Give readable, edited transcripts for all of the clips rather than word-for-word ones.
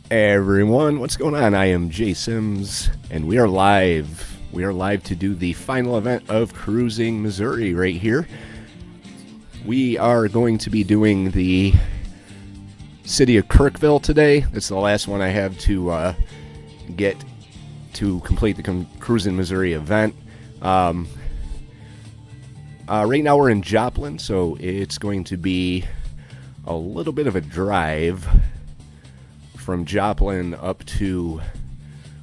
Hey everyone, what's going on? I am Jay Sims, and we are live. We are live to do the final event of Cruising Missouri right here. We are going to be doing the city of Kirkville today. It's the last one I have to get to complete the Cruising Missouri event. Right now we're in Joplin, so it's going to be a little bit of a drive from Joplin up to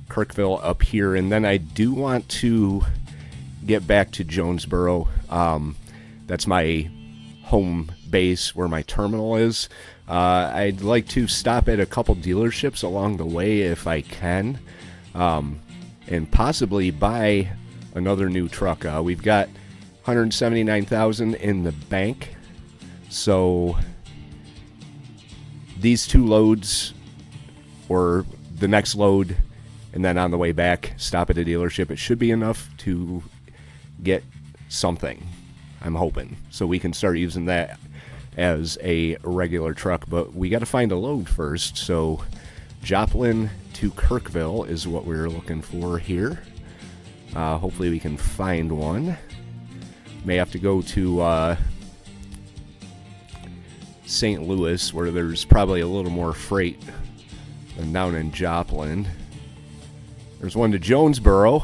Kirkville up here, and then I do want to get back to Jonesboro. That's my home base where my terminal is. I'd like to stop at a couple dealerships along the way if I can, and possibly buy another new truck. We've got $179,000 in the bank, so these two loads, or the next load, and then on the way back, stop at a dealership. It should be enough to get something, I'm hoping, so we can start using that as a regular truck. But we got to find a load first, so Joplin to Kirkville is what we're looking for here. Hopefully we can find one. May have to go to St. Louis, where there's probably a little more freight than down in Joplin. There's one to Jonesboro.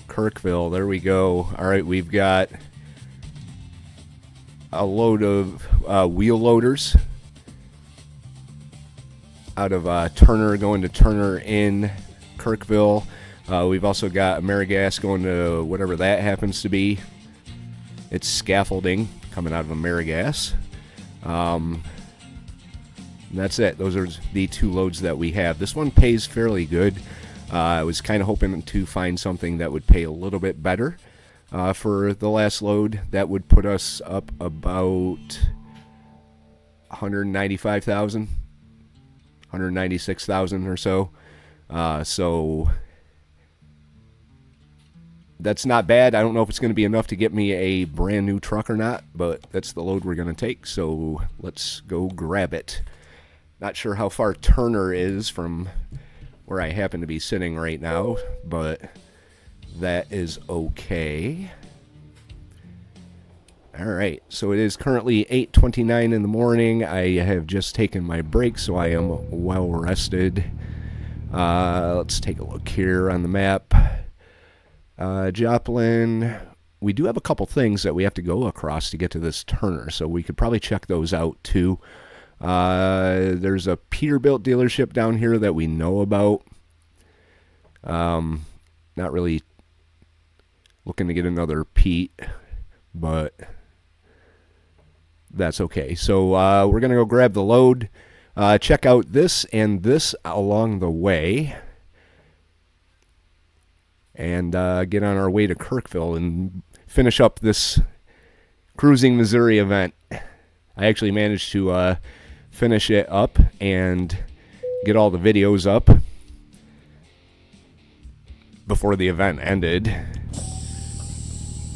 Kirkville, there we go. Alright, we've got a load of wheel loaders out of Turner, going to Turner in Kirkville. We've also got AmeriGas going to whatever that happens to be. It's scaffolding coming out of AmeriGas. That's it. Those are the two loads that we have. This one pays fairly good. I was kind of hoping to find something that would pay a little bit better for the last load. That would put us up about $195,000, $196,000 or so. So that's not bad. I don't know if it's going to be enough to get me a brand new truck or not, but that's the load we're going to take. So let's go grab it. Not sure how far Turner is from where I happen to be sitting right now, but that is okay. Alright, so it is currently 8:29 in the morning. I have just taken my break, so I am well rested. Let's take a look here on the map. Joplin, we do have a couple things that we have to go across to get to this Turner, so we could probably check those out too. There's a Peterbilt dealership down here that we know about. Not really looking to get another Pete, but that's okay. So we're going to go grab the load, check out this and this along the way, and get on our way to Kirkville and finish up this Cruising Missouri event. I actually managed to finish it up and get all the videos up before the event ended.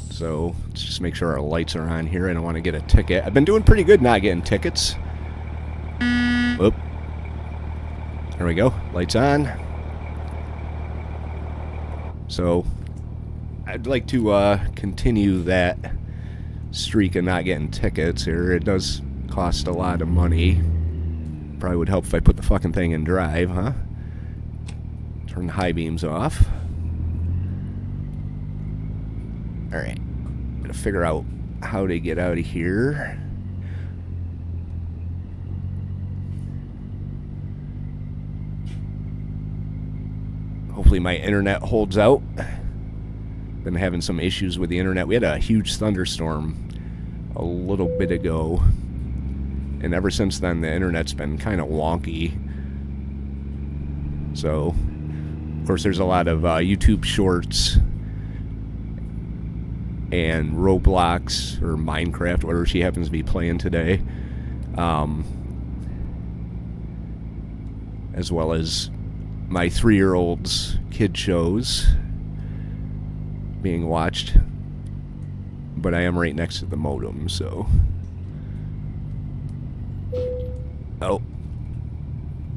So let's just make sure our lights are on here. I don't want to get a ticket. I've been doing pretty good not getting tickets. Whoop. There we go. Lights on. So I'd like to continue that streak of not getting tickets here. It does cost a lot of money. Probably would help if I put the fucking thing in drive, huh? Turn the high beams off. Alright. Gotta figure out how to get out of here. Hopefully my internet holds out. Been having some issues with the internet. We had a huge thunderstorm a little bit ago, and ever since then the internet's been kind of wonky. So of course there's a lot of YouTube shorts and Roblox or Minecraft, whatever she happens to be playing today, as well as my 3-year-old's kid shows being watched. But I am right next to the modem, so... Oh.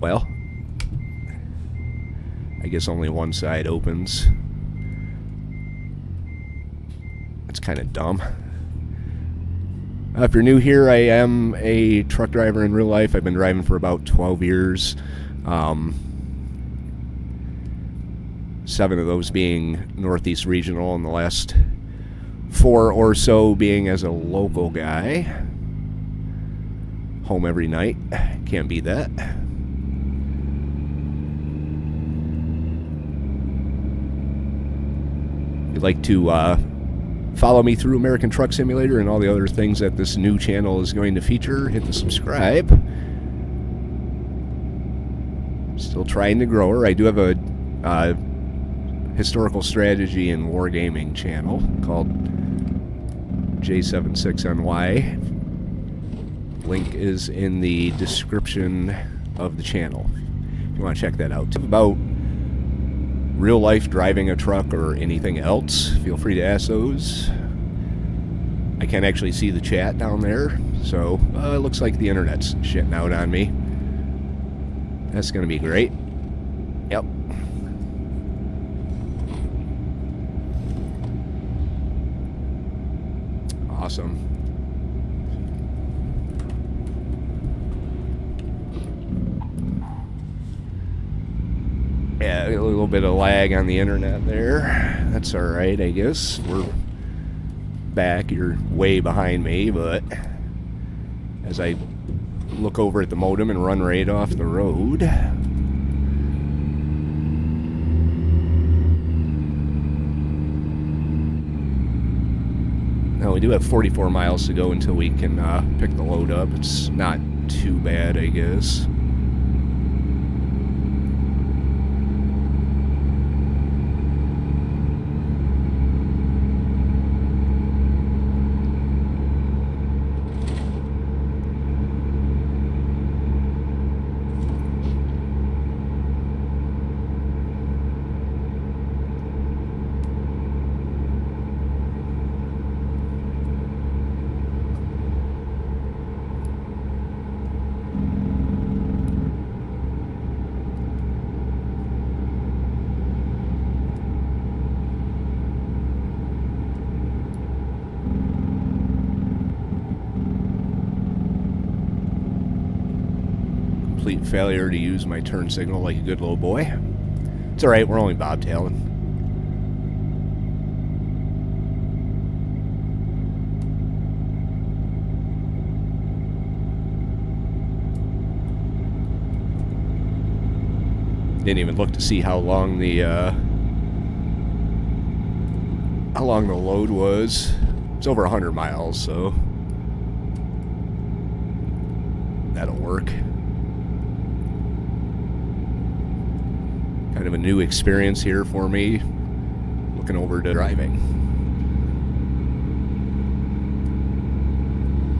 Well, I guess only one side opens. It's kind of dumb. If you're new here, I am a truck driver in real life. I've been driving for about 12 years. 7 of those being Northeast Regional, and the last 4 or so being as a local guy. Home every night. Can't beat that. If you'd like to follow me through American Truck Simulator and all the other things that this new channel is going to feature, hit the subscribe. Still trying to grow her. I do have a historical strategy and wargaming channel called J76NY. Link is in the description of the channel if you want to check that out. About real life driving a truck or anything else, feel free to ask those. I can't actually see the chat down there, so it looks like the internet's shitting out on me. That's gonna be great. Yep. Awesome. Yeah, a little bit of lag on the internet there. That's alright, I guess. We're back. You're way behind me, but as I look over at the modem and run right off the road. Now, we do have 44 miles to go until we can pick the load up. It's not too bad, I guess. Complete failure to use my turn signal like a good little boy. It's alright, we're only bobtailing. Didn't even look to see how long the load was. It's over 100 miles, so that'll work. Kind of a new experience here for me, looking over to driving.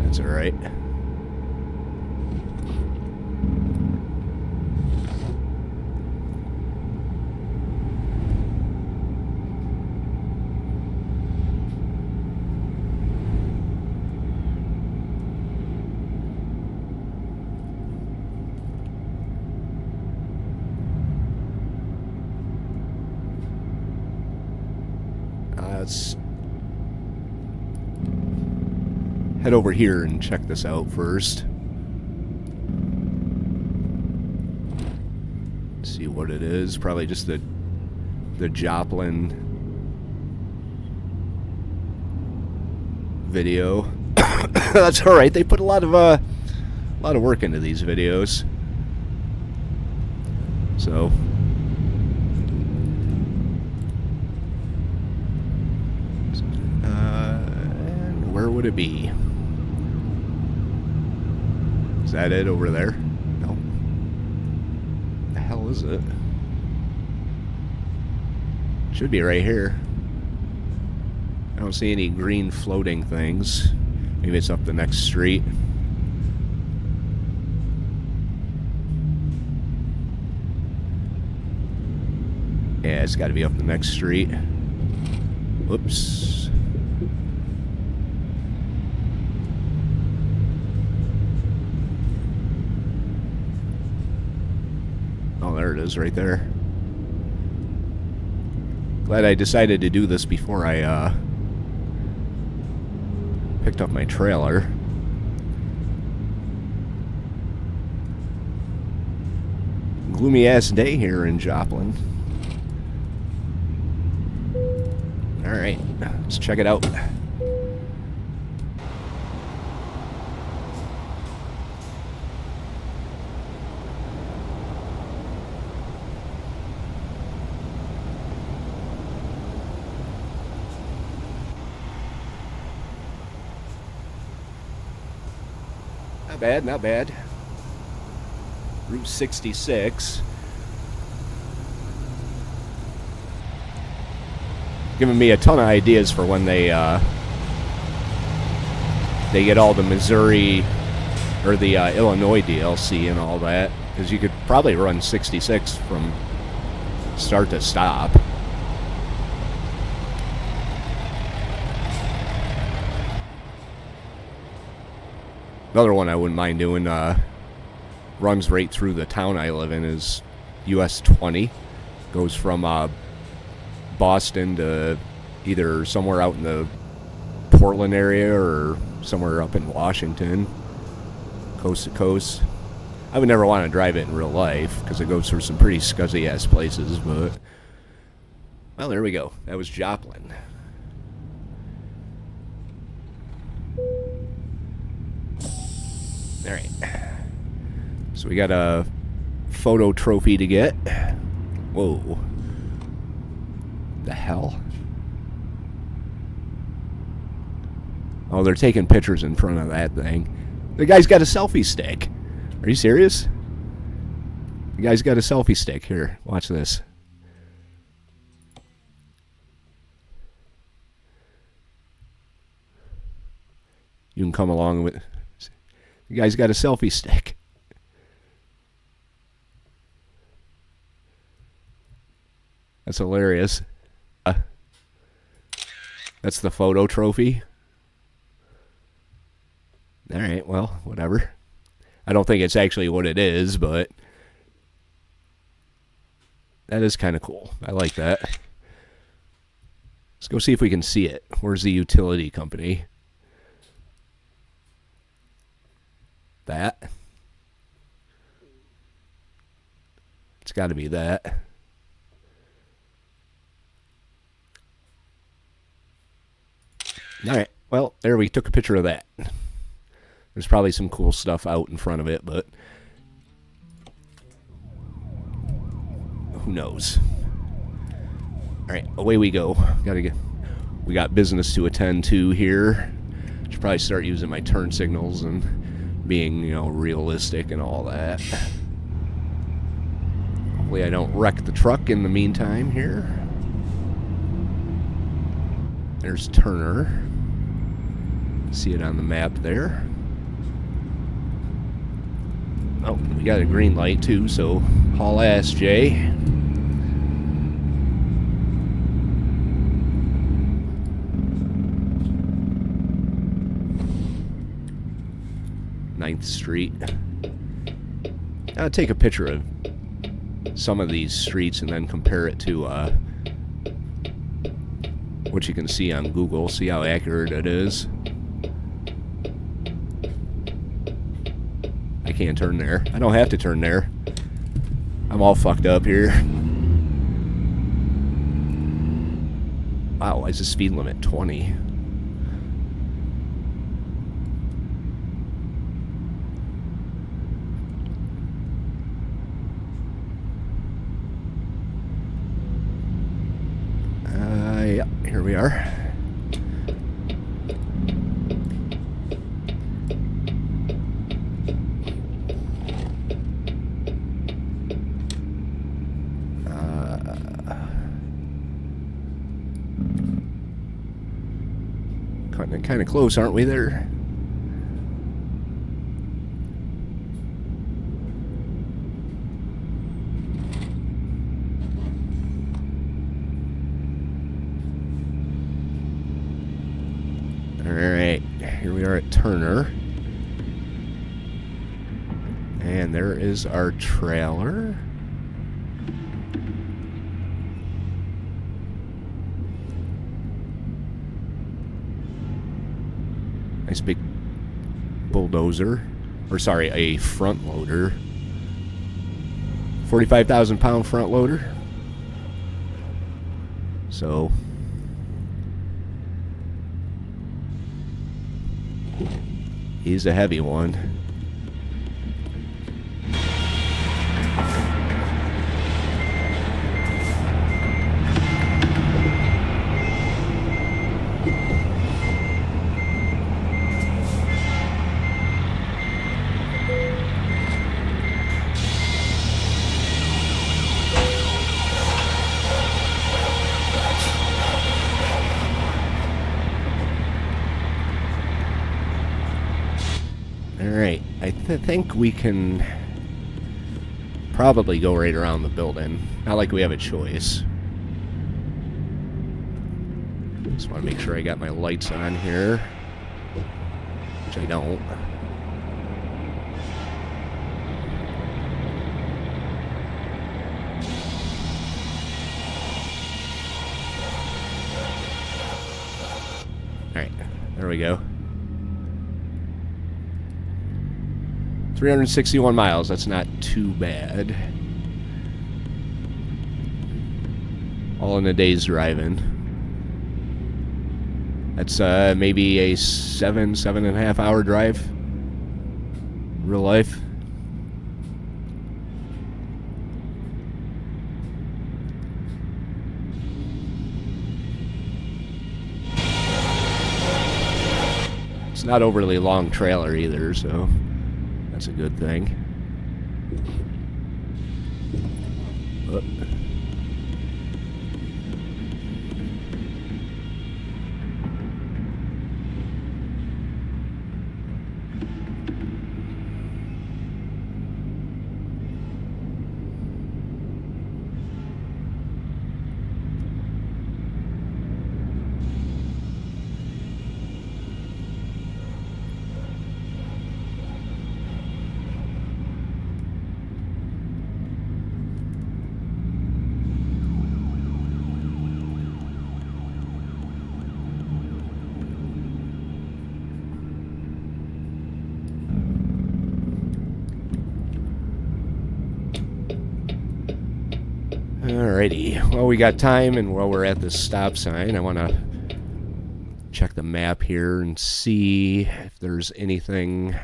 That's all right. Let's head over here and check this out first. See what it is. Probably just the Joplin video. That's all right. They put a lot of work into these videos. So. Where would it be? Is that it over there? No. The hell is it? Should be right here. I don't see any green floating things. Maybe it's up the next street. Yeah, it's got to be up the next street. Whoops. there it is right there. Glad I decided to do this before I picked up my trailer. Gloomy ass day here in Joplin. Alright, let's check it out. Not bad, not bad. Route 66. Giving me a ton of ideas for when they get all the Missouri or the Illinois DLC and all that, because you could probably run 66 from start to stop. Another one I wouldn't mind doing, runs right through the town I live in, is US 20. Goes from Boston to either somewhere out in the Portland area or somewhere up in Washington, coast to coast. I would never want to drive it in real life because it goes through some pretty scuzzy ass places, but well, there we go. That was Joplin. Alright. So we got a photo trophy to get. Whoa. The hell? Oh, they're taking pictures in front of that thing. The guy's got a selfie stick. Are you serious? The guy's got a selfie stick. Here, watch this. You can come along with... The guy's got a selfie stick. That's hilarious. That's the photo trophy. Alright, well, whatever. I don't think it's actually what it is, but that is kind of cool. I like that. Let's go see if we can see it. Where's the utility company? That. It's got to be that. Alright, well, there we took a picture of that. There's probably some cool stuff out in front of it, but who knows? Alright, away we go. We got business to attend to here. Should probably start using my turn signals and being, you know, realistic and all that. Hopefully I don't wreck the truck in the meantime here. There's Turner. See it on the map there. Oh, we got a green light too, so haul ass, Jay. Ninth Street. I'll take a picture of some of these streets and then compare it to what you can see on Google, see how accurate it is. I can't turn there. I don't have to turn there. I'm all fucked up here. Wow, why is the speed limit 20? Yeah, here we are. Kind of close, aren't we there? Alright, here we are at Turner. And there is our trailer. Nice big bulldozer. Or sorry, a front loader. 45,000 pound front loader. So he's a heavy one. Alright, I think we can probably go right around the building. Not like we have a choice. Just want to make sure I got my lights on here. Which I don't. Alright, there we go. 361 miles, that's not too bad. All in a day's driving. That's maybe a 7.5 hour drive. Real life. It's not overly long trailer either, so that's a good thing. Alrighty, well, we got time, and while we're at this stop sign, I want to check the map here and see if there's anything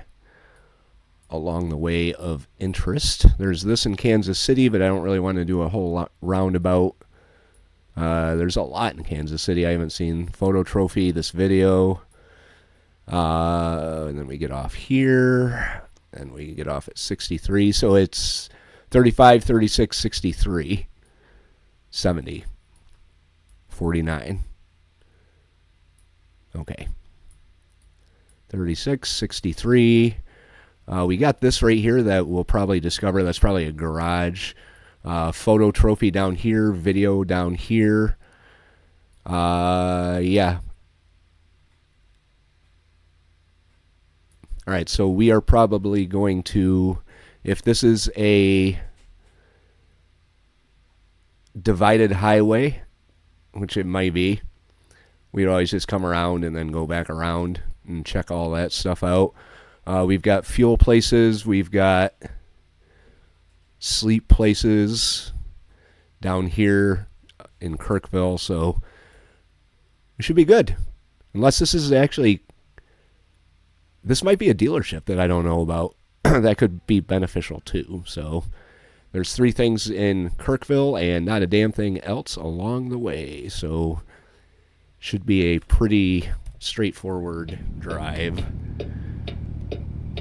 along the way of interest. There's this in Kansas City, but I don't really want to do a whole lot roundabout. There's a lot in Kansas City. I haven't seen Photo Trophy, this video. And then we get off here, and we get off at 63. So it's 35, 36, 63. 70. 49. Okay. 36, 63. We got this right here that we'll probably discover. That's probably a garage. Photo Trophy down here. Video down here. Yeah. Alright, so we are probably going to, if this is a divided highway, which it might be, we'd always just come around and then go back around and check all that stuff out. We've got fuel places, we've got sleep places down here in Kirkville, so it should be good. Unless this is actually, this might be a dealership that I don't know about that could be beneficial too. So there's 3 things in Kirkville and not a damn thing else along the way. So should be a pretty straightforward drive.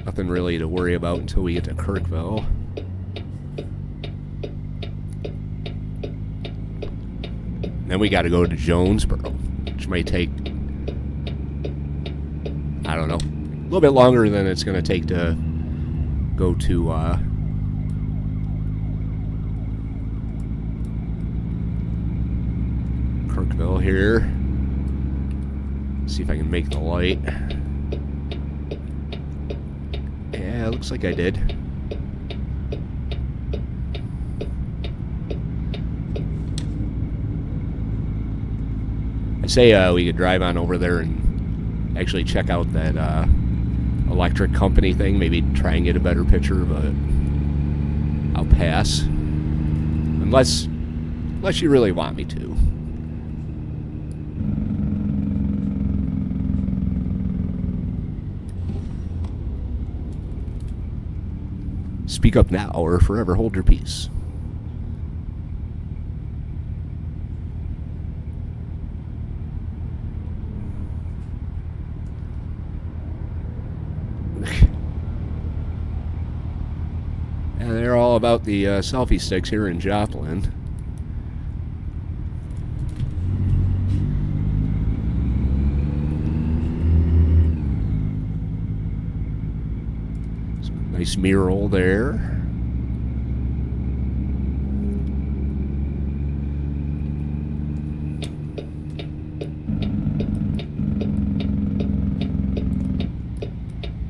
Nothing really to worry about until we get to Kirkville. Then we got to go to Jonesboro, which might take, I don't know, a little bit longer than it's going to take to go to Kirkville here. See if I can make the light. Yeah, looks like I did. I say we could drive on over there and actually check out that electric company thing. Maybe try and get a better picture, but I'll pass. Unless you really want me to. Speak up now or forever hold your peace. And they're all about the selfie sticks here in Joplin. Nice mural there.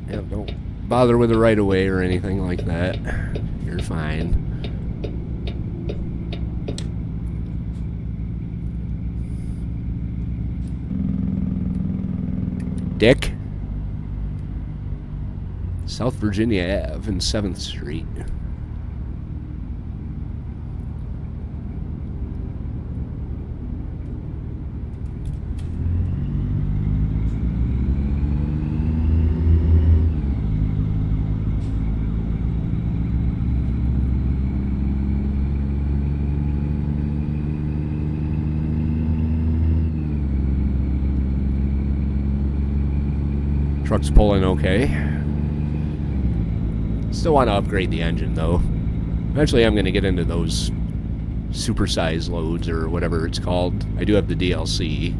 Yeah, don't bother with the right of way or anything like that. You're fine. Dick. South Virginia Ave and 7th Street. Truck's pulling okay. Still want to upgrade the engine, though. Eventually I'm going to get into those supersized loads, or whatever it's called. I do have the DLC.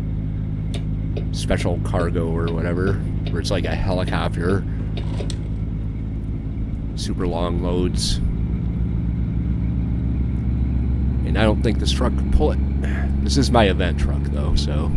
Special cargo, or whatever. Where it's like a helicopter. Super long loads. And I don't think this truck can pull it. This is my event truck, though, so...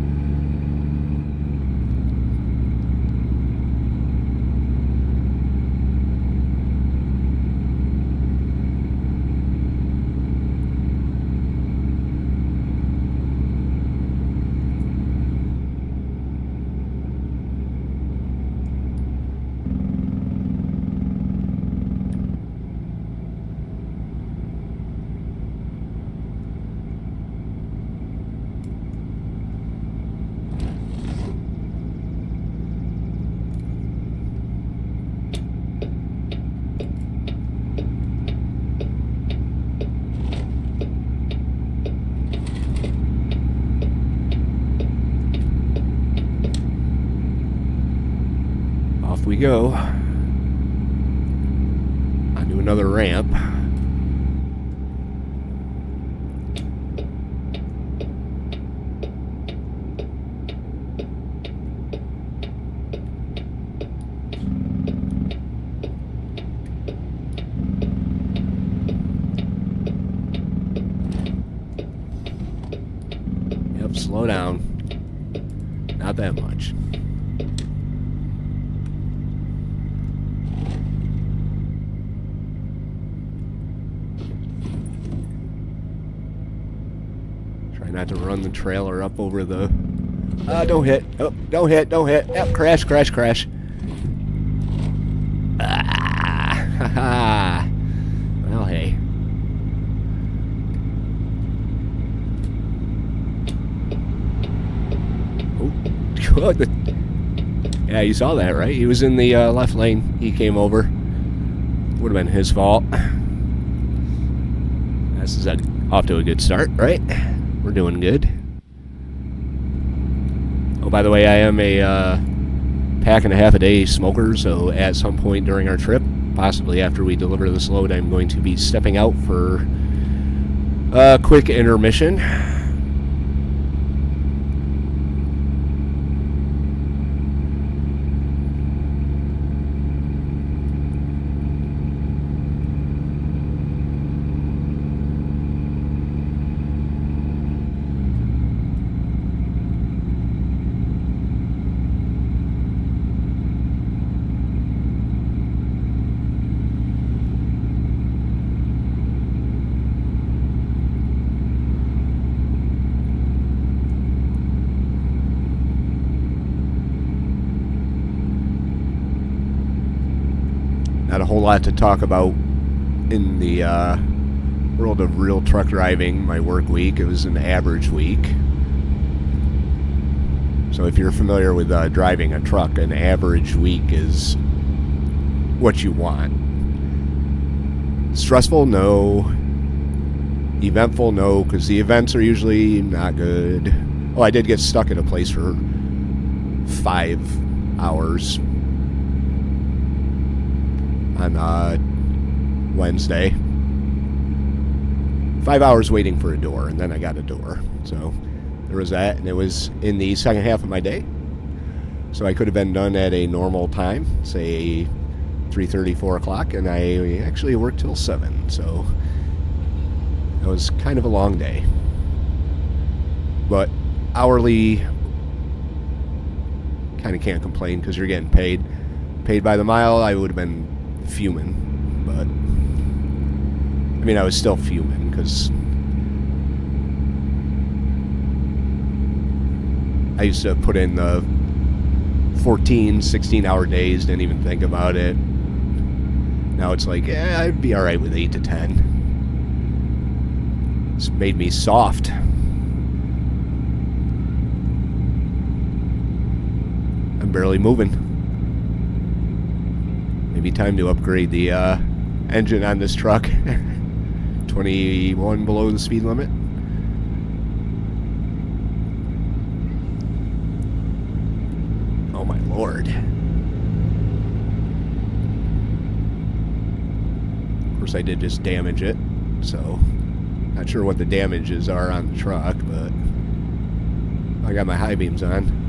we go onto another ramp. Yep, slow down. Not that much. Not to run the trailer up over the... don't hit. Oh, don't hit, don't hit. Yep, crash, crash, crash. Ah, haha. Well, hey. Oh, yeah, you saw that, right? He was in the left lane. He came over. Would have been his fault. This is off to a good start, right? We're doing good. Oh, by the way, I am a pack and a half a day smoker, so at some point during our trip, possibly after we deliver this load, I'm going to be stepping out for a quick intermission. whole lot to talk about in the world of real truck driving. My work week, it was an average week. So if you're familiar with driving a truck, an average week is what you want. Stressful? No. Eventful? No, because the events are usually not good. Oh, I did get stuck at a place for 5 hours on Wednesday. 5 hours waiting for a door, and then I got a door. So there was that, and it was in the second half of my day. So I could have been done at a normal time, say 3:30, 4 o'clock, and I actually worked till 7. So it was kind of a long day. But hourly, kind of can't complain because you're getting paid. Paid by the mile, I would have been fuming. But, I mean, I was still fuming because I used to put in the 14, 16-hour days, didn't even think about it. Now it's like, I'd be all right with 8 to 10. It's made me soft. I'm barely moving. Maybe time to upgrade the engine on this truck. 21 below the speed limit. Oh my lord. Of course I did just damage it, so not sure what the damages are on the truck, but I got my high beams on.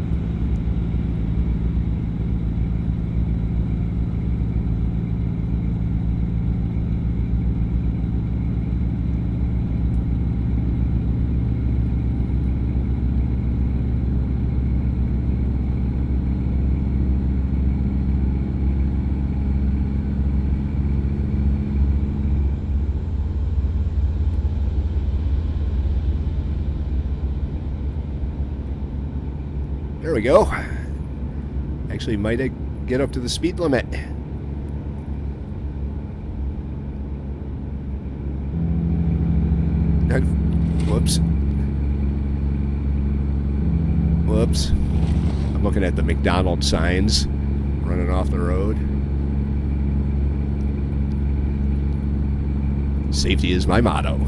There we go. Actually might get up to the speed limit. Whoops. Whoops. I'm looking at the McDonald's signs running off the road. Safety is my motto.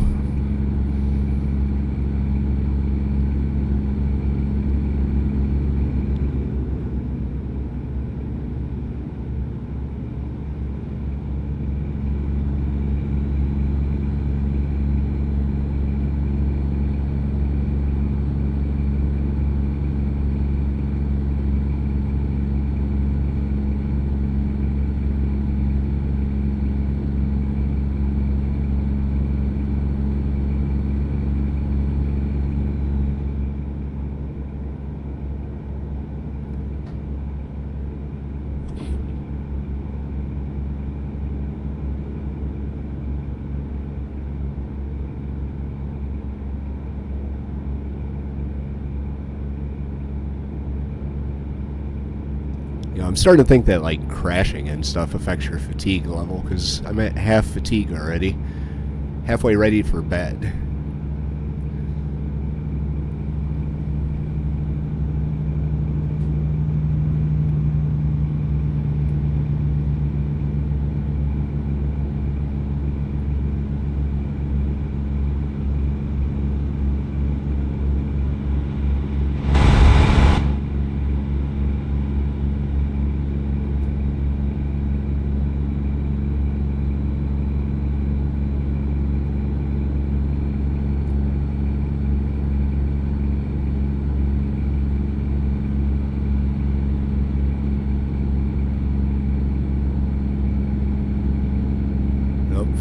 I'm starting to think that like crashing and stuff affects your fatigue level, because I'm at half fatigue already, halfway ready for bed.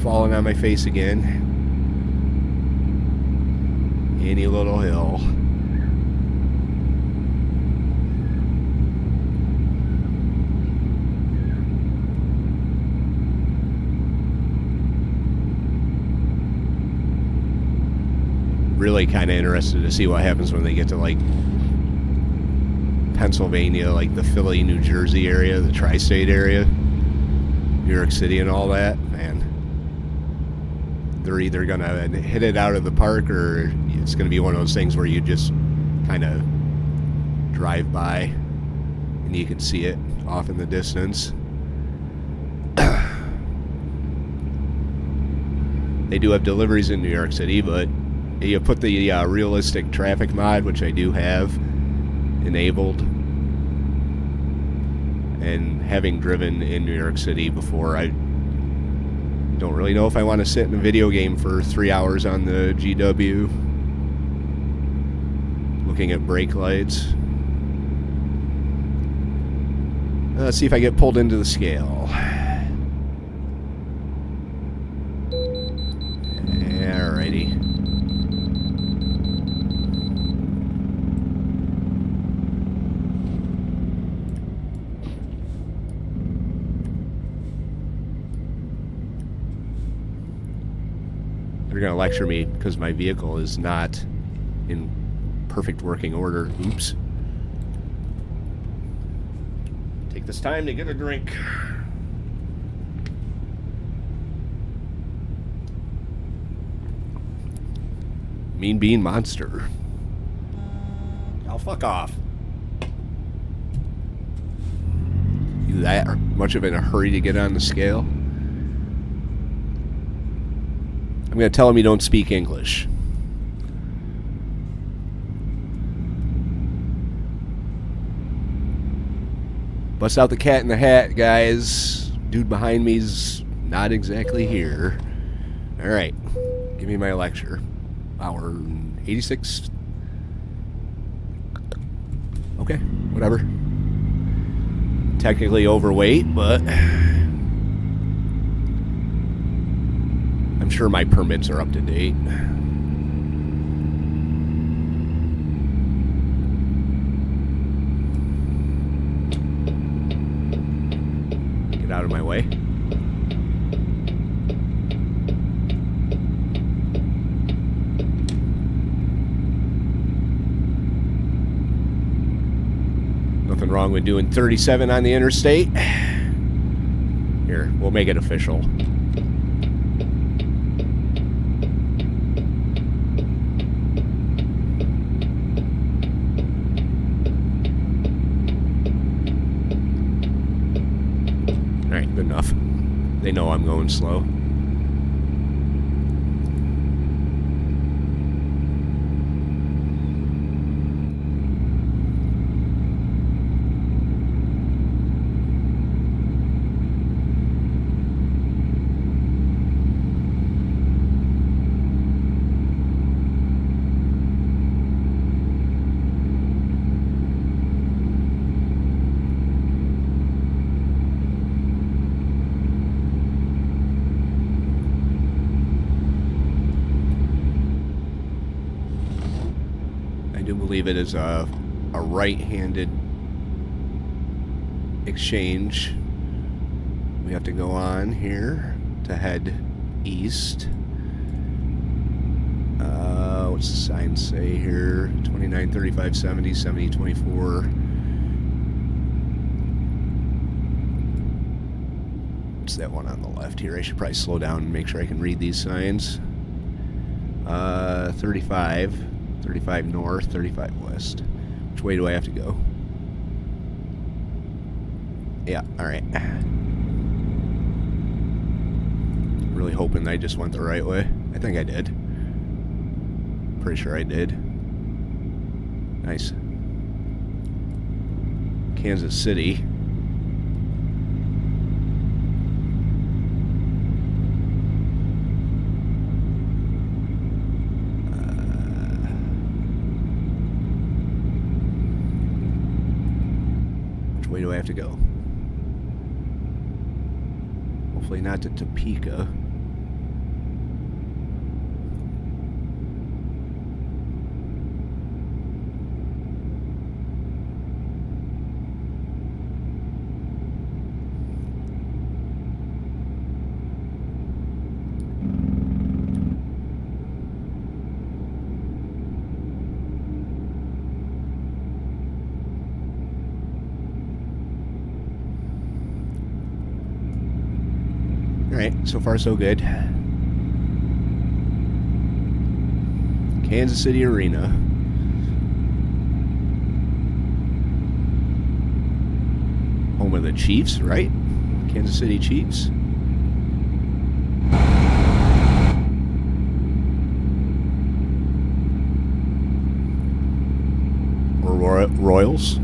Falling on my face again. Any little hill. Really kind of interested to see what happens when they get to like Pennsylvania, like the Philly, New Jersey area, the tri-state area. New York City and all that, man, they're either going to hit it out of the park or it's going to be one of those things where you just kind of drive by and you can see it off in the distance. They do have deliveries in New York City, but you put the realistic traffic mod, which I do have enabled, and having driven in New York City before, I don't really know if I want to sit in a video game for 3 hours on the GW looking at brake lights. Let's see if I get pulled into the scale. Alrighty. They're going to lecture me because my vehicle is not in perfect working order. Oops. Take this time to get a drink. Mean Bean Monster. Oh, fuck off. You that much of in a hurry to get on the scale? I'm going to tell him you don't speak English. Bust out the cat in the hat, guys. Dude behind me's not exactly here. Alright. Give me my lecture. Hour 86. Okay, whatever. Technically overweight, but I'm sure my permits are up to date. Get out of my way. Nothing wrong with doing 37 on the interstate. Here, we'll make it official. Alright, good enough. They know I'm going slow. Believe it is a right-handed exchange. We have to go on here to head east. What's the sign say here? 29, 35, 70, 70, 24. What's that one on the left here? I should probably slow down and make sure I can read these signs. 35. 35 north, 35 west. Which way do I have to go? Yeah, alright. Really hoping I just went the right way. I think I did. Pretty sure I did. Nice. Kansas City. Where do I have to go? Hopefully not to Topeka. Alright, so far so good. Kansas City Arena. Home of the Chiefs, right? Kansas City Chiefs. Or Royals.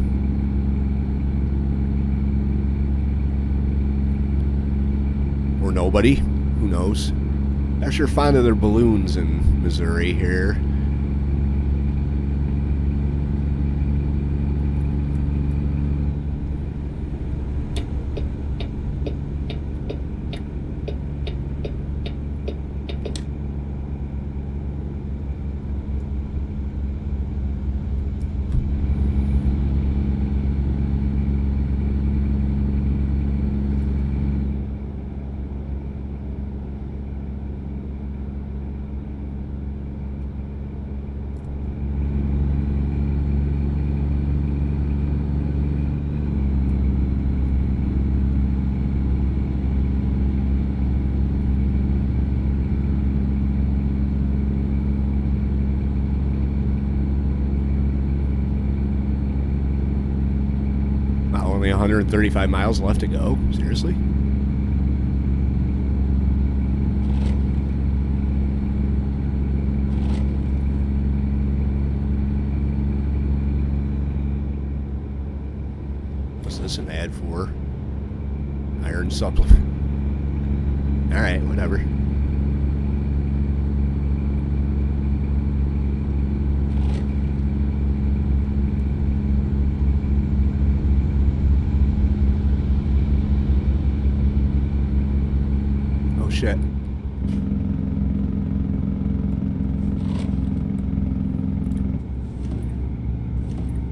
Or nobody. Who knows? They're sure fond of their balloons in Missouri here. Only 135 miles left to go. Seriously? What's this an ad for? Iron supplement. Alright, whatever. Shit.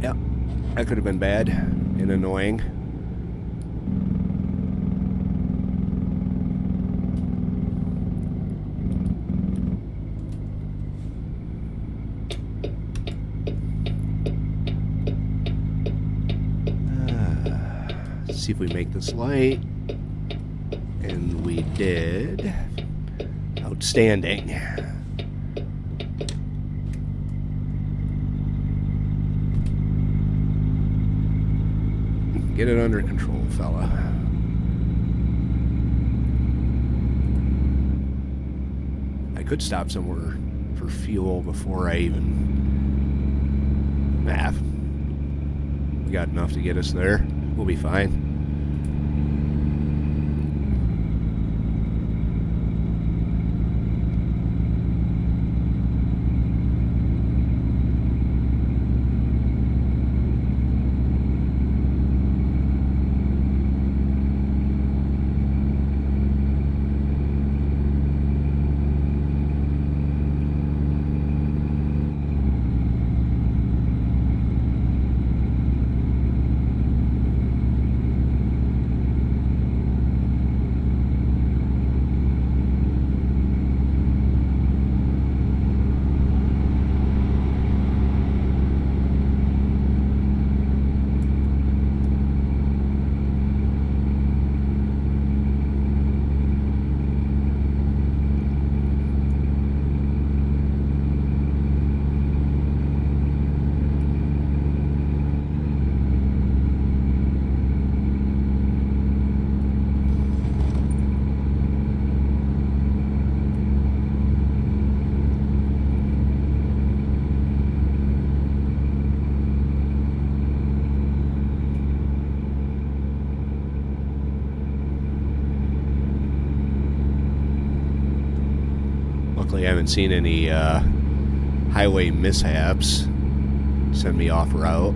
Yep, that could have been bad and annoying. Let's see if we make this light. And we did. Outstanding. Get it under control, fella. I could stop somewhere for fuel before I even... We got enough to get us there. We'll be fine. Luckily, I haven't seen any highway mishaps send me off route.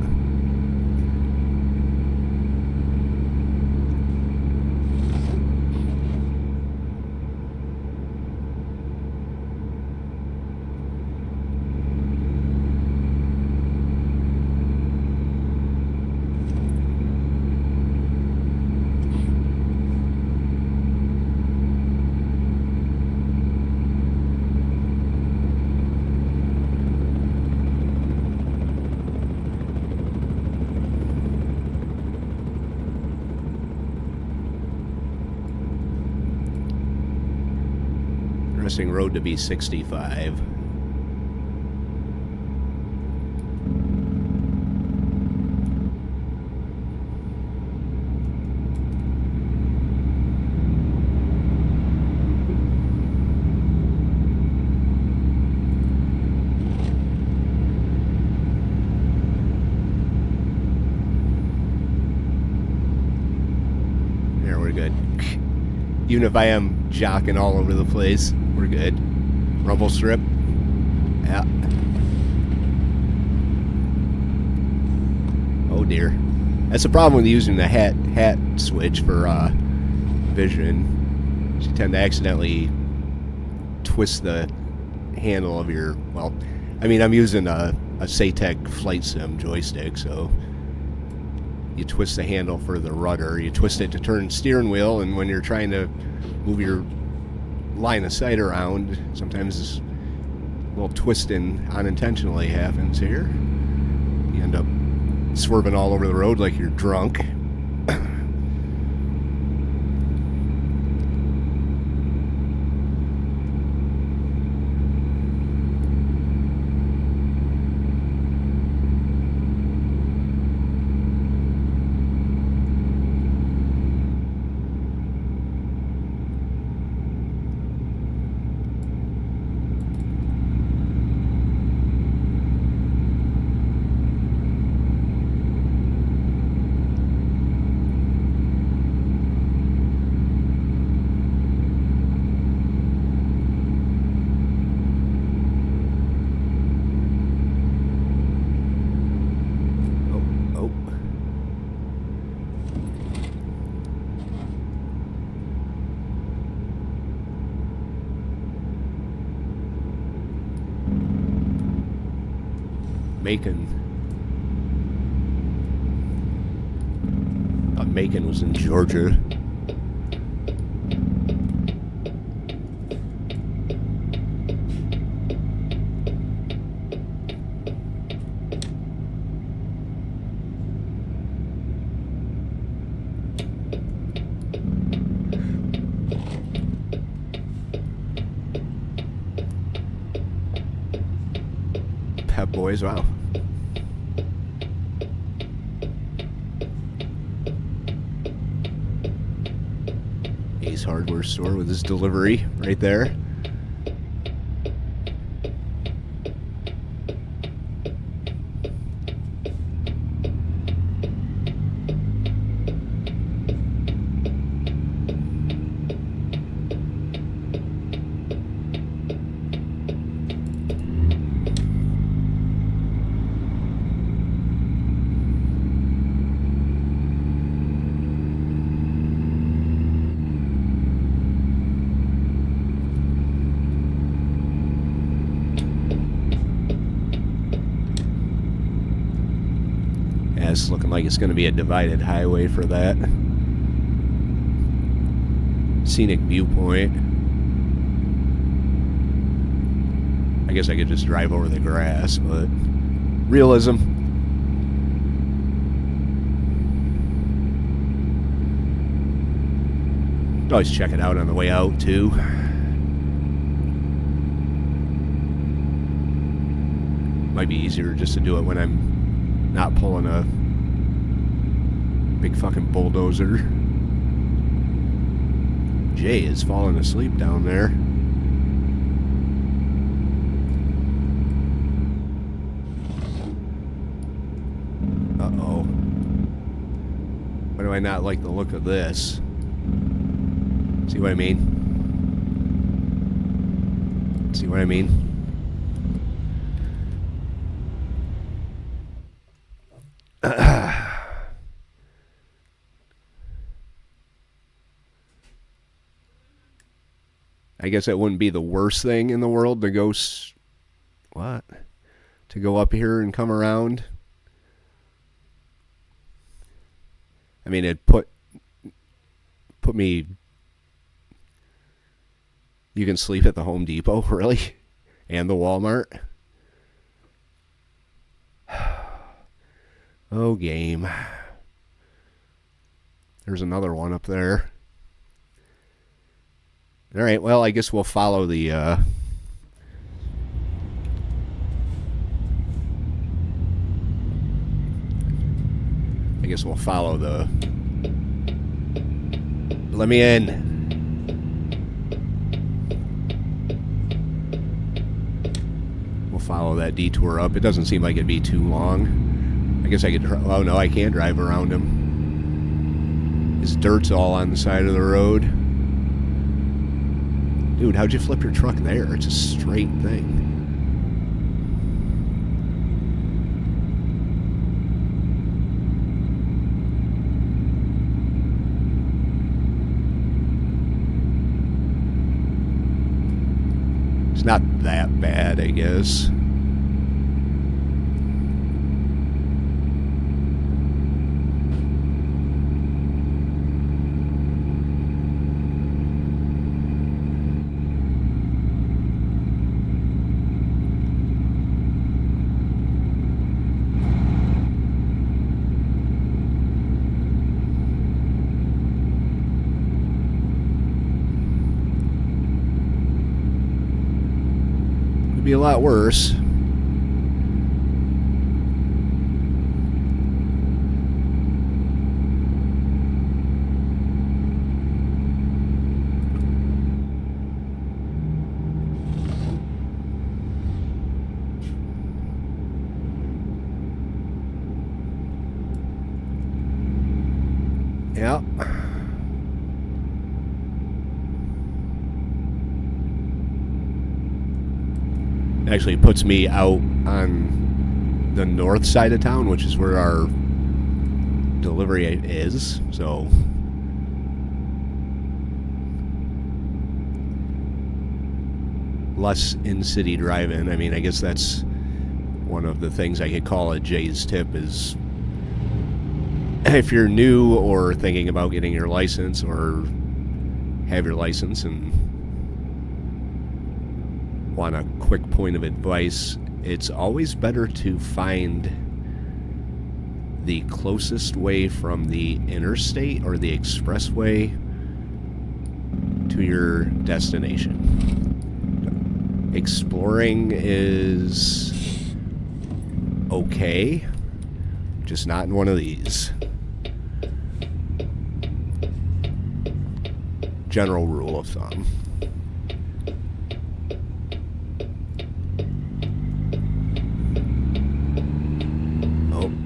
Interesting road to be 65. There, we're good. Even if I am jocking all over the place, we're good. Rumble strip. Yeah. Oh dear. That's the problem with using the hat switch for vision. You tend to accidentally twist the handle of your, well, I mean, I'm using a Satec Flight Sim joystick, so you twist the handle for the rudder, you twist it to turn steering wheel, and when you're trying to move your line of sight around, sometimes this little twisting unintentionally happens here. You end up swerving all over the road like you're drunk. Macon. Thought Macon was in Georgia. Pep Boys, wow. Ace Hardware store with his delivery right there. It's looking like it's going to be a divided highway for that. Scenic viewpoint. I guess I could just drive over the grass, but realism. Always check it out on the way out too. Might be easier just to do it when I'm not pulling a big fucking bulldozer. Jay is falling asleep down there. Uh-oh. Why do I not like the look of this? See what I mean? See what I mean? I guess that wouldn't be the worst thing in the world to go... What? To go up here and come around? I mean, it put me... You can sleep at the Home Depot, really? And the Walmart? Oh, game. There's another one up there. All right, well, I guess we'll follow the... I guess we'll follow the... Let me in. We'll follow that detour up. It doesn't seem like it'd be too long. I guess I could... Oh, no, I can drive around him. His dirt's all on the side of the road. Dude, how'd you flip your truck there? It's a straight thing. It's not that bad, I guess. Be a lot worse. Yeah. Actually puts me out on the north side of town, which is where our delivery is, so less in-city driving. I mean, I guess that's one of the things I could call a Jay's tip is if you're new or thinking about getting your license or have your license and want a quick point of advice, it's always better to find the closest way from the interstate or the expressway to your destination. Exploring is okay, just not in one of these. General rule of thumb.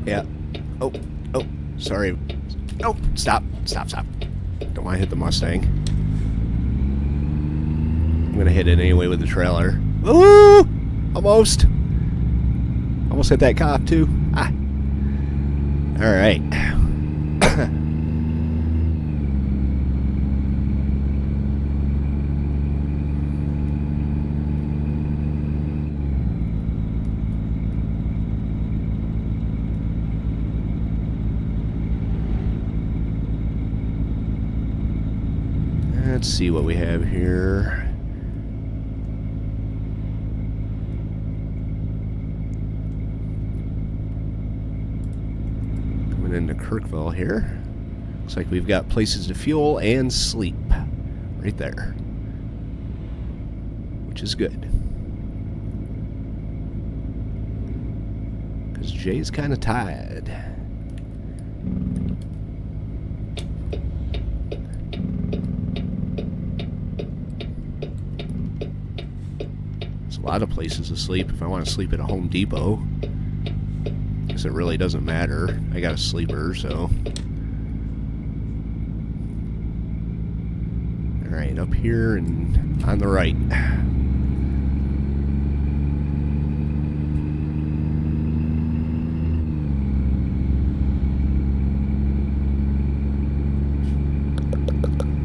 Yeah. Oh, sorry. Oh, stop. Don't want to hit the Mustang. I'm going to hit it anyway with the trailer. Ooh! Almost hit that cop, too. Ah. All right. Let's see what we have here. Coming into Kirkville here. Looks like we've got places to fuel and sleep right there, which is good. Because Jay's kind of tired. A lot of places to sleep. If I want to sleep at a Home Depot, I guess it really doesn't matter. I got a sleeper, so. Alright, up here and on the right.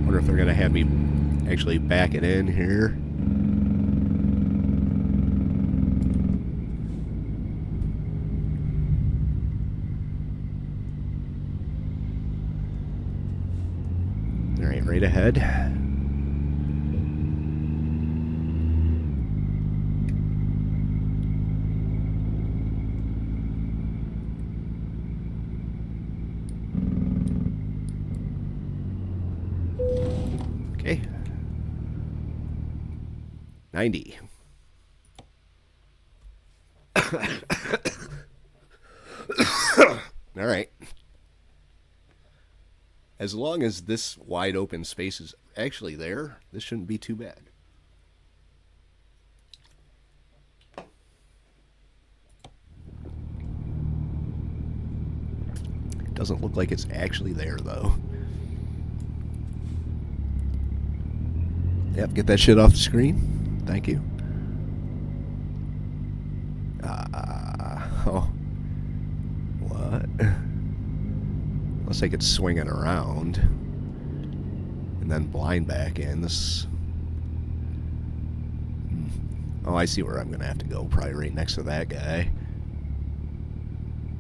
Wonder if they're going to have me actually back it in here. Right ahead. Okay. 90. All right. As long as this wide open space is actually there, this shouldn't be too bad. It doesn't look like it's actually there, though. Yep, get that shit off the screen. Thank you. Oh. What? Unless I could swing it around and then blind back in. This. Oh, I see where I'm going to have to go. Probably right next to that guy.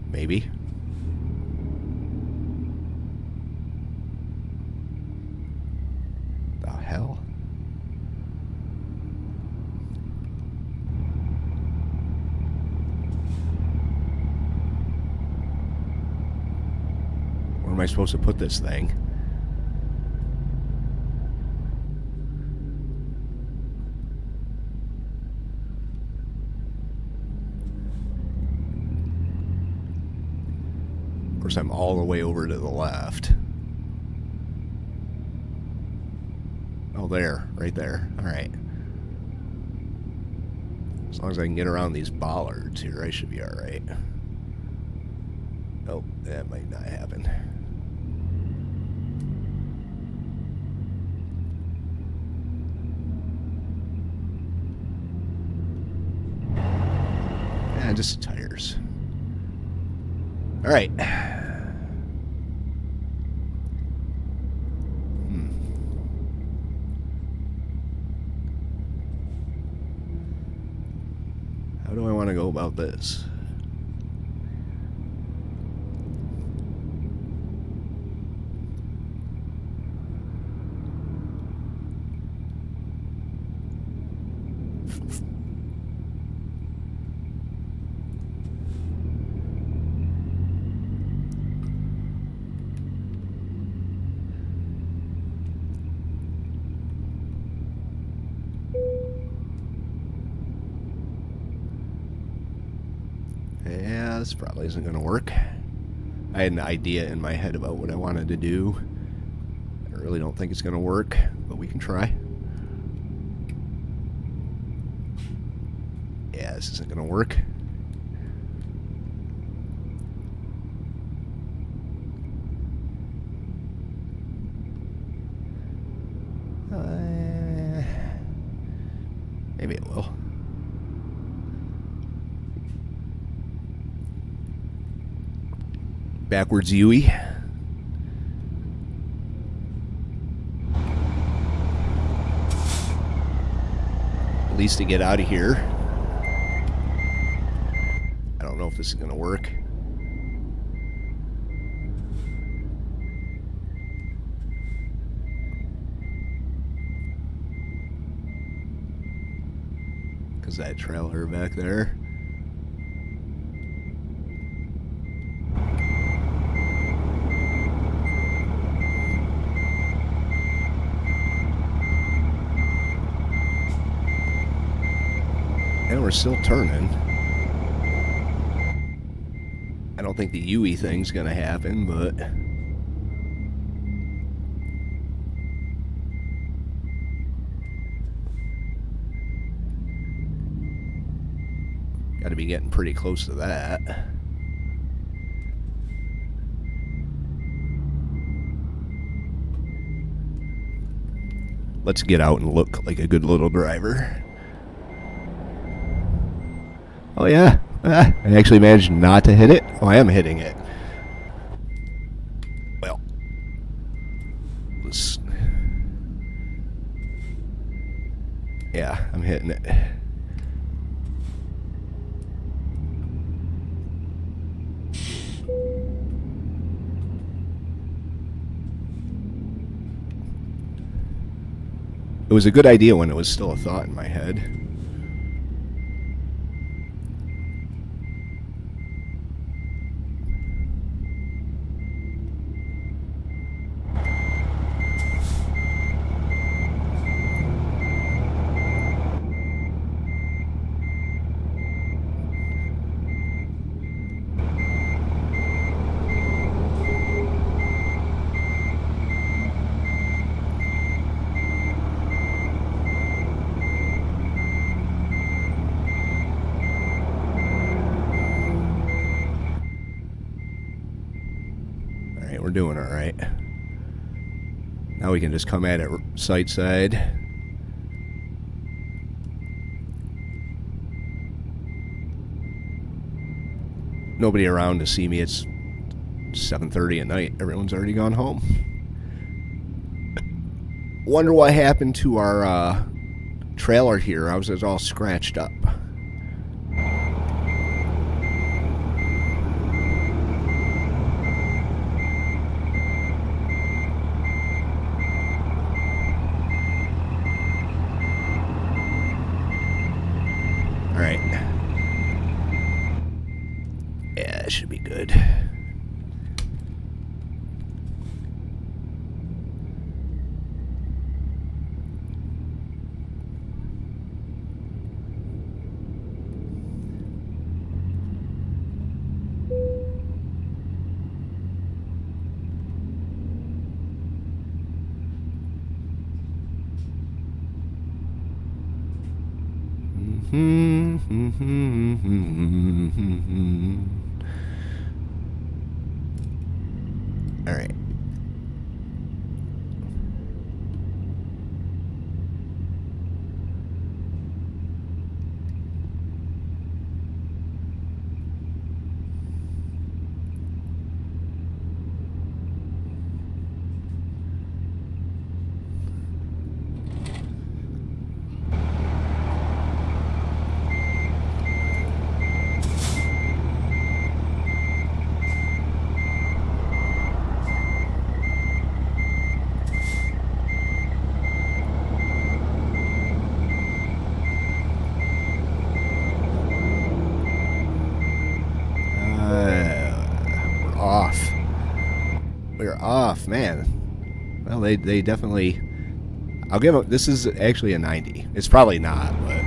Maybe. The hell? Where am I supposed to put this thing? Of course, I'm all the way over to the left. Oh, there. Right there. All right. As long as I can get around these bollards here, I should be all right. Oh, that might not happen. Just tires. All right. How do I want to go about this? Yeah, this probably isn't going to work. I had an idea in my head about what I wanted to do. I really don't think it's going to work, but we can try. Yeah, this isn't going to work. Maybe it will. Backwards Yui. At least to get out of here. I don't know if this is going to work. Because that trailer back there. And we're still turning. I don't think the Yui thing's gonna happen, but gotta be getting pretty close to that. Let's get out and look like a good little driver. Oh yeah, I actually managed not to hit it. Oh, I am hitting it. Well, yeah, I'm hitting it. It was a good idea when it was still a thought in my head. we're doing all right. Now we can just come at it sight side. Nobody around to see me. It's 7:30 at night. Everyone's already gone home. Wonder what happened to our trailer here. I was all scratched up. Alright. Yeah, that should be good. All right. We're off, man. Well, they definitely. I'll give them. This is actually a 90. It's probably not, but.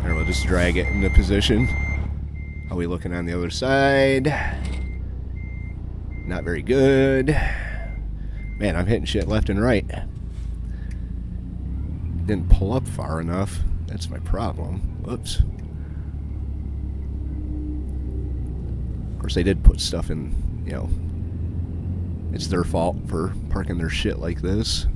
Here, we'll just drag it into position. How are we looking on the other side? Not very good. Man, I'm hitting shit left and right. Didn't pull up far enough. That's my problem. Whoops. Of course, they did put stuff in, you know. It's their fault for parking their shit like this.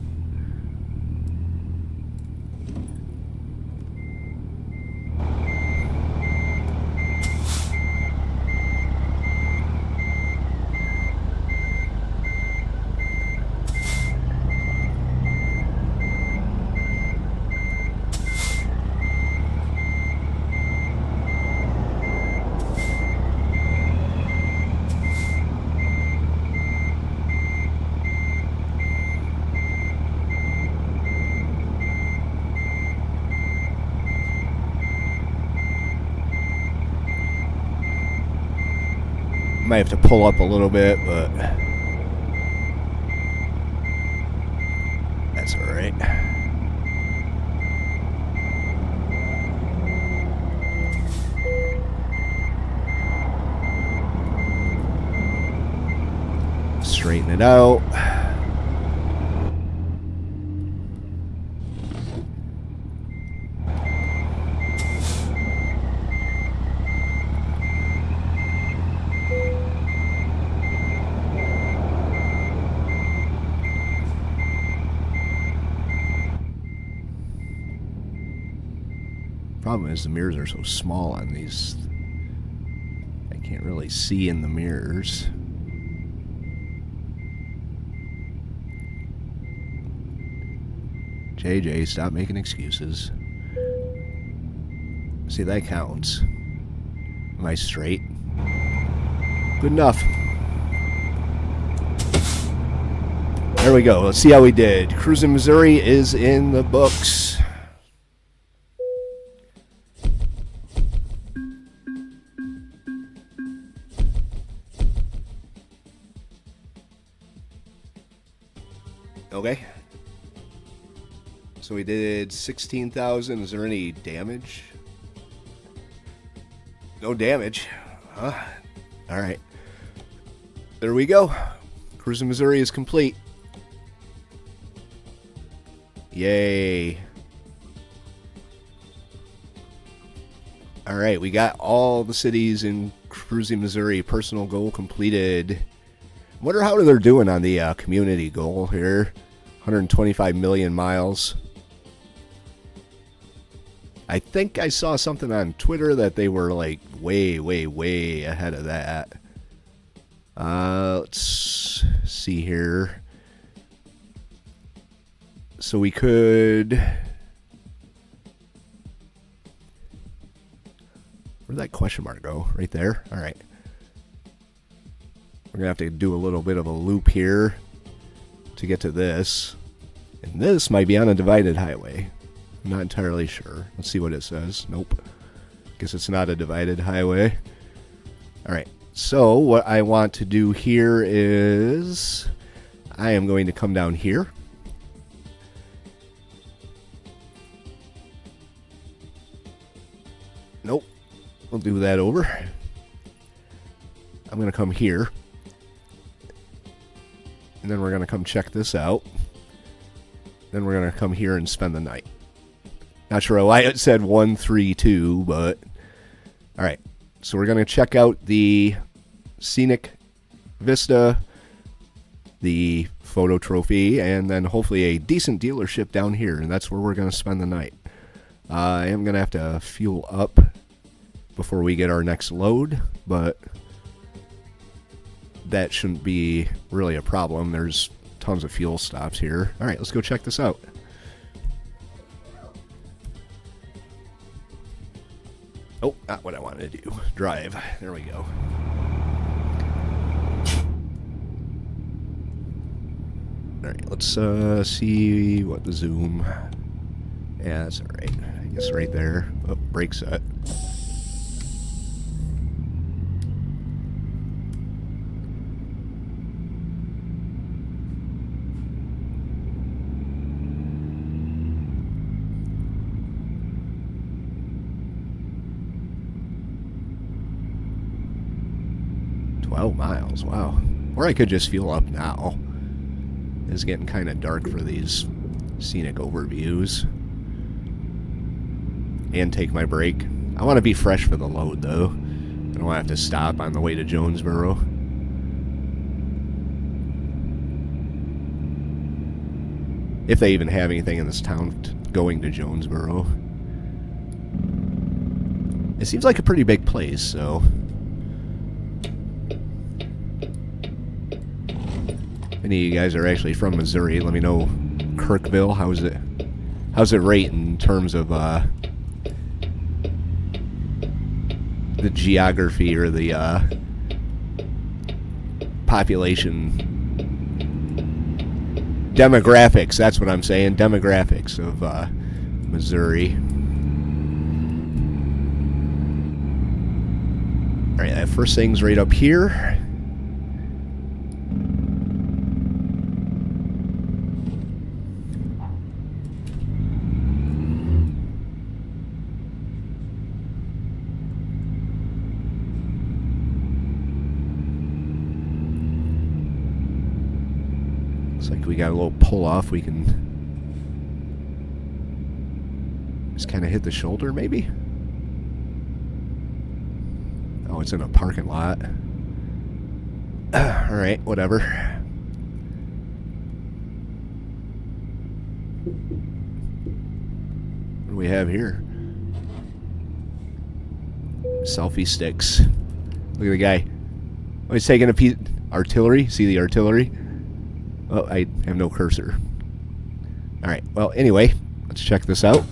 Might have to pull up a little bit, but that's all right. Straighten it out. Problem is the mirrors are so small on these. I can't really see in the mirrors. JJ, stop making excuses. See, that counts. Am I straight? Good enough. There we go. Let's see how we did. Cruising Missouri is in the books. Okay. So we did 16,000. Is there any damage? No damage. Huh? All right. There we go. Cruising Missouri is complete. Yay. All right, we got all the cities in Cruising, Missouri. Personal goal completed. Wonder how they're doing on the community goal here. 125 million miles. I think I saw something on Twitter that they were like way, way, way ahead of that. Let's see here. So we could... Where'd that question mark go? Right there? All right. We're going to have to do a little bit of a loop here to get to this. And this might be on a divided highway. I'm not entirely sure. Let's see what it says. Nope. Guess it's not a divided highway. All right. So what I want to do here is I am going to come down here. Nope. We'll do that over. I'm going to come here. And then we're going to come check this out. Then we're going to come here and spend the night. Not sure why it said 132, but... Alright. So we're going to check out the Scenic Vista, the photo trophy, and then hopefully a decent dealership down here. And that's where we're going to spend the night. I am going to have to fuel up before we get our next load, but that shouldn't be really a problem. There's tons of fuel stops here. All right, let's go check this out. Oh, not what I wanted to do. Drive. There we go. All right, let's see what the zoom. Yeah, that's all right. I guess right there. Oh, brake set. Miles, wow. Or I could just fuel up now. It's getting kind of dark for these scenic overviews. And take my break. I want to be fresh for the load, though. I don't want to have to stop on the way to Jonesboro. If they even have anything in this town going to Jonesboro. It seems like a pretty big place, so... Any of you guys are actually from Missouri, let me know. Kirkville, how's it rate in terms of the geography or the population demographics? That's what I'm saying, demographics of Missouri. All right, that first thing's right up here. We got a little pull off. We can just kind of hit the shoulder, maybe. Oh, it's in a parking lot. All right, whatever. What do we have here? Selfie sticks. Look at the guy. Oh, he's taking a piece. Artillery. See the artillery? Oh, I have no cursor. Alright, well, anyway, let's check this out.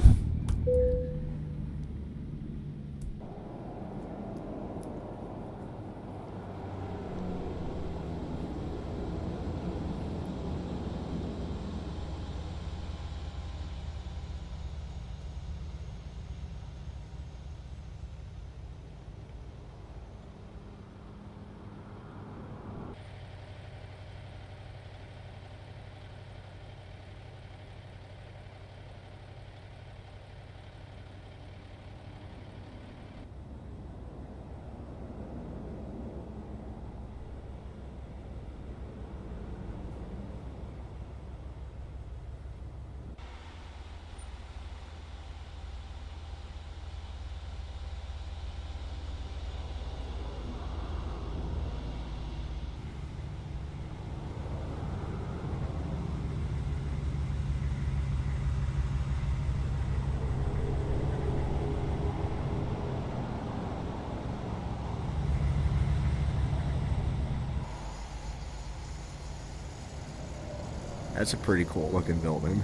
That's a pretty cool looking building.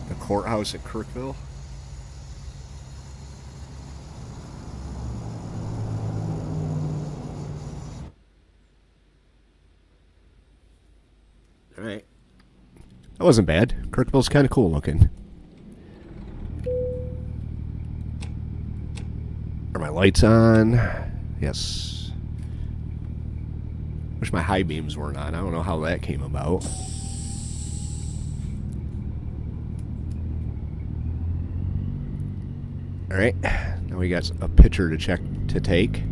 The courthouse at Kirkville. Alright. That wasn't bad. Kirkville's kind of cool looking. Are my lights on? Yes. Wish my high beams weren't on. I don't know how that came about. Alright. Now we got a picture to take.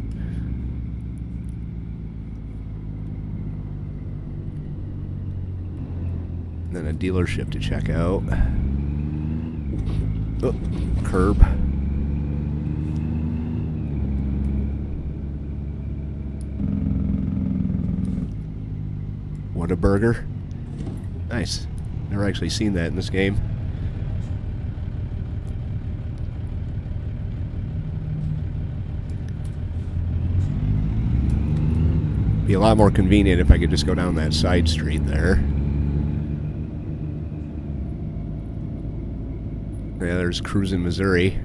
Then a dealership to check out. Oh, curb. What a burger. Nice. Never actually seen that in this game. Be a lot more convenient if I could just go down that side street there. Yeah, there's Cruisin', Missouri.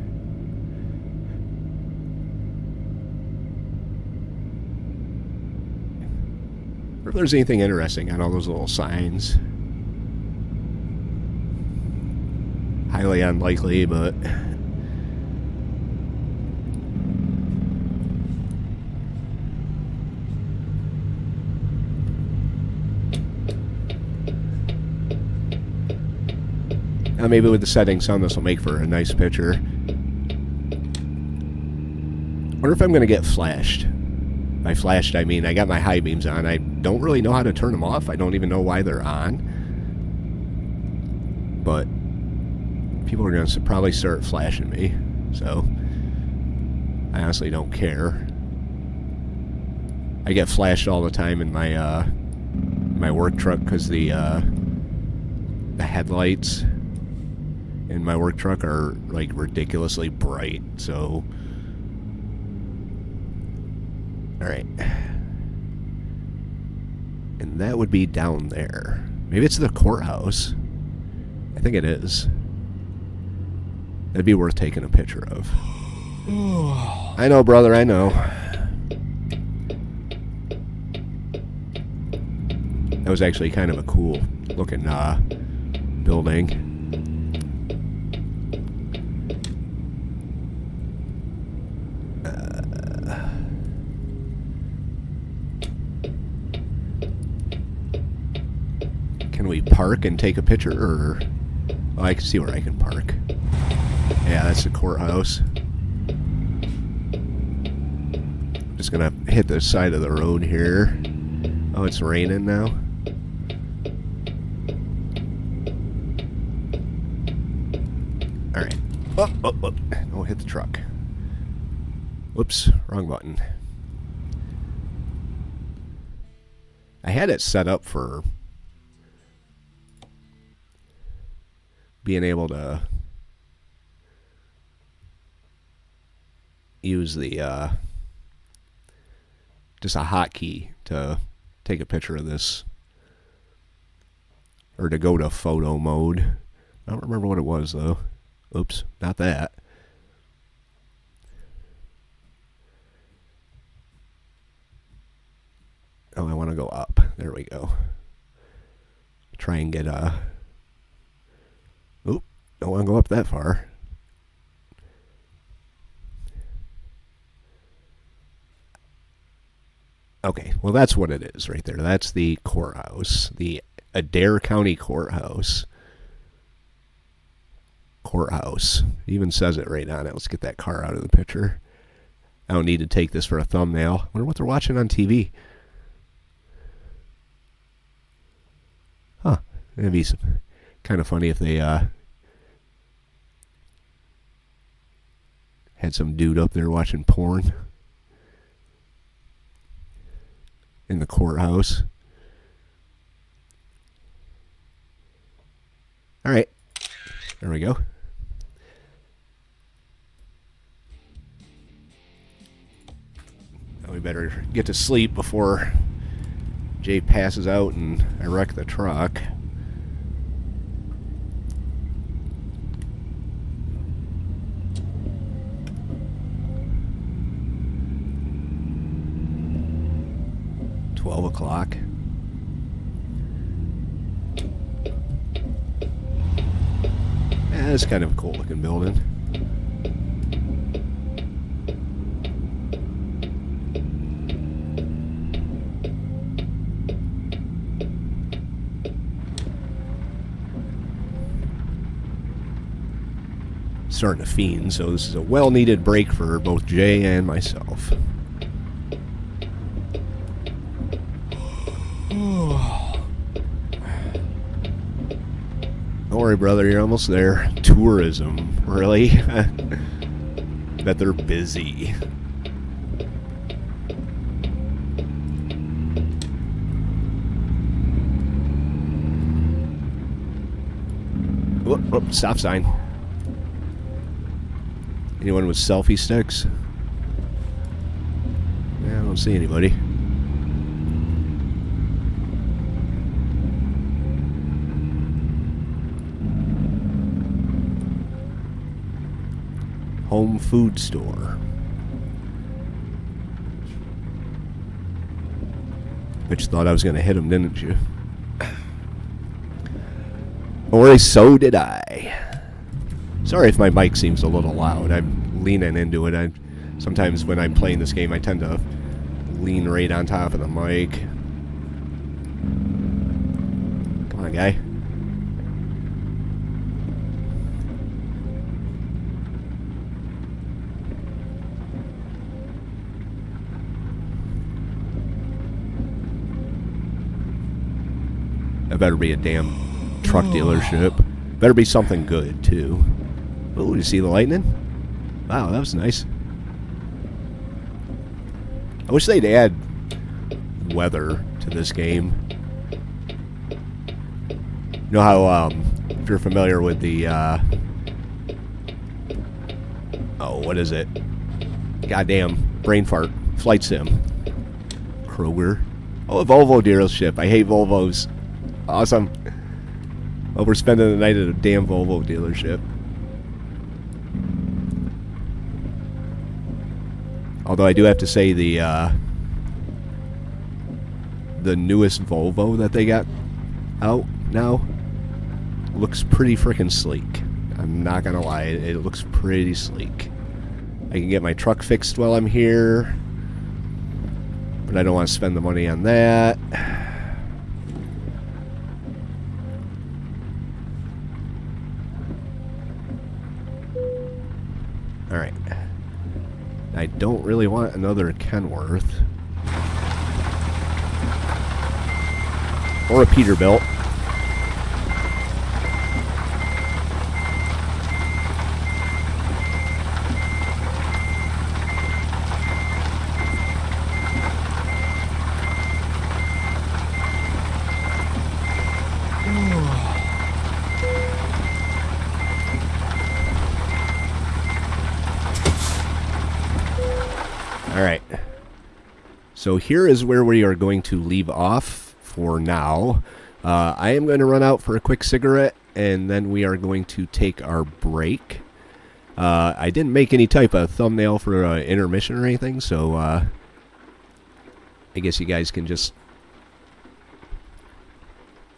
Or if there's anything interesting on all those little signs. Highly unlikely, but... maybe with the settings on, this will make for a nice picture. Wonder if I'm going to get flashed. By flashed, I mean I got my high beams on. I don't really know how to turn them off. I don't even know why they're on. But people are going to probably start flashing me. So I honestly don't care. I get flashed all the time in my my work truck because the headlights in my work truck are like ridiculously bright. So all right, and that would be down there. Maybe it's the courthouse. I think it is. That'd be worth taking a picture of. I know, brother, I know. That was actually kind of a cool looking building. Can we park and take a picture? Or oh, I can see where I can park. Yeah, that's the courthouse. Just gonna hit the side of the road here. Oh, it's raining now. Alright. Oh. Don't hit the truck. Whoops, wrong button. I had it set up for being able to use the just a hotkey to take a picture of this, or to go to photo mode. I don't remember what it was though. Oops, not that. Oh, I want to go up. There we go. Try and get a... Oop, don't want to go up that far. Okay, well that's what it is right there. That's the courthouse. The Adair County Courthouse. Courthouse. It even says it right on it. Let's get that car out of the picture. I don't need to take this for a thumbnail. I wonder what they're watching on TV. Huh. It'd be kind of funny if they had some dude up there watching porn in the courthouse. All right. There we go. Now we better get to sleep before Jay passes out and I wreck the truck. 12 o'clock. Yeah, it's kind of a cool looking building. Starting to fiend, so this is a well-needed break for both Jay and myself. Don't worry, brother, you're almost there. Tourism, really? Bet they're busy. Whoop, stop sign. Anyone with selfie sticks? Yeah, I don't see anybody. Home food store. But you thought I was going to hit him, didn't you? Or so did I. Sorry if my mic seems a little loud. I'm leaning into it. Sometimes when I'm playing this game, I tend to lean right on top of the mic. Come on, guy. That better be a damn truck dealership. Better be something good, too. Oh, you see the lightning? Wow, that was nice. I wish they'd add weather to this game. You know how, if you're familiar with the, oh, what is it? Goddamn, brain fart. Flight Sim. Kroger. Oh, a Volvo dealership. I hate Volvos. Awesome. Well, we're spending the night at a damn Volvo dealership. Although I do have to say the newest Volvo that they got out now looks pretty freaking sleek. I'm not gonna lie, it looks pretty sleek. I can get my truck fixed while I'm here, but I don't want to spend the money on that. Alright. I don't really want another Kenworth. Or a Peterbilt. Alright, so here is where we are going to leave off for now. I am going to run out for a quick cigarette, and then we are going to take our break. I didn't make any type of thumbnail for intermission or anything, so I guess you guys can just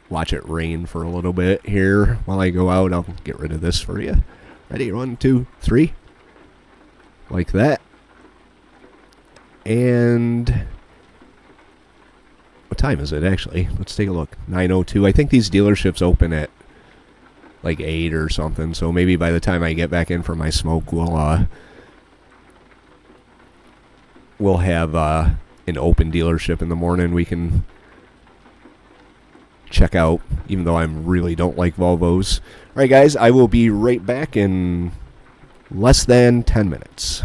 watch it rain for a little bit here while I go out. I'll get rid of this for you. Ready? 1, 2, 3. Like that. And what time is it actually? Let's take a look. 9:02. I think these dealerships open at like 8 or something, so maybe by the time I get back in for my smoke, we'll have an open dealership in the morning we can check out, even though I really don't like Volvos. Alright guys, I will be right back in less than 10 minutes.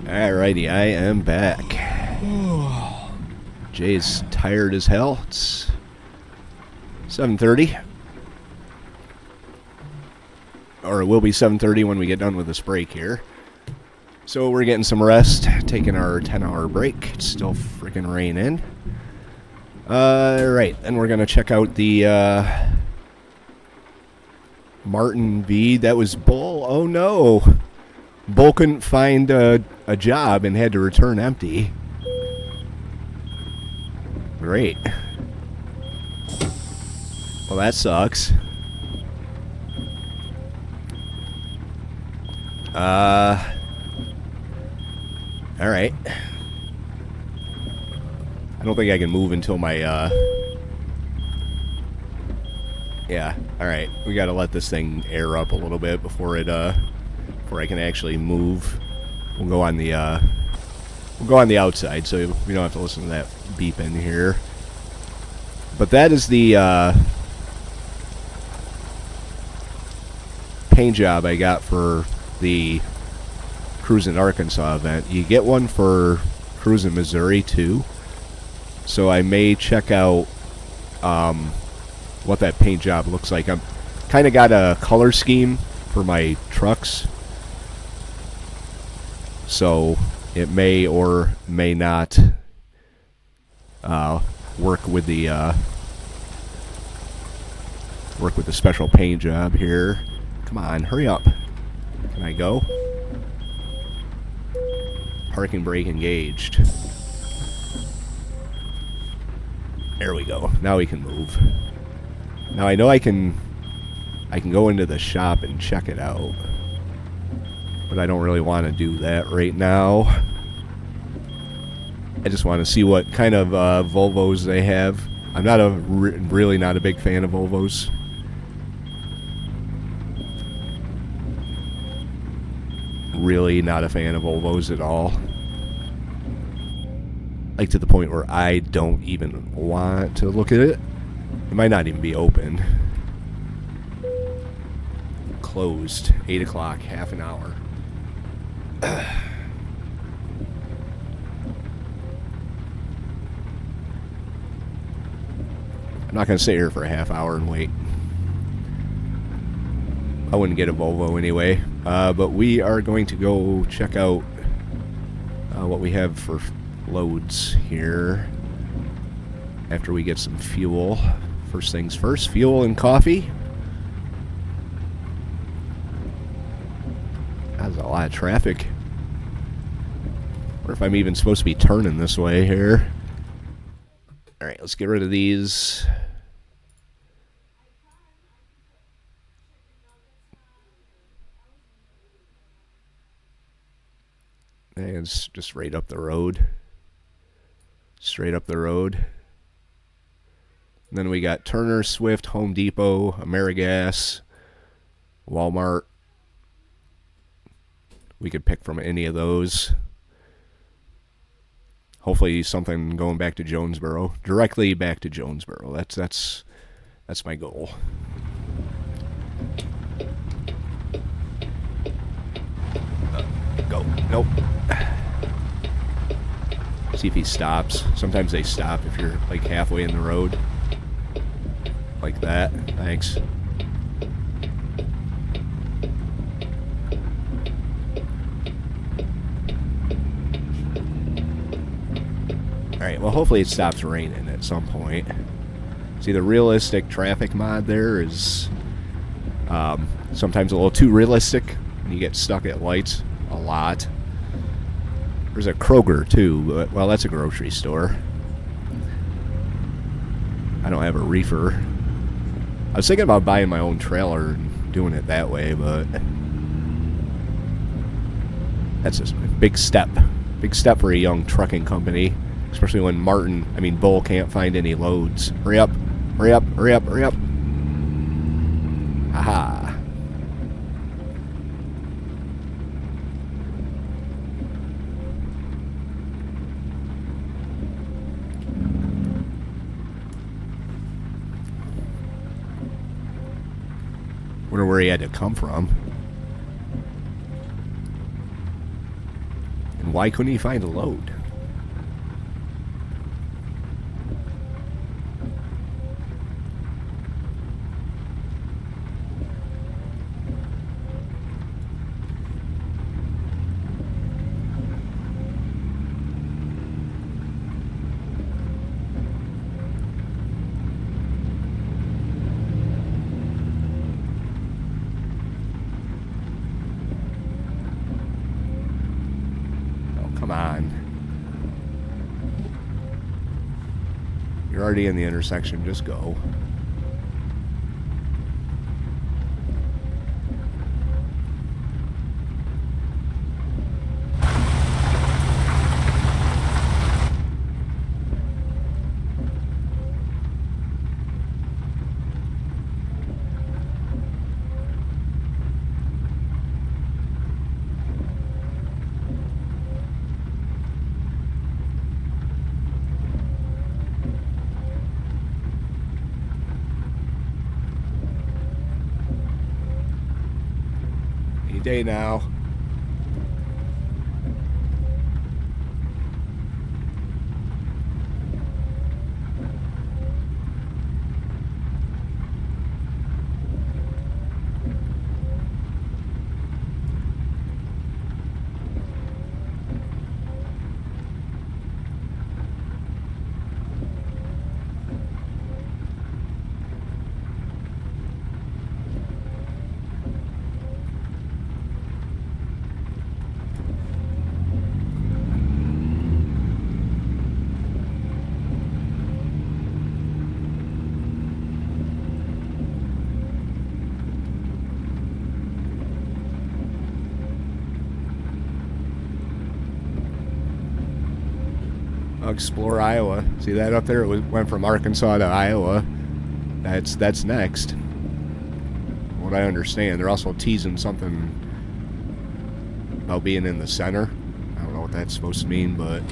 Alrighty, I am back. Jay's tired as hell. It's 7:30. Or it will be 7:30 when we get done with this break here. So we're getting some rest, taking our 10-hour break. It's still freaking raining. Right, then we're going to check out the Martin V. That was Bull. Oh no. Bull couldn't find a job and had to return empty. Great. Well, that sucks. Alright. I don't think I can move until my, yeah, alright. We gotta let this thing air up a little bit before it, before I can actually move. We'll go on the outside, so we don't have to listen to that beep in here. But that is the paint job I got for the Cruising Arkansas event. You get one for Cruising Missouri too, so I may check out what that paint job looks like. I'm kind of got a color scheme for my trucks, so it may or may not work with the special paint job here. Come on, hurry up. Can I go? Parking brake engaged. There we go. Now we can move. Now I know I can go into the shop and check it out, but I don't really want to do that right now. I just want to see what kind of Volvos they have. I'm not really not a big fan of Volvos. Really not a fan of Volvos at all. Like to the point where I don't even want to look at it. It might not even be open. Closed. 8 o'clock. Half an hour. I'm not going to sit here for a half hour and wait. I wouldn't get a Volvo anyway. But we are going to go check out what we have for loads here after we get some fuel. First things first, fuel and coffee. That's a lot of traffic. Or if I'm even supposed to be turning this way here. Alright, let's get rid of these. And it's just right up the road. Straight up the road. And then we got Turner, Swift, Home Depot, AmeriGas, Walmart. We could pick from any of those. Hopefully something going back to Jonesboro. Directly back to Jonesboro. That's my goal. Go. Nope. See if he stops. Sometimes they stop if you're like halfway in the road. Like that. Thanks. Alright, well, hopefully it stops raining at some point. See, the realistic traffic mod there is sometimes a little too realistic, and you get stuck at lights a lot. There's a Kroger, too, but, well, that's a grocery store. I don't have a reefer. I was thinking about buying my own trailer and doing it that way, but that's a big step. Big step for a young trucking company, especially when Bull can't find any loads. Hurry up, hurry up, hurry up, hurry up. Aha. Wonder where he had to come from. And why couldn't he find a load? Come on. You're already in the intersection, just go. Day now. Explore Iowa. See that up there? It went from Arkansas to Iowa. That's next. What I understand, they're also teasing something about being in the center. I don't know what that's supposed to mean, but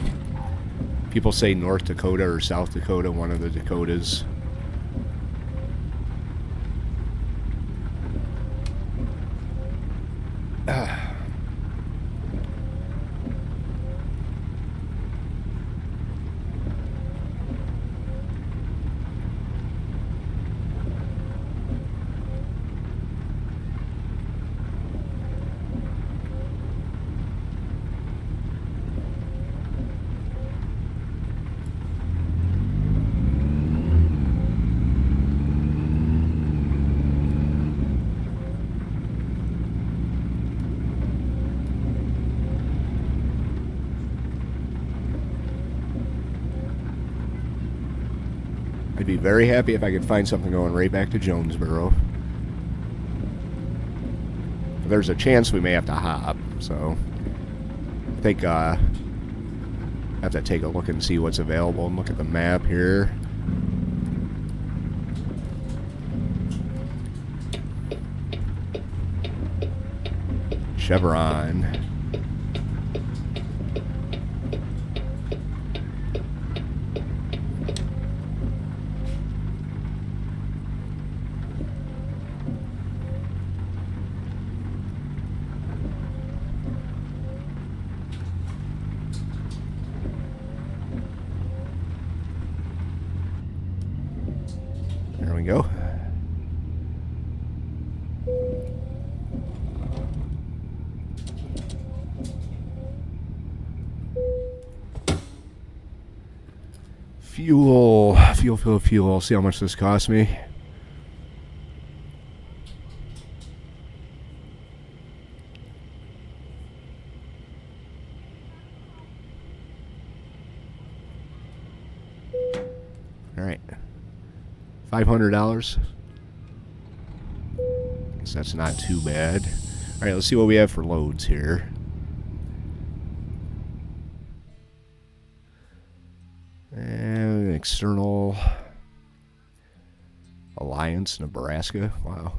people say North Dakota or South Dakota, one of the Dakotas. I'd be very happy if I could find something going right back to Jonesboro. There's a chance we may have to hop, so I think I have to take a look and see what's available and look at the map here. Chevron. There we go. Fuel. Fuel. See how much this cost me. Alright. $500. Guess that's not too bad. Alright, let's see what we have for loads here. And external Alliance, Nebraska. Wow.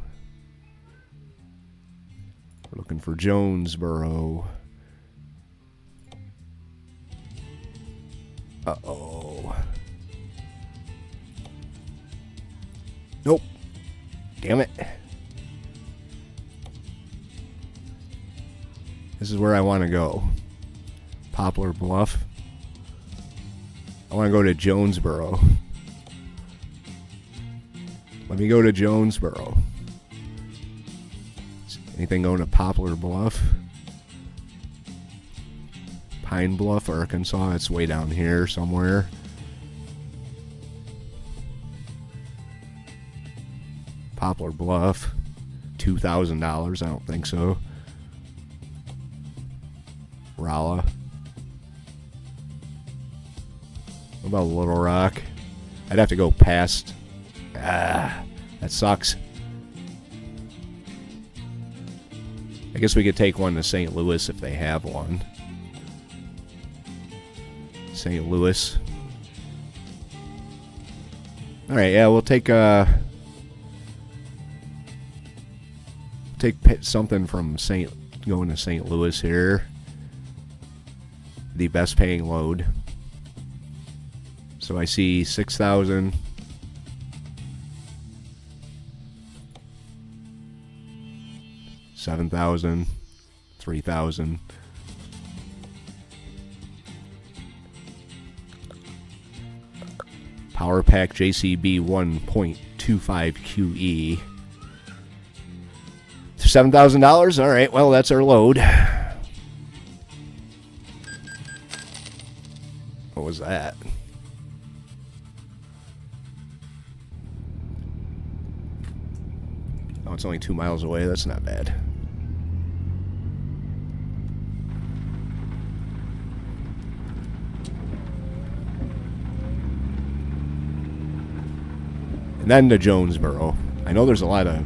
We're looking for Jonesboro. Uh-oh. Nope. Damn it. This is where I want to go. Poplar Bluff. I want to go to Jonesboro. Let me go to Jonesboro. Anything going to Poplar Bluff? Pine Bluff, Arkansas. It's way down here somewhere. Poplar Bluff. $2,000. I don't think so. Rolla. What about Little Rock? I'd have to go past. That sucks. I guess we could take one to St. Louis if they have one. St. Louis. Alright, yeah, we'll take something from going to St. Louis here. The best paying load. So I see 6,000. 7,000. 3,000. Power Pack JCB 1.25 QE. $7,000? Alright, well, that's our load. What was that? Oh, it's only 2 miles away. That's not bad. And then to Jonesboro. I know there's a lot of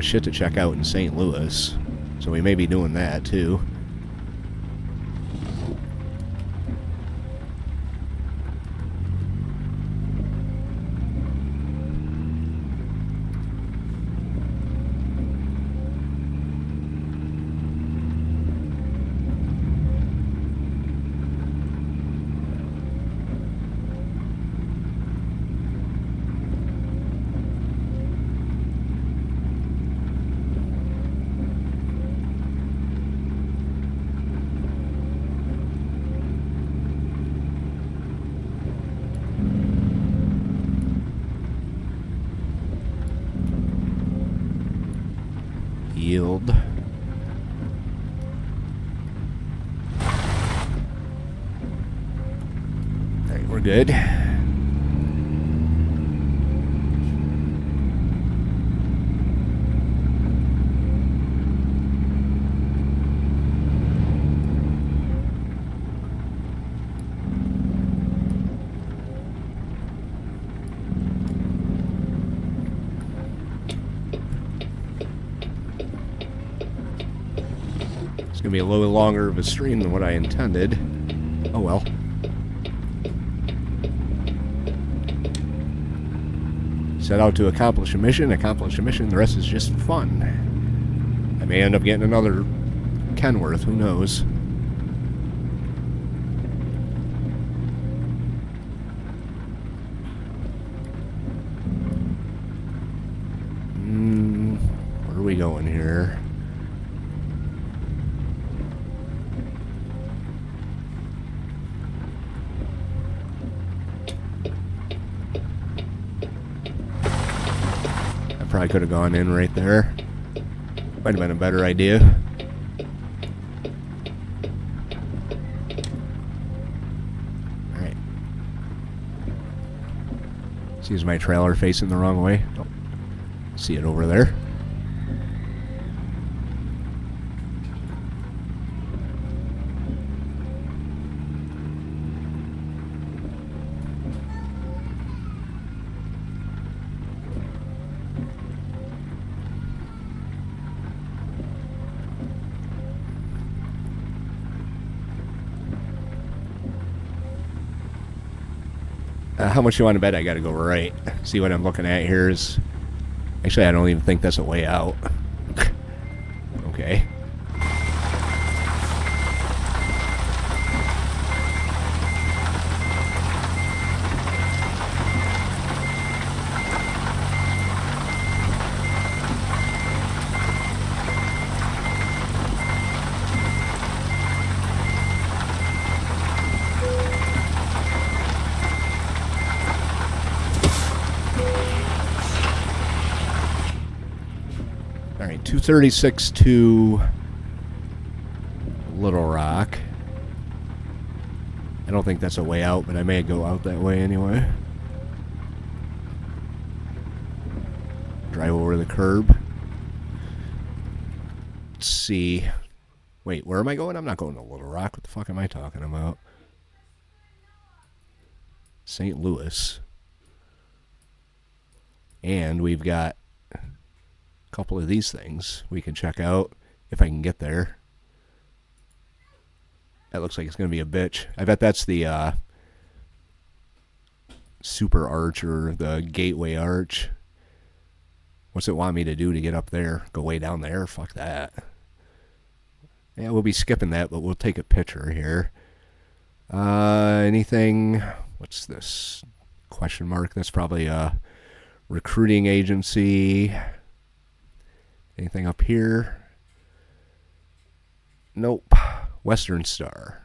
shit to check out in St. Louis, so we may be doing that too. Yield. Alright, we're good. It's going to be a little longer of a stream than what I intended. Oh well. Set out to accomplish a mission, the rest is just fun. I may end up getting another Kenworth, who knows. Where are we going here? Probably could have gone in right there. Might have been a better idea. Alright. See, is my trailer facing the wrong way? Oh, see it over there. How much you want to bet I gotta go right? See, what I'm looking at here is... Actually, I don't even think that's a way out. Okay. All right, 236 to Little Rock. I don't think that's a way out, but I may go out that way anyway. Drive over the curb. Let's see. Wait, where am I going? I'm not going to Little Rock. What the fuck am I talking about? St. Louis. And we've got a couple of these things we can check out if I can get there. That looks like it's going to be a bitch. I bet that's the Super Arch or the Gateway Arch. What's it want me to do to get up there? Go way down there? Fuck that. Yeah, we'll be skipping that, but we'll take a picture here. Anything? What's this? Question mark. That's probably a recruiting agency. Anything up here? Nope. Western Star.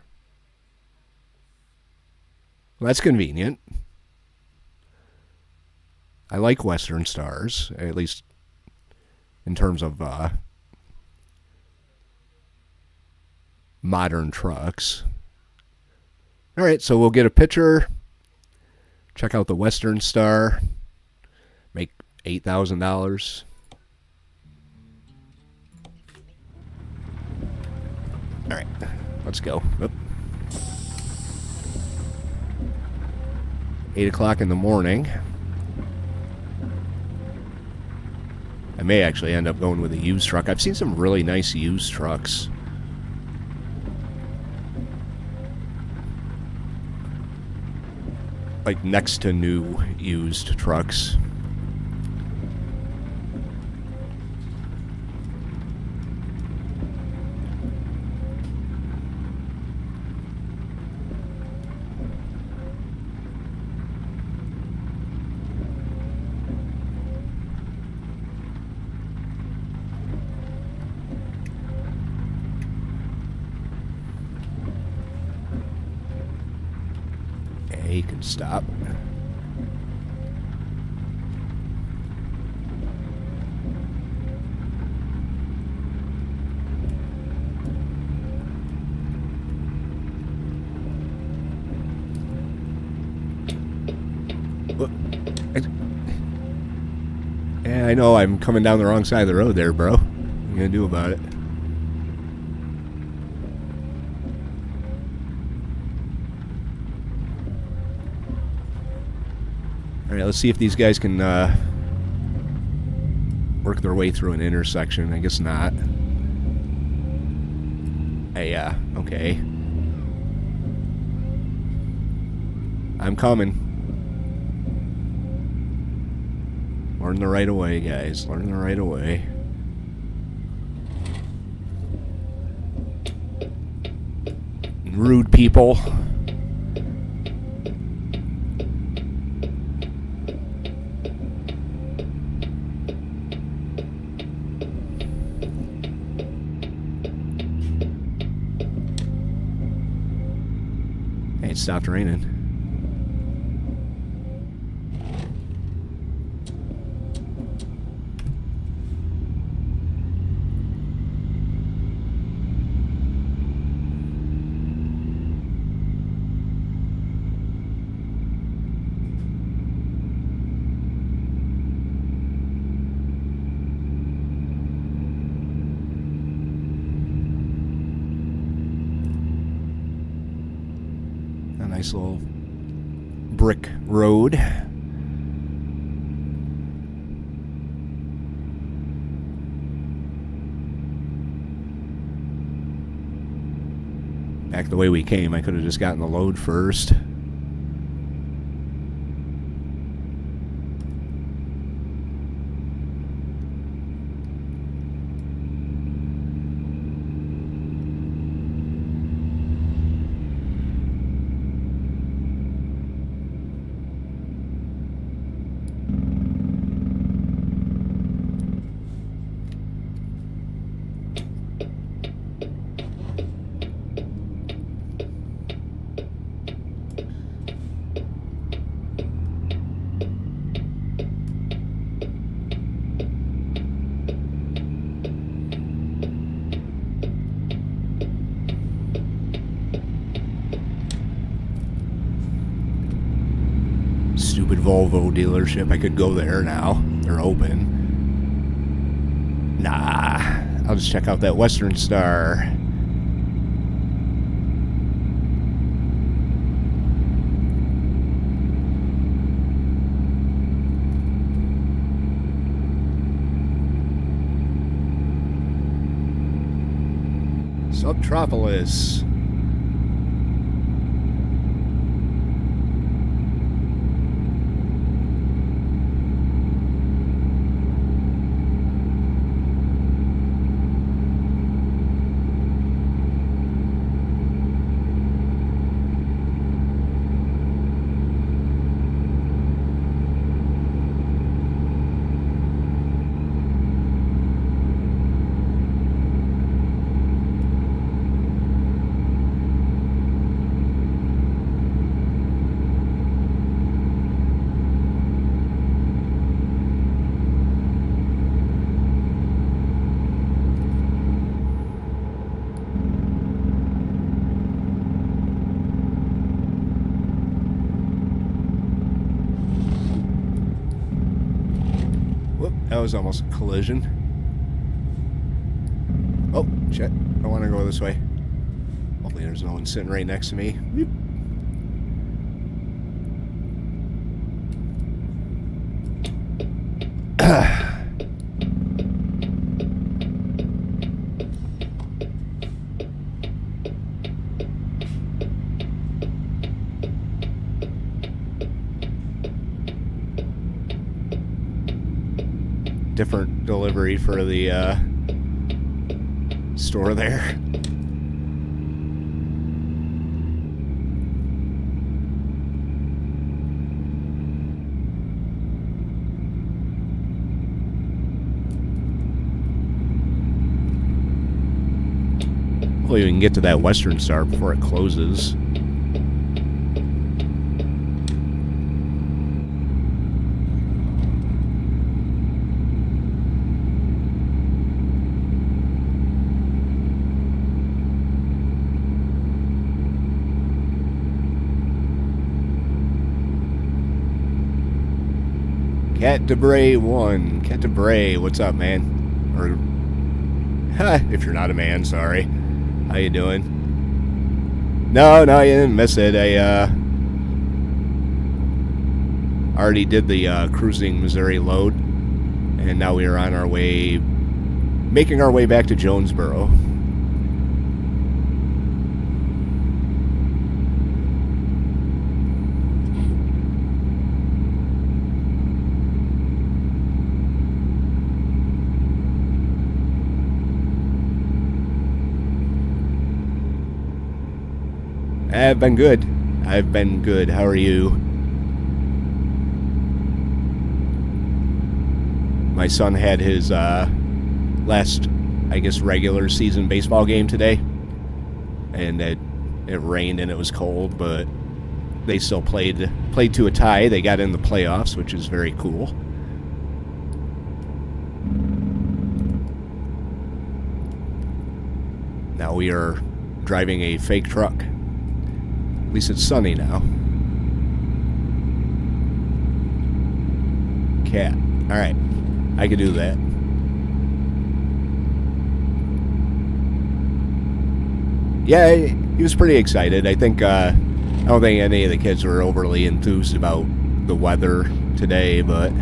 Well, that's convenient. I like Western Stars, at least in terms of modern trucks. All right, so we'll get a picture. Check out the Western Star. Make $8,000. All right, let's go. Oop. 8 o'clock in the morning. I may actually end up going with a used truck. I've seen some really nice used trucks. Like next to new used trucks. He can stop. Yeah, I know I'm coming down the wrong side of the road there, bro. What are you gonna do about it? All right, let's see if these guys can work their way through an intersection. I guess not. Yeah, okay. I'm coming. Learn the right of way, guys. Learn the right of way. Rude people. Hey, it stopped raining. Nice little brick road. Back the way we came. I could have just gotten the load first. Stupid Volvo dealership. I could go there now. They're open. Nah. I'll just check out that Western Star. Subtropolis. That was almost a collision. Oh, shit. I want to go this way. Hopefully there's no one sitting right next to me. Whoop. Different delivery for the store there. Hopefully we can get to that Western Star before it closes. Cat Debray 1. Cat Debray, what's up, man? Or, if you're not a man, sorry. How you doing? No, you didn't miss it. I already did the cruising Missouri load, and now we are on our way, making our way back to Jonesboro. I've been good. How are you? My son had his last, I guess, regular season baseball game today. And it rained and it was cold, but they still played to a tie. They got in the playoffs, which is very cool. Now we are driving a fake truck. At least it's sunny now. Cat. Alright. I could do that. Yeah, he was pretty excited. I think I don't think any of the kids were overly enthused about the weather today, but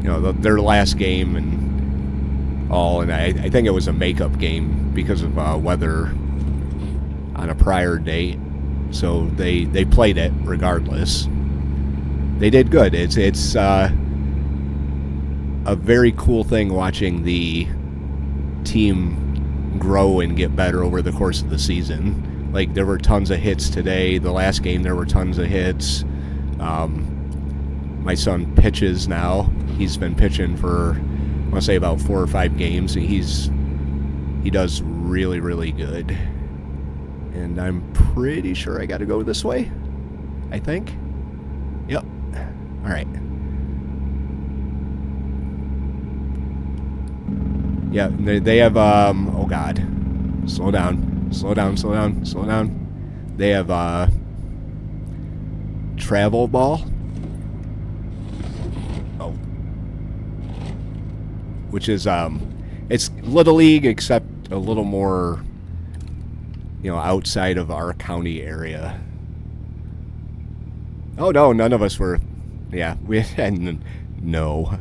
you know, their last game and all, and I think it was a makeup game because of weather on a prior date, so they played it regardless. They did good. It's a very cool thing watching the team grow and get better over the course of the season. Like, there were tons of hits today. The last game there were tons of hits. My son pitches now. He's been pitching for, I want to say, about 4 or 5 games. And he does really, really good. And I'm pretty sure I got to go this way, I think. Yep. All right. Yeah, they have, oh God. Slow down. They have, travel ball. Oh. Which is, it's Little League, except a little more, you know, outside of our county area. Oh, no, none of us were, yeah, we had, no.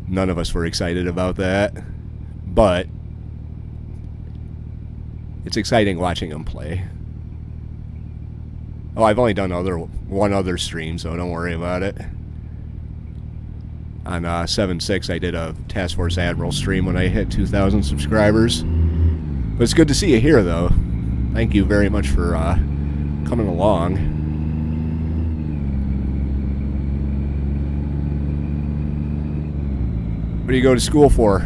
None of us were excited about that, but it's exciting watching them play. Oh, I've only done one other stream, so don't worry about it. On 7/6, I did a Task Force Admiral stream when I hit 2,000 subscribers. But it's good to see you here, though. Thank you very much for coming along. What do you go to school for?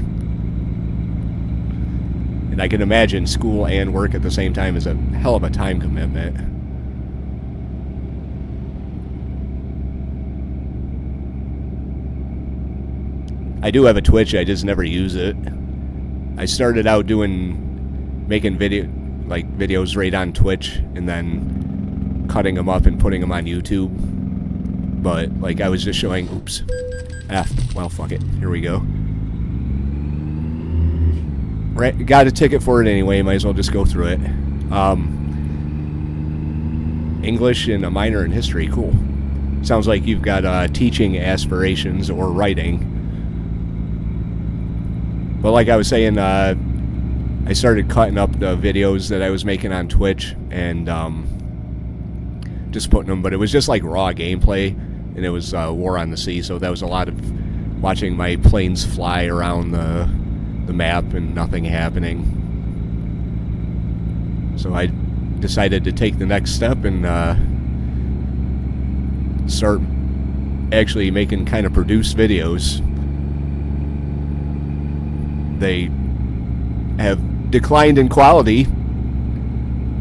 And I can imagine school and work at the same time is a hell of a time commitment. I do have a Twitch, I just never use it. I started out making videos right on Twitch and then cutting them up and putting them on YouTube. But like, I was just showing, oops. Well, fuck it. Here we go. Right, got a ticket for it anyway. Might as well just go through it. English and a minor in history. Cool. Sounds like you've got teaching aspirations or writing. But like I was saying, I started cutting up the videos that I was making on Twitch and just putting them. But it was just like raw gameplay. And it was War on the Sea, so that was a lot of watching my planes fly around the map and nothing happening. So I decided to take the next step and start actually making kind of produced videos. They have declined in quality,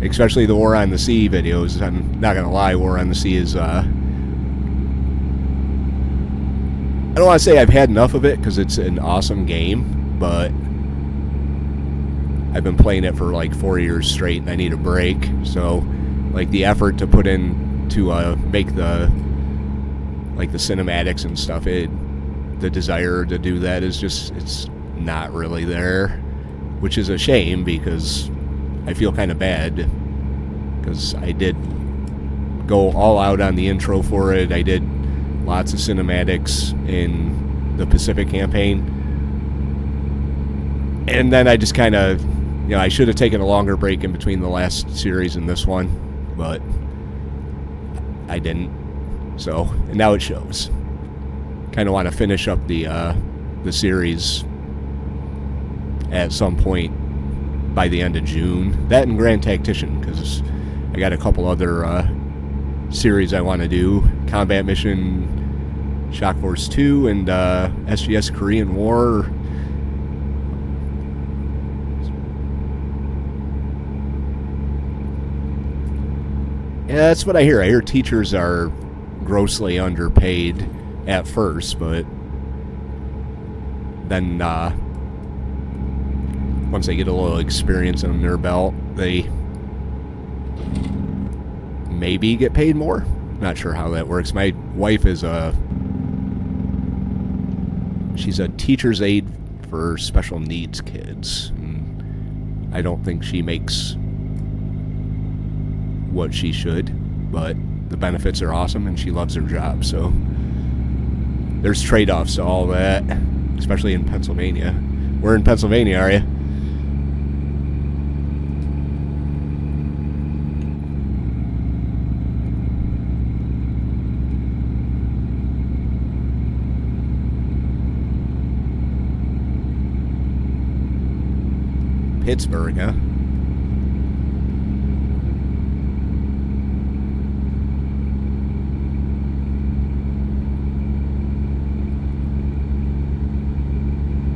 especially the War on the Sea videos. I'm not going to lie, War on the Sea is... I don't want to say I've had enough of it because it's an awesome game, but I've been playing it for like 4 years straight and I need a break. So like the effort to put in to make the cinematics and stuff, the desire to do that is just, it's not really there, which is a shame because I feel kind of bad because I did go all out on the intro for it. I did lots of cinematics in the Pacific campaign. And then I just kind of, you know, I should have taken a longer break in between the last series and this one, but I didn't. So, and now it shows. Kind of want to finish up the series at some point by the end of June. That and Grand Tactician, because I got a couple other series I want to do. Combat Mission Shock Force 2 and SGS Korean War. Yeah, that's what I hear. I hear teachers are grossly underpaid at first, but then once they get a little experience under their belt, they maybe get paid more. Not sure how that works. My wife is she's a teacher's aide for special needs kids. And I don't think she makes what she should, but the benefits are awesome and she loves her job, so there's trade-offs to all that, especially in Pennsylvania. Where in Pennsylvania are you? Pittsburgh, huh?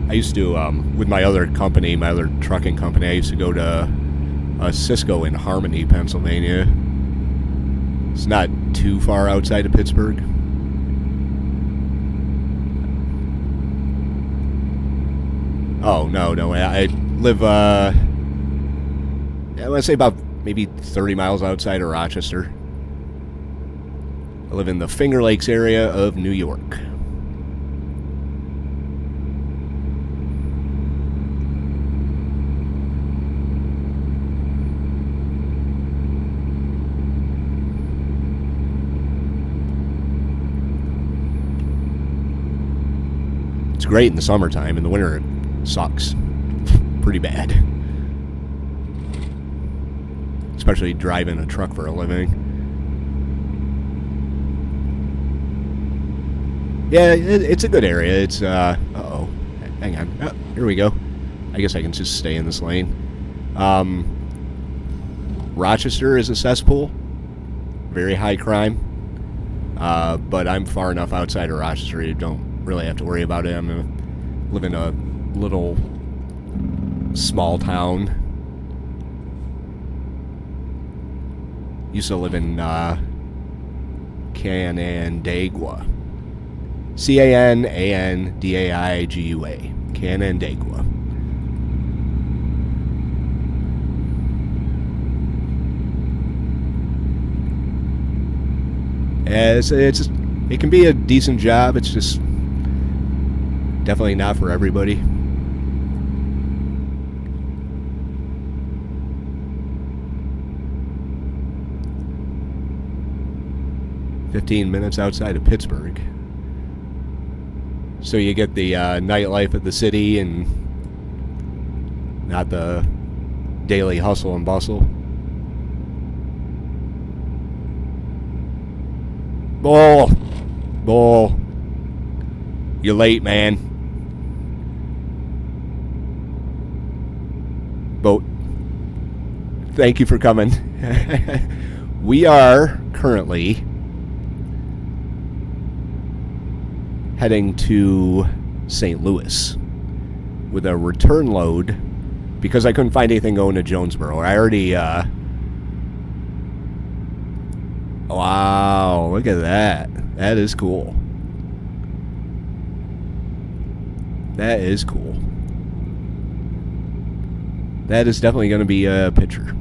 I used to, with my other company, my other trucking company, I used to go to Cisco in Harmony, Pennsylvania. It's not too far outside of Pittsburgh. Oh, no. I live, I want to say about maybe 30 miles outside of Rochester. I live in the Finger Lakes area of New York. It's great in the summertime. In the winter, it sucks pretty bad. Especially driving a truck for a living. Yeah, it's a good area. It's, uh-oh. Hang on. Oh, here we go. I guess I can just stay in this lane. Rochester is a cesspool. Very high crime. But I'm far enough outside of Rochester, you don't really have to worry about it. Live in a little small town. Used to live in Canandaigua. Canandaigua. Canandaigua. It can be a decent job. It's just definitely not for everybody. .15 minutes outside of Pittsburgh. So you get the nightlife of the city and not the daily hustle and bustle. Bull. You're late, man. Boat. Thank you for coming. We are currently heading to St. Louis with a return load because I couldn't find anything going to Jonesboro. I already, wow, look at that. That is cool. That is cool. That is definitely going to be a picture.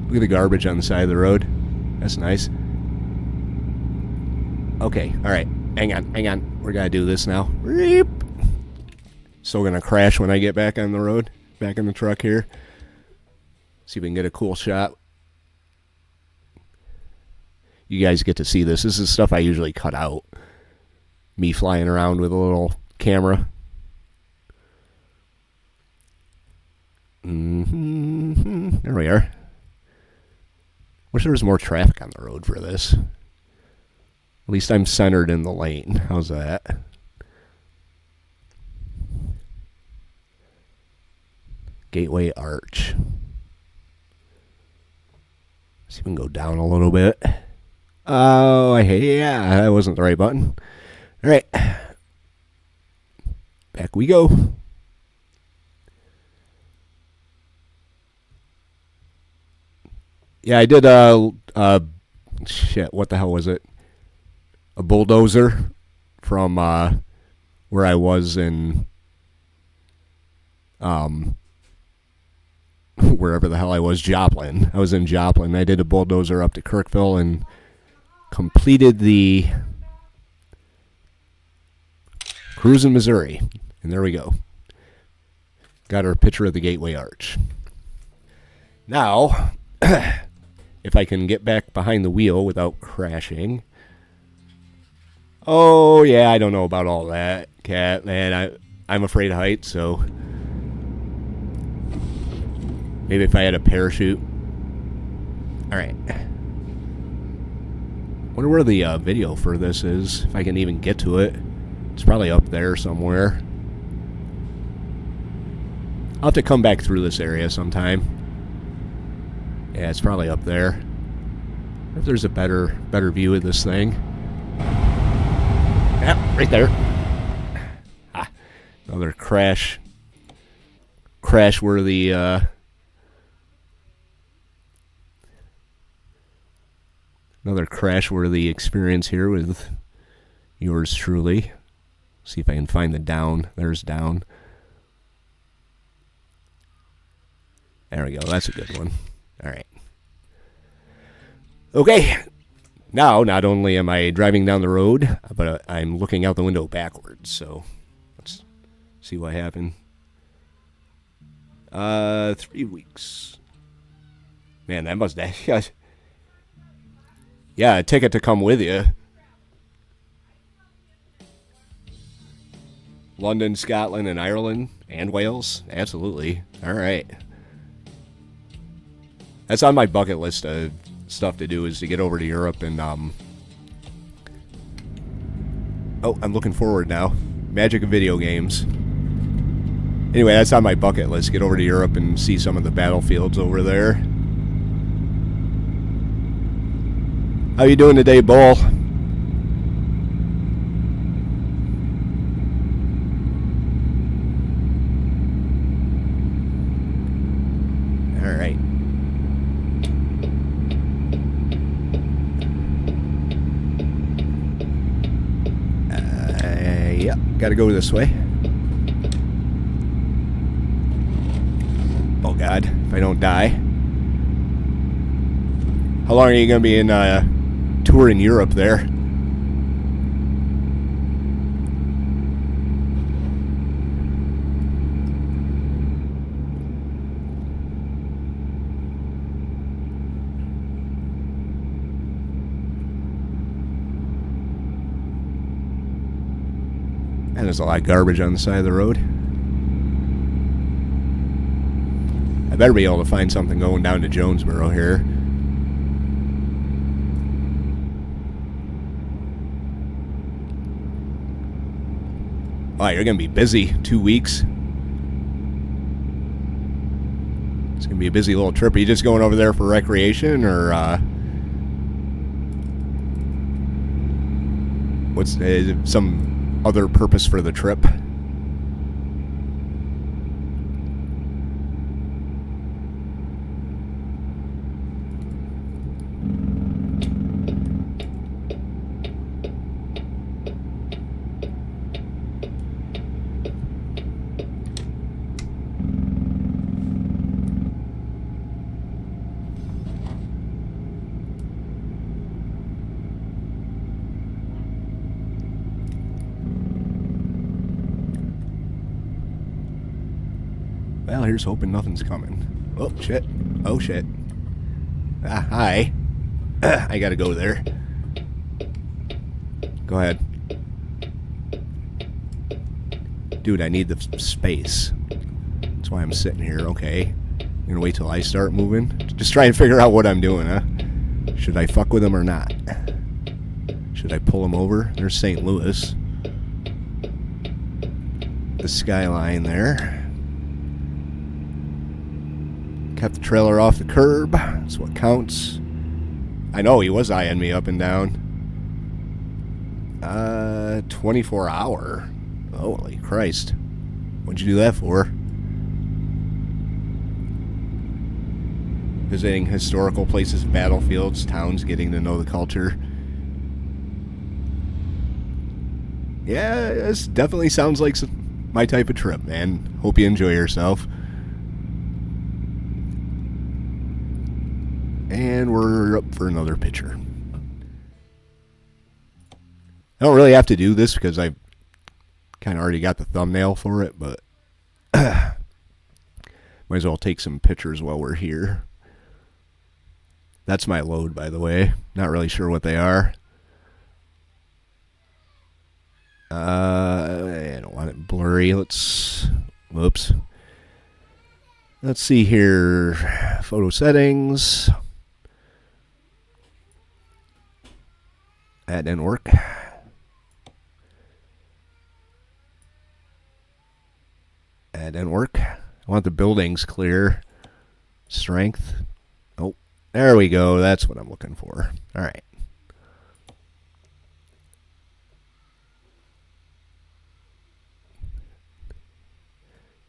Look at the garbage on the side of the road. That's nice. Okay, alright. Hang on. We're going to do this now. Still going to crash when I get back on the road. Back in the truck here. See if we can get a cool shot. You guys get to see this. This is stuff I usually cut out. Me flying around with a little camera. There we are. Wish there was more traffic on the road for this. At least I'm centered in the lane. How's that? Gateway Arch. See if we can go down a little bit. Oh, yeah, that wasn't the right button. All right. Back we go. Yeah, I did shit, what the hell was it? A bulldozer from where I was in wherever the hell I was, Joplin. I was in Joplin. I did a bulldozer up to Kirkville and completed the cruise in Missouri. And there we go. Got our picture of the Gateway Arch. Now, if I can get back behind the wheel without crashing. Oh, yeah, I don't know about all that, Cat. Man, I'm afraid of heights, so... Maybe if I had a parachute. Alright. Wonder where the video for this is, if I can even get to it. It's probably up there somewhere. I'll have to come back through this area sometime. Yeah, it's probably up there. I wonder if there's a better view of this thing. Yeah, right there. Ah, another crash-worthy, another crash-worthy experience here with yours truly. See if I can find the down. There's down. There we go. That's a good one. All right. Okay. Now, not only am I driving down the road, but I'm looking out the window backwards. So, let's see what happened. 3 weeks. Man, that must have... Yeah, a ticket to come with you. London, Scotland, and Ireland, and Wales. Absolutely. All right. That's on my bucket list of stuff to do, is to get over to Europe and, Oh, I'm looking forward now. Magic of video games. Anyway, that's on my bucket list. Get over to Europe and see some of the battlefields over there. How you doing today, Bull? All right. Yeah, gotta go this way. Oh God, if I don't die. How long are you gonna be in tour in Europe there? And there's a lot of garbage on the side of the road. I better be able to find something going down to Jonesboro here. Oh, you're going to be busy 2 weeks. It's going to be a busy little trip. Are you just going over there for recreation, or what's some other purpose for the trip? Well, here's hoping nothing's coming. Oh, shit. Oh, shit. Ah, hi. I gotta go there. Go ahead. Dude, I need the space. That's why I'm sitting here, okay. I'm gonna wait till I start moving. Just try and figure out what I'm doing, huh? Should I fuck with him or not? Should I pull him over? There's St. Louis. The skyline there. Kept the trailer off the curb. That's what counts. I know he was eyeing me up and down. 24 hour. Holy Christ. What'd you do that for? Visiting historical places, battlefields, towns, getting to know the culture. Yeah, this definitely sounds like my type of trip, man. Hope you enjoy yourself. And we're up for another picture. I don't really have to do this because I've kind of already got the thumbnail for it, but might as well take some pictures while we're here. That's my load, by the way. Not really sure what they are. I don't want it blurry. Whoops. Let's see here. Photo settings. That didn't work. That didn't work. I want the buildings clear. Strength. Oh, there we go. That's what I'm looking for. All right.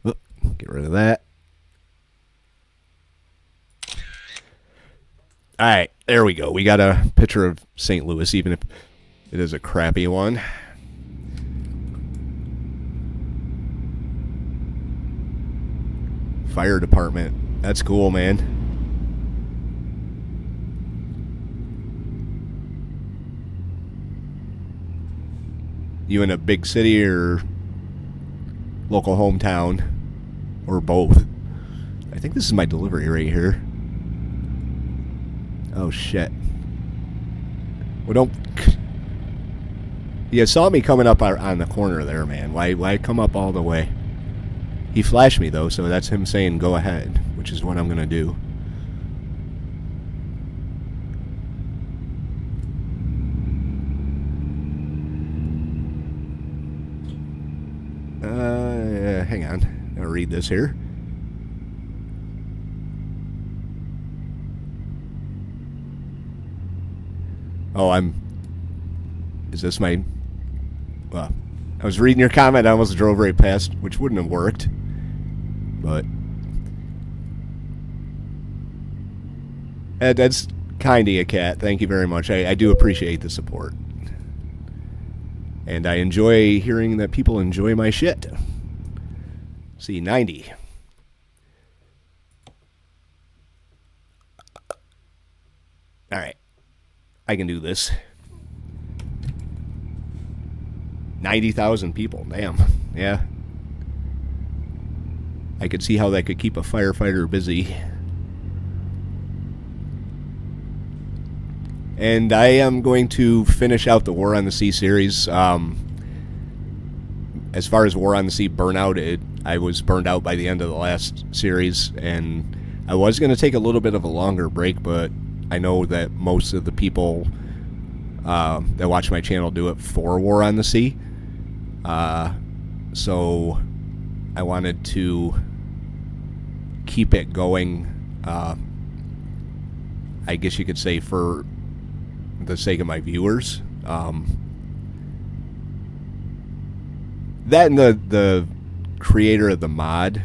Oop, get rid of that. All right, there we go. We got a picture of St. Louis, even if it is a crappy one. Fire department. That's cool, man. You in a big city or local hometown? Or both? I think this is my delivery right here. Oh, shit. Well, don't... You saw me coming up on the corner there, man. Why come up all the way? He flashed me, though, so that's him saying go ahead, which is what I'm going to do. Hang on. I'll read this here. Oh, is this my... Well, I was reading your comment. I almost drove right past, which wouldn't have worked. But... that's kind of you, Cat. Thank you very much. I do appreciate the support. And I enjoy hearing that people enjoy my shit. See, 90. Alright. I can do this. 90,000 people. Damn. Yeah. I could see how that could keep a firefighter busy. And I am going to finish out the War on the Sea series. As far as War on the Sea Burnout, I was burned out by the end of the last series, and I was going to take a little bit of a longer break, but I know that most of the people that watch my channel do it for War on the Sea. So I wanted to keep it going, I guess you could say, for the sake of my viewers. That and the creator of the mod.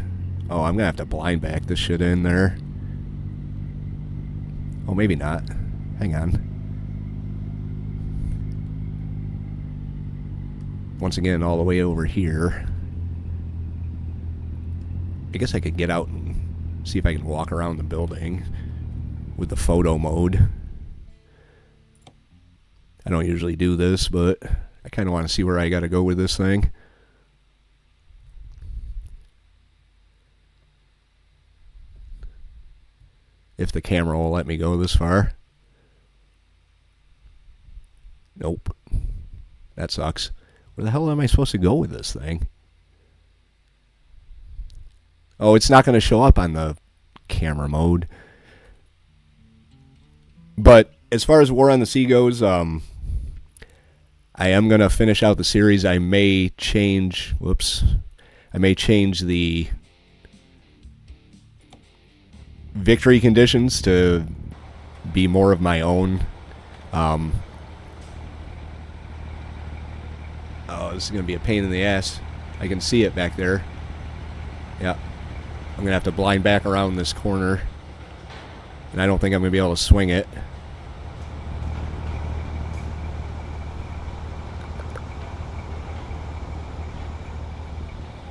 Oh, I'm going to have to blind back this shit in there. Oh, maybe not. Hang on. Once again, all the way over here. I guess I could get out and see if I can walk around the building with the photo mode. I don't usually do this, but I kind of want to see where I got to go with this thing. If the camera will let me go this far. Nope. That sucks. Where the hell am I supposed to go with this thing? Oh, it's not going to show up on the camera mode. But as far as War on the Sea goes, I am going to finish out the series. I may change... Whoops. I may change the victory conditions to be more of my own. Oh, this is going to be a pain in the ass. I can see it back there. Yeah. I'm going to have to blind back around this corner. And I don't think I'm going to be able to swing it.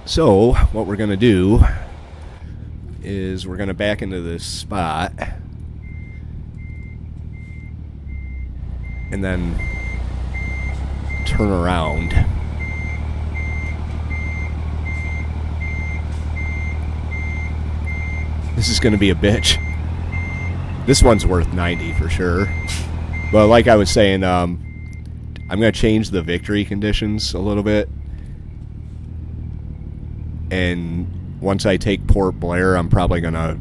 So, what we're going to do is we're going to back into this spot. And then turn around. This is going to be a bitch. This one's worth 90 for sure. But like I was saying, I'm going to change the victory conditions a little bit. And once I take Port Blair, I'm probably going to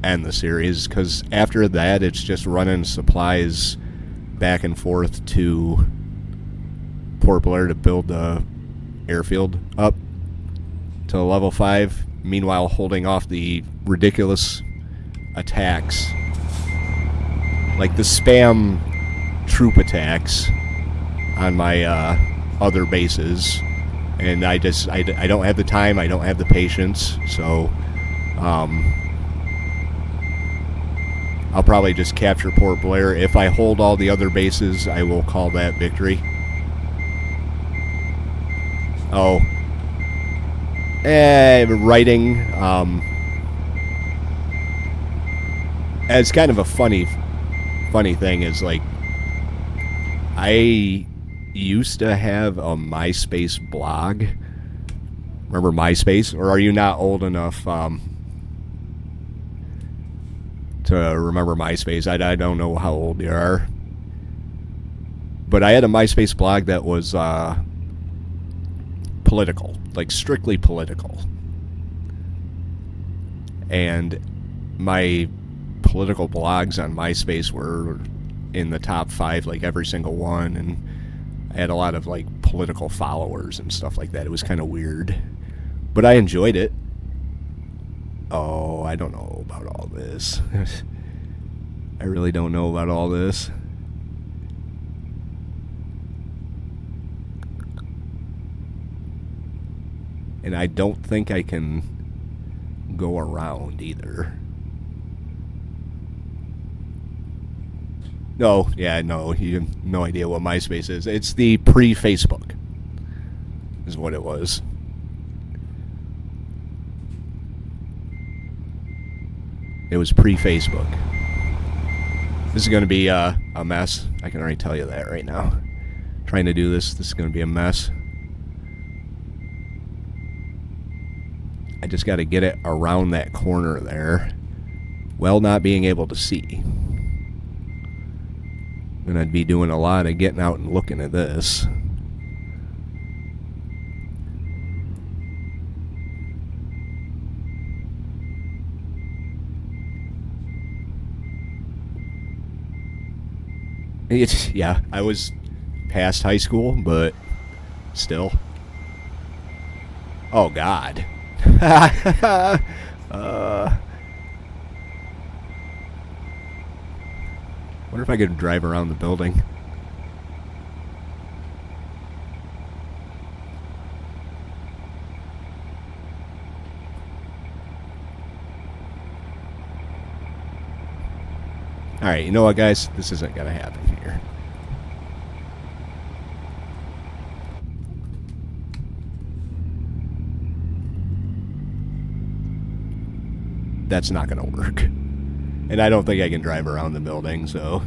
end the series, because after that, it's just running supplies back and forth to Port Blair to build the airfield up to level 5, meanwhile holding off the ridiculous attacks, like the spam troop attacks on my other bases. And I don't have the time, I don't have the patience, so I'll probably just capture Port Blair. If I hold all the other bases, I will call that victory. Oh. Writing. It's kind of a funny thing is, like, I used to have a MySpace blog. Remember MySpace? Or are you not old enough to remember MySpace? I don't know how old you are. But I had a MySpace blog that was political, like strictly political. And my political blogs on MySpace were in the top 5, like every single one, and I had a lot of like political followers and stuff like that. It was kind of weird, but I enjoyed it. Oh, I don't know about all this. I really don't know about all this. And I don't think I can go around either. No, yeah, no, you have no idea what MySpace is. It's the pre-Facebook, is what it was. It was pre-Facebook. This is going to be a mess. I can already tell you that right now. Trying to do this is going to be a mess. I just got to get it around that corner there, while not being able to see. And I'd be doing a lot of getting out and looking at this. Yeah, I was past high school, but still. Oh, God. Wonder if I could drive around the building. Alright, you know what, guys? This isn't gonna happen here. That's not gonna work. And I don't think I can drive around the building, so...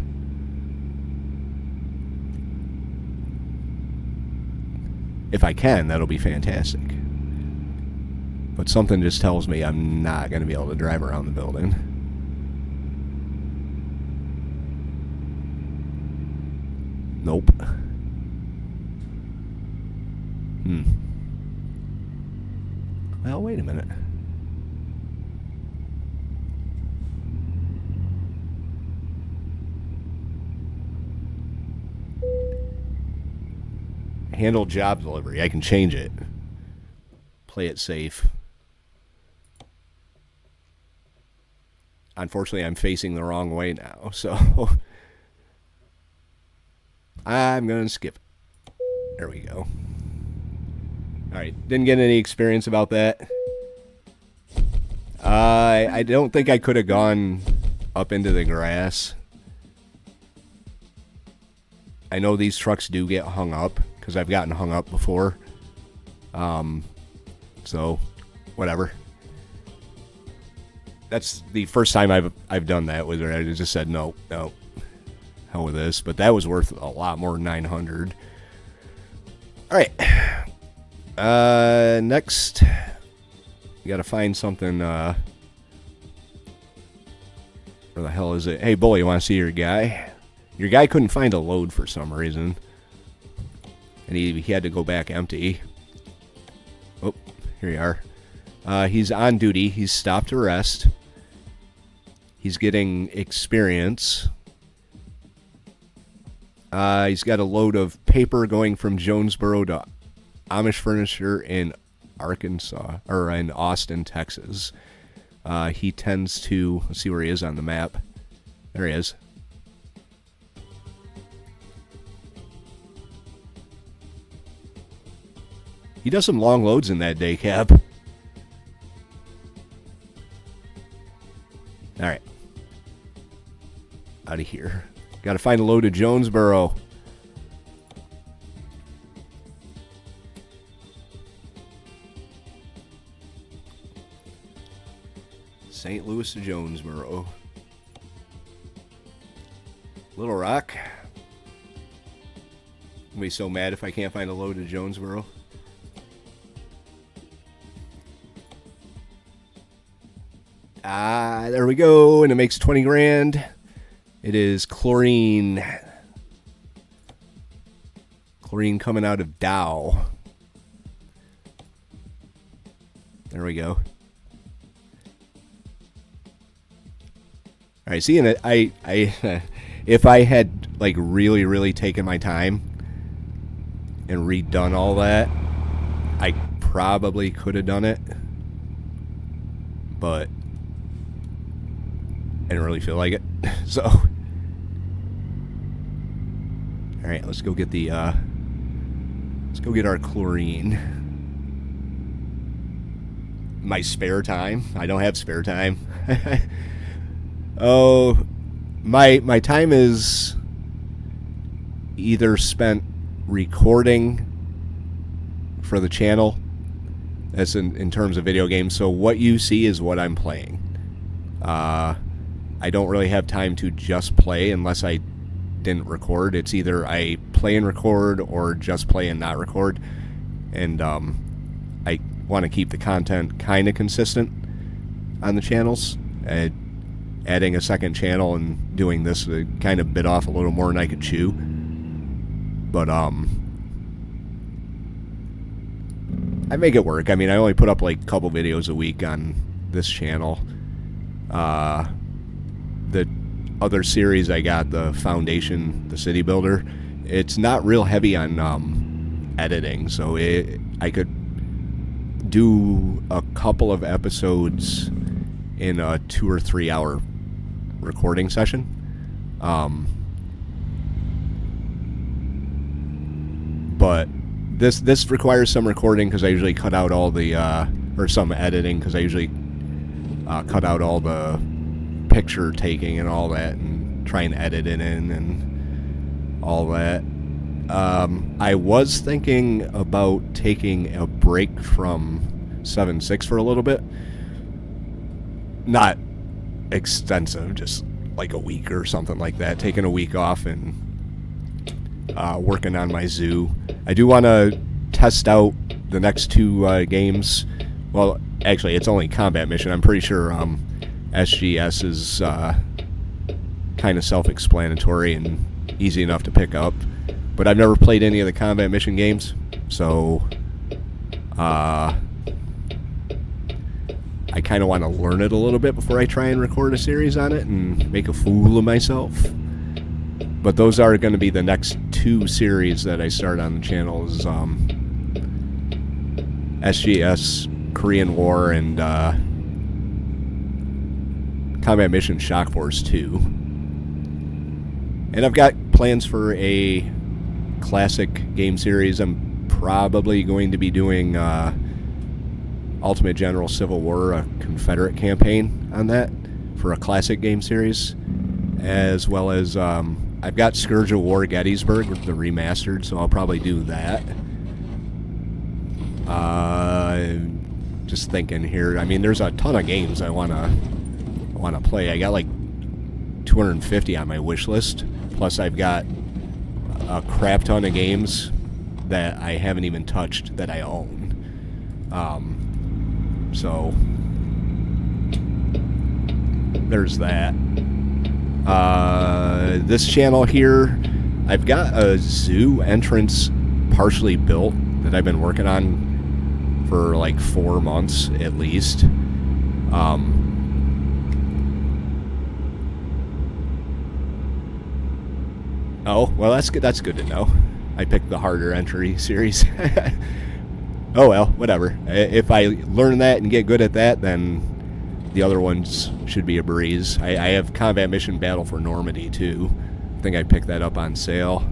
If I can, that'll be fantastic. But something just tells me I'm not going to be able to drive around the building. Nope. Well, wait a minute. Handle job delivery. I can change it. Play it safe. Unfortunately, I'm facing the wrong way now, so I'm going to skip it. There we go. Alright, didn't get any experience about that. I don't think I could have gone up into the grass. I know these trucks do get hung up, because I've gotten hung up before. So, whatever. That's the first time I've done that with her. I just said, no, hell with this. But that was worth a lot more than 900. Alright. Next, we gotta find something, Where the hell is it? Hey, Bully, you want to see your guy? Your guy couldn't find a load for some reason. And he had to go back empty. Oh, here you are. He's on duty. He's stopped to rest. He's getting experience. He's got a load of paper going from Jonesboro to Amish Furniture in Arkansas, or in Austin, Texas. He tends to, let's see where he is on the map. There he is. He does some long loads in that day cab. Alright. Out of here. Gotta find a load of Jonesboro. St. Louis to Jonesboro. Little Rock. I'm gonna be so mad if I can't find a load of Jonesboro. There we go, and it makes 20 grand. It is chlorine. Chlorine coming out of Dow. There we go. All right, see, and I if I had like really taken my time and redone all that, I probably could have done it, but I didn't really feel like it. So, all right, let's go get the let's go get our chlorine. My spare time. I don't have spare time. Oh, my time is either spent recording for the channel. That's in terms of video games. So what you see is what I'm playing. I don't really have time to just play unless I didn't record. It's either I play and record or just play and not record. And I want to keep the content kind of consistent on the channels. Adding a second channel and doing this kind of bit off a little more than I could chew. But I make it work. I mean, I only put up like a couple videos a week on this channel. The other series I got, the Foundation, the City Builder, it's not real heavy on editing, so I could do a couple of episodes in a 2 or 3 hour recording session. But this requires some recording because I usually cut out all the or some editing because I usually cut out all the picture taking and all that and try and edit it in and all that. I was thinking about taking a break from 7.6 for a little bit. Not extensive, just like a week or something like that. Taking a week off and working on my zoo. I do want to test out the next two games. Well, actually, it's only Combat Mission. I'm pretty sure SGS is kind of self-explanatory and easy enough to pick up. But I've never played any of the Combat Mission games, so I kind of want to learn it a little bit before I try and record a series on it and make a fool of myself. But those are going to be the next two series that I start on the channel is SGS, Korean War, and Combat Mission Shock Force 2. And I've got plans for a classic game series. I'm probably going to be doing Ultimate General Civil War, a Confederate campaign on that for a classic game series, as well as I've got Scourge of War Gettysburg, the remastered, so I'll probably do that. Just thinking here. I mean, there's a ton of games I wanna play. I got like 250 on my wish list. Plus, I've got a crap ton of games that I haven't even touched that I own. So there's that. This channel here, I've got a zoo entrance partially built that I've been working on for like 4 months at least. Oh, well, that's good. That's good to know. I picked the harder entry series. Oh well, whatever. If I learn that and get good at that, then the other ones should be a breeze. I have Combat Mission Battle for Normandy too. I think I picked that up on sale.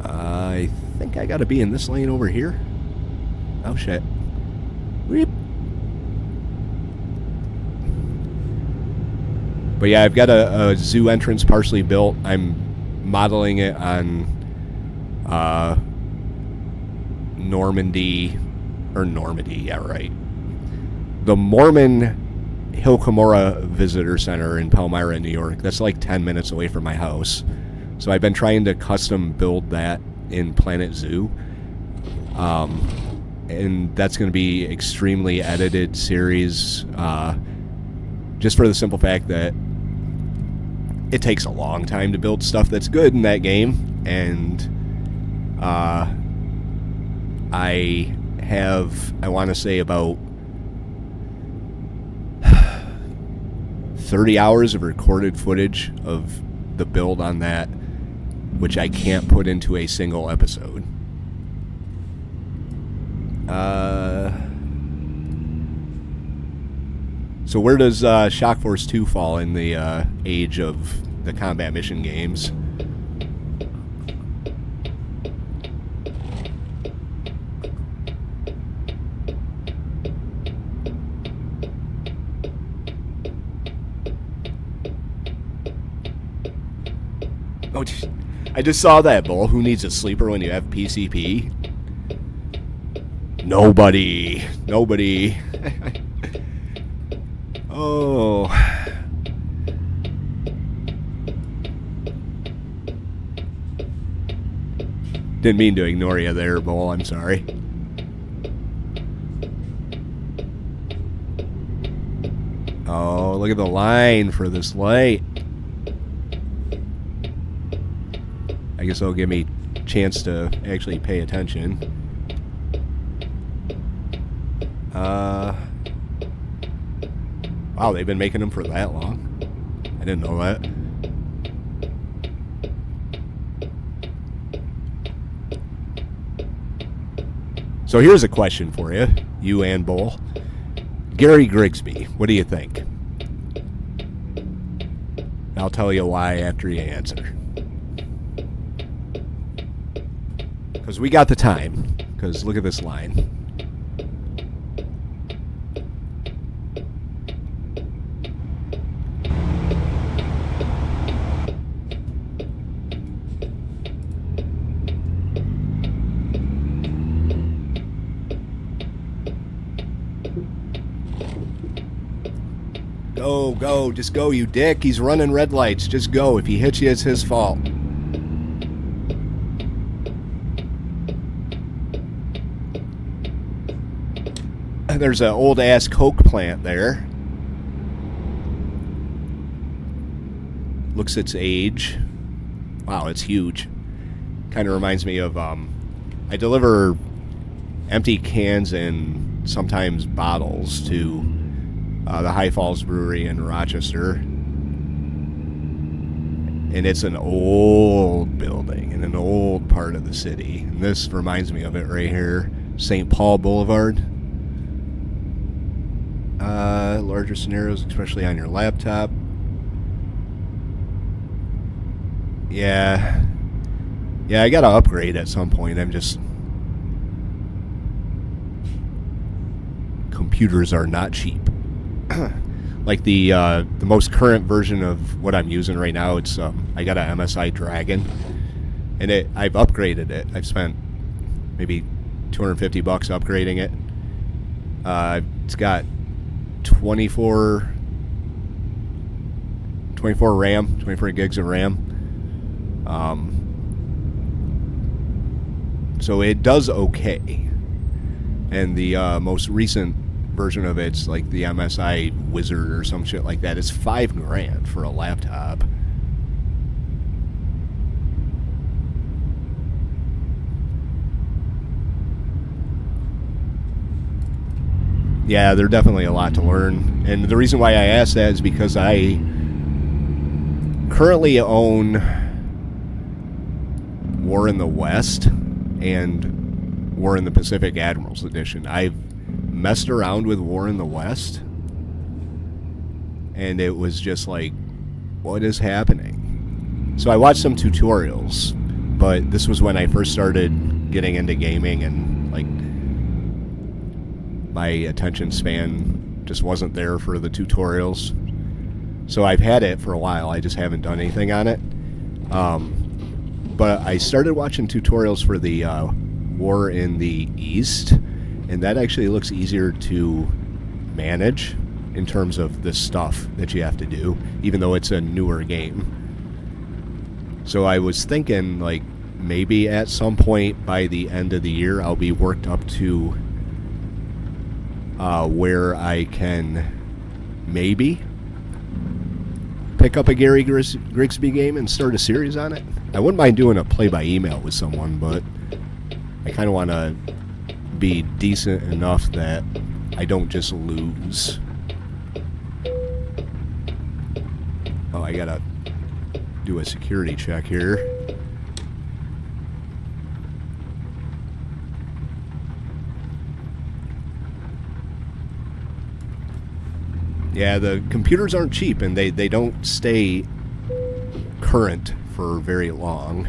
I think I gotta be in this lane over here. Oh shit. Weep. But yeah, I've got a zoo entrance partially built. I'm modeling it on Normandy, yeah, right. The Mormon Hill Cumorah Visitor Center in Palmyra, New York. That's like 10 minutes away from my house. So I've been trying to custom build that in Planet Zoo. And that's going to be extremely edited series, just for the simple fact that it takes a long time to build stuff that's good in that game, and I want to say about 30 hours of recorded footage of the build on that, which I can't put into a single episode. So where does Shock Force 2 fall in the age of the Combat Mission games? Oh, I just saw that, Bull. Who needs a sleeper when you have PCP? Nobody. Oh. Didn't mean to ignore you there, Bull. I'm sorry. Oh, look at the line for this light. I guess it'll give me a chance to actually pay attention. Wow, they've been making them for that long. I didn't know that. So here's a question for you, you and Bull. Gary Grigsby, what do you think? I'll tell you why after you answer. Because we got the time. Because look at this line. Go, just go, you dick. He's running red lights. Just go. If he hits you, it's his fault. There's an old-ass Coke plant there. Looks its age. Wow, it's huge. Kind of reminds me of, I deliver empty cans and sometimes bottles to the High Falls Brewery in Rochester. And it's an old building in an old part of the city. And this reminds me of it right here. St. Paul Boulevard. Larger scenarios, especially on your laptop. Yeah, I gotta upgrade at some point. Computers are not cheap. Like the most current version of what I'm using right now, it's I got a MSI Dragon, and I've upgraded it. I've spent maybe $250 upgrading it. It's got 24 RAM, 24 gigs of RAM. So it does okay. And the most recent version of it's like the MSI Wizard or some shit like that. It's $5,000 for a laptop. Yeah, they're definitely a lot to learn. And the reason why I asked that is because I currently own War in the West and War in the Pacific Admirals Edition. I've messed around with War in the West, and it was just like, what is happening? So I watched some tutorials, but this was when I first started getting into gaming, and like my attention span just wasn't there for the tutorials. So I've had it for a while, I just haven't done anything on it. But I started watching tutorials for the War in the East, and that actually looks easier to manage in terms of the stuff that you have to do, even though it's a newer game. So I was thinking, like, maybe at some point by the end of the year I'll be worked up to where I can maybe pick up a Gary Grigsby game and start a series on it. I wouldn't mind doing a play-by-email with someone, but I kind of want to be decent enough that I don't just lose. Oh, I gotta do a security check here. Yeah, the computers aren't cheap, and they don't stay current for very long.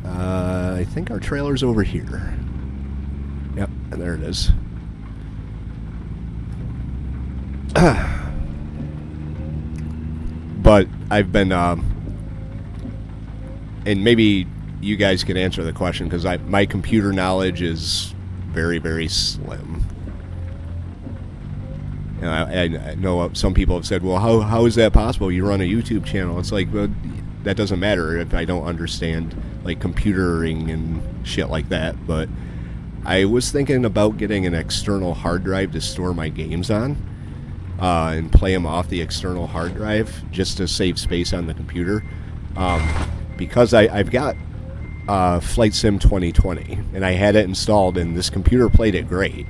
I think our trailer's over here. Yep, and there it is. But I've been, and maybe you guys can answer the question, because my computer knowledge is very, very slim. And I know some people have said, well, how is that possible? You run a YouTube channel. It's like, well, that doesn't matter if I don't understand, like, computering and shit like that. But I was thinking about getting an external hard drive to store my games on, and play them off the external hard drive just to save space on the computer. Because I've got Flight Sim 2020, and I had it installed, and this computer played it great.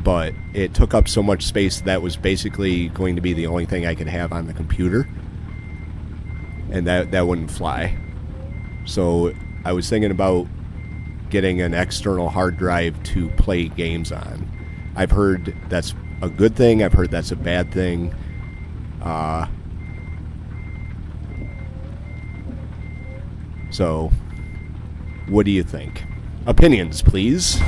But it took up so much space that was basically going to be the only thing I could have on the computer, and that wouldn't fly. So I was thinking about getting an external hard drive to play games on. I've heard that's a good thing, I've heard that's a bad thing. So what do you think? Opinions, please.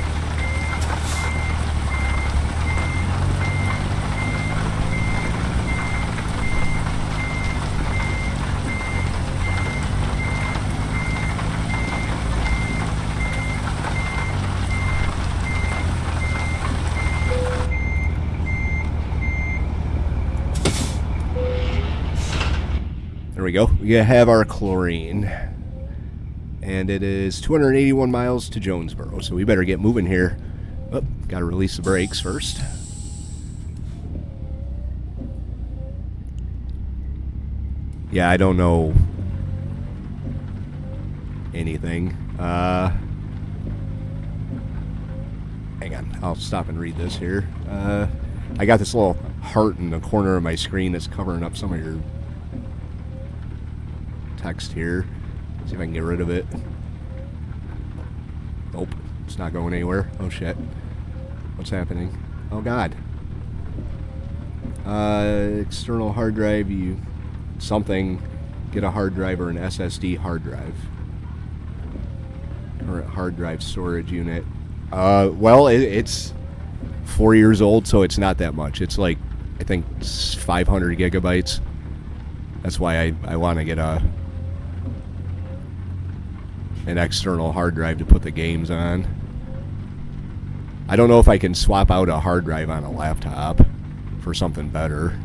There we go. We have our chlorine. And it is 281 miles to Jonesboro, so we better get moving here. Oh, gotta release the brakes first. Yeah, I don't know anything. Hang on, I'll stop and read this here. I got this little heart in the corner of my screen that's covering up some of your text here. See if I can get rid of it. Nope, it's not going anywhere. Oh shit. What's happening? Oh god. External hard drive, something, get a hard drive or an SSD hard drive. Current hard drive storage unit. Well, it's 4 years old, so it's not that much. It's like, I think 500 gigabytes. That's why I want to get an external hard drive to put the games on. I don't know if I can swap out a hard drive on a laptop for something better.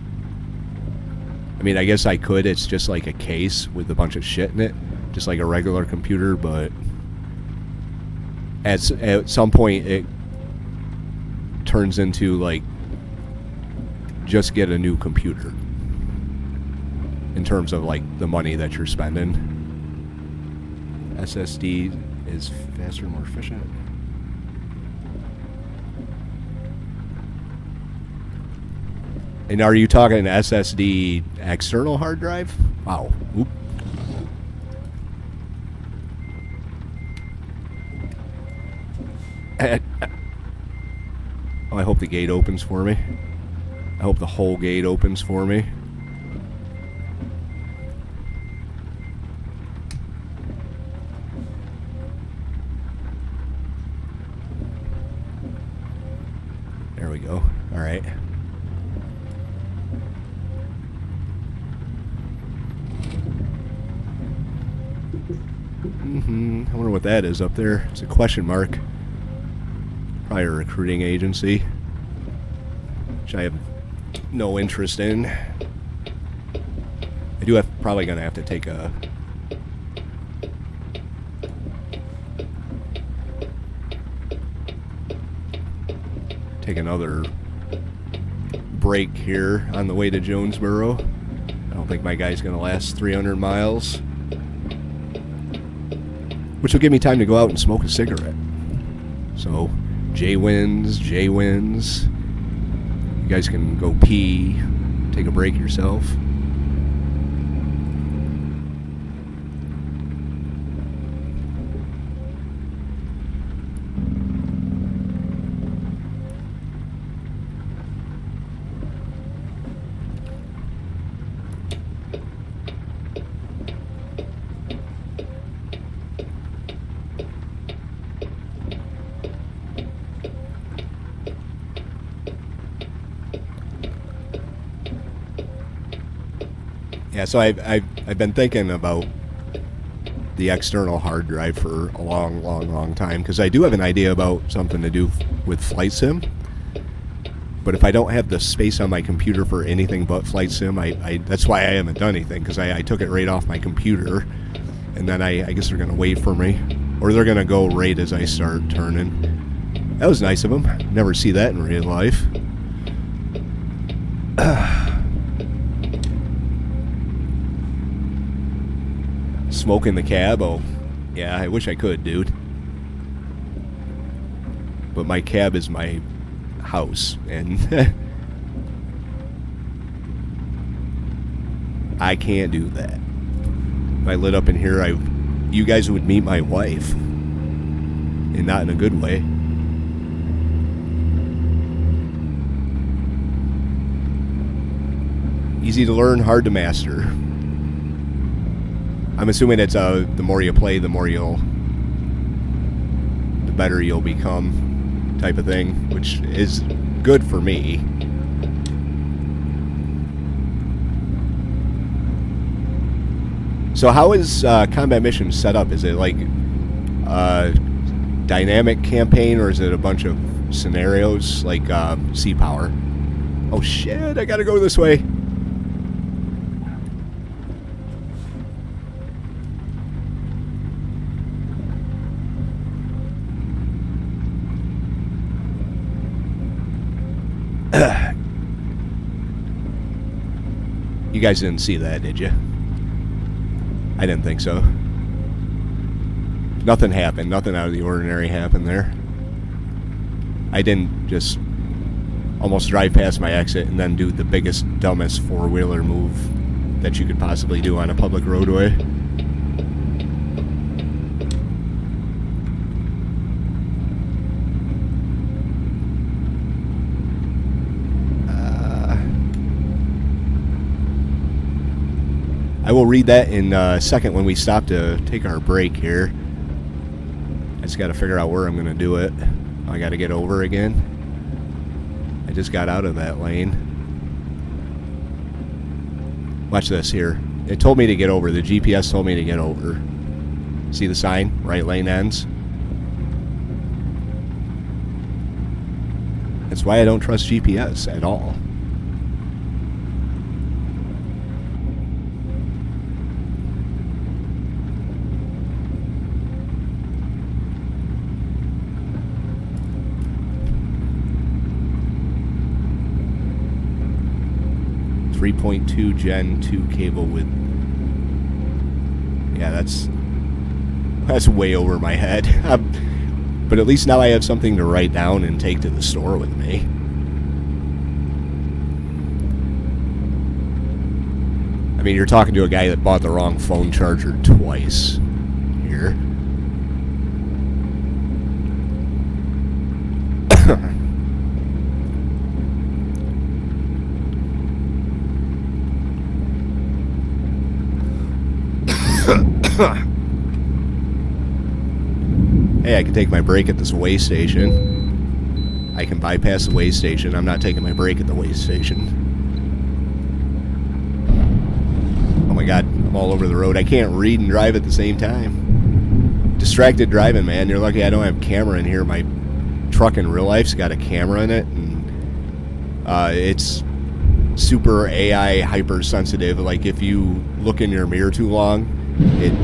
I mean, I guess I could. It's just like a case with a bunch of shit in it, just like a regular computer, but at some point turns into like just get a new computer in terms of like the money that you're spending. SSD is faster and more efficient. And are you talking SSD external hard drive? Wow. Oop. Oh, I hope the gate opens for me. I hope the whole gate opens for me. There we go. All right. I wonder what that is up there. It's a question mark. Probably a recruiting agency, which I have no interest in. I do have probably gonna have to take another break here on the way to Jonesboro. I don't think my guy's gonna last 300 miles, which will give me time to go out and smoke a cigarette. So Jay wins. You guys can go pee, take a break yourself. Yeah, so I've been thinking about the external hard drive for a long time, because I do have an idea about something to do with Flight Sim. But if I don't have the space on my computer for anything but Flight Sim, that's why I haven't done anything, because I took it right off my computer, and then I guess they're going to wait for me, or they're going to go right as I start turning. That was nice of them. Never see that in real life. Smoke in the cab? Oh, yeah, I wish I could, dude. But my cab is my house, and I can't do that. If I lit up in here, you guys would meet my wife, and not in a good way. Easy to learn, hard to master. I'm assuming it's the more you play, the better you'll become, type of thing, which is good for me. So how is Combat Mission set up? Is it like a dynamic campaign, or is it a bunch of scenarios like Sea Power? Oh shit, I gotta go this way. You guys didn't see that, did you? I didn't think so. Nothing happened. Nothing out of the ordinary happened there. I didn't just almost drive past my exit and then do the biggest, dumbest four-wheeler move that you could possibly do on a public roadway. I will read that in a second when we stop to take our break here. I just got to figure out where I'm going to do it. I got to get over again. I just got out of that lane. Watch this here. It told me to get over. The GPS told me to get over. See the sign? Right lane ends. That's why I don't trust GPS at all. 3.2 Gen 2 cable with... Yeah, that's way over my head. But at least now I have something to write down and take to the store with me. I mean, you're talking to a guy that bought the wrong phone charger twice here. Hey, I can take my break at this way station. I can bypass the way station. I'm not taking my break at the way station. Oh my god, I'm all over the road. I can't read and drive at the same time. Distracted driving, man. You're lucky I don't have a camera in here. My truck in real life's got a camera in it, and it's super AI hypersensitive. Like, if you look in your mirror too long, it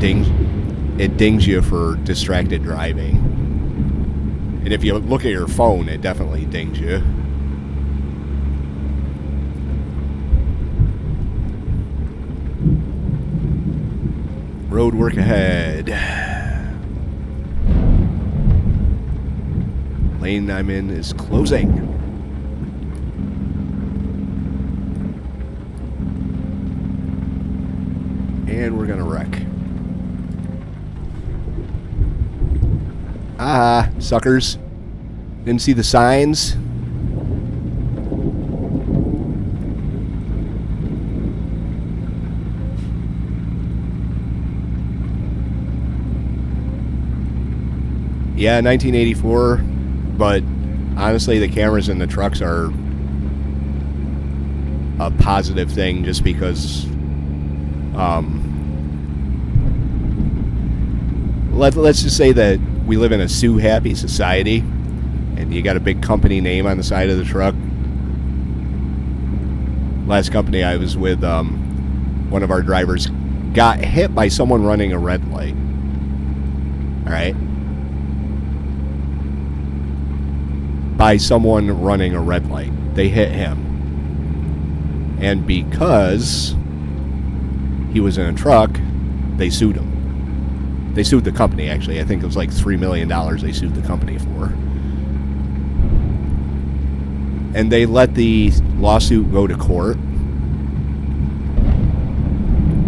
dings you for distracted driving. And if you look at your phone, it definitely dings you. Road work ahead. Lane I'm in is closing. And we're gonna wreck. Ah, suckers. Didn't see the signs. Yeah, 1984, but honestly, the cameras in the trucks are a positive thing just because let's just say that we live in a sue happy society, and you got a big company name on the side of the truck. Last company I was with, one of our drivers got hit by someone running a red light. All right, by someone running a red light. They hit him, and because he was in a truck, they sued him. They sued the company, actually. I think it was like $3 million they sued the company for. And they let the lawsuit go to court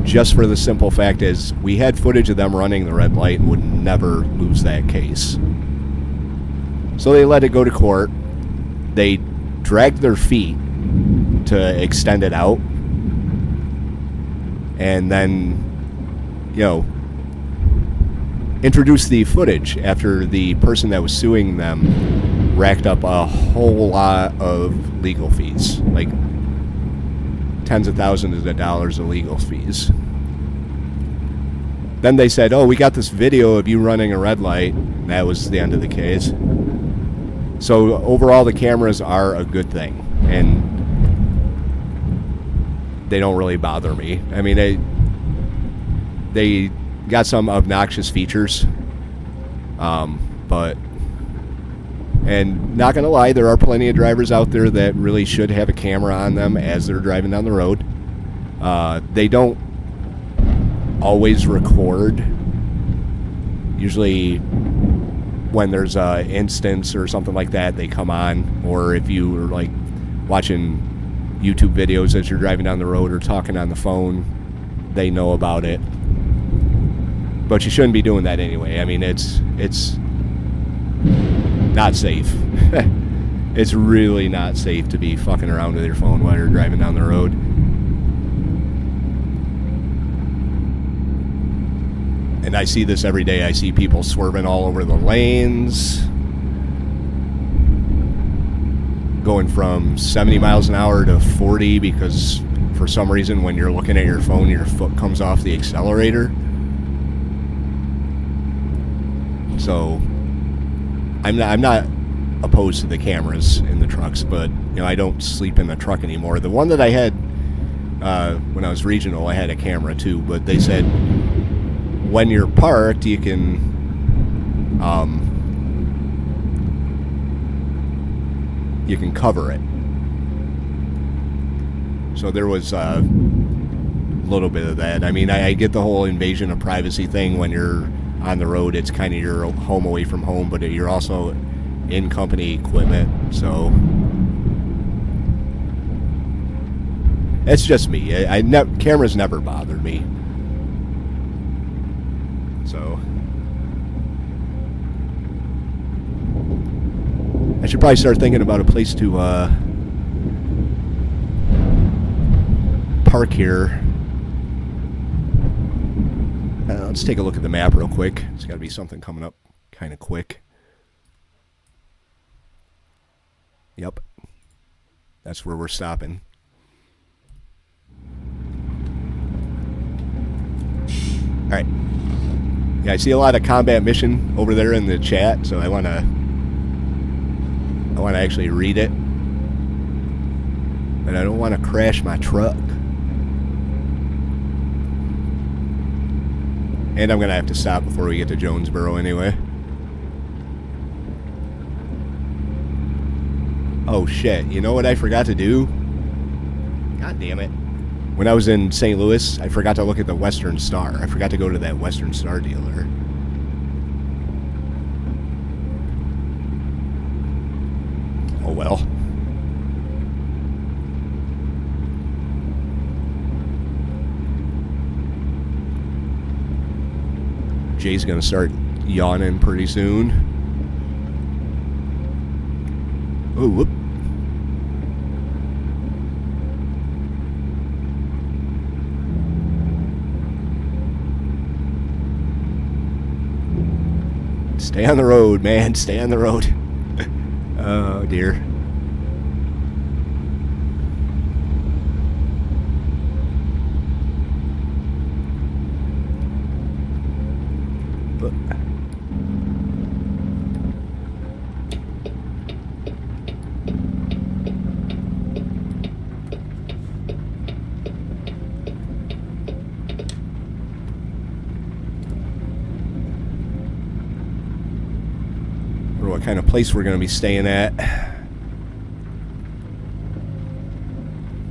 just for the simple fact is we had footage of them running the red light and would never lose that case. So they let it go to court. They dragged their feet to extend it out. And then, introduced the footage after the person that was suing them racked up a whole lot of legal fees. Like tens of thousands of dollars of legal fees. Then they said, oh, we got this video of you running a red light. That was the end of the case. So overall, the cameras are a good thing, and they don't really bother me. I mean, they got some obnoxious features, but, and not gonna lie, there are plenty of drivers out there that really should have a camera on them as they're driving down the road. They don't always record. Usually when there's a instance or something like that, they come on. Or if you are like watching YouTube videos as you're driving down the road or talking on the phone, they know about it. But you shouldn't be doing that anyway. I mean, it's not safe. It's really not safe to be fucking around with your phone while you're driving down the road. And I see this every day. I see people swerving all over the lanes, going from 70 miles an hour to 40 because for some reason when you're looking at your phone, your foot comes off the accelerator. So I'm not opposed to the cameras in the trucks, but I don't sleep in the truck anymore. The one that I had when I was regional, I had a camera too, but they said when you're parked, you can cover it. So there was a little bit of that. I mean, I get the whole invasion of privacy thing. When you're on the road, it's kind of your home away from home, but you're also in company equipment. So it's just me. Cameras never bothered me. So I should probably start thinking about a place to park here. Let's take a look at the map real quick. There's got to be something coming up kind of quick. Yep. That's where we're stopping. Alright. Yeah, I see a lot of combat mission over there in the chat, so I want to actually read it. But I don't want to crash my truck. And I'm going to have to stop before we get to Jonesboro anyway. Oh shit, you know what I forgot to do? God damn it. When I was in St. Louis, I forgot to look at the Western Star. I forgot to go to that Western Star dealer. Oh well. Jay's gonna start yawning pretty soon. Oh, whoop. Stay on the road, man. Stay on the road. Oh, dear. What kind of place we're going to be staying at.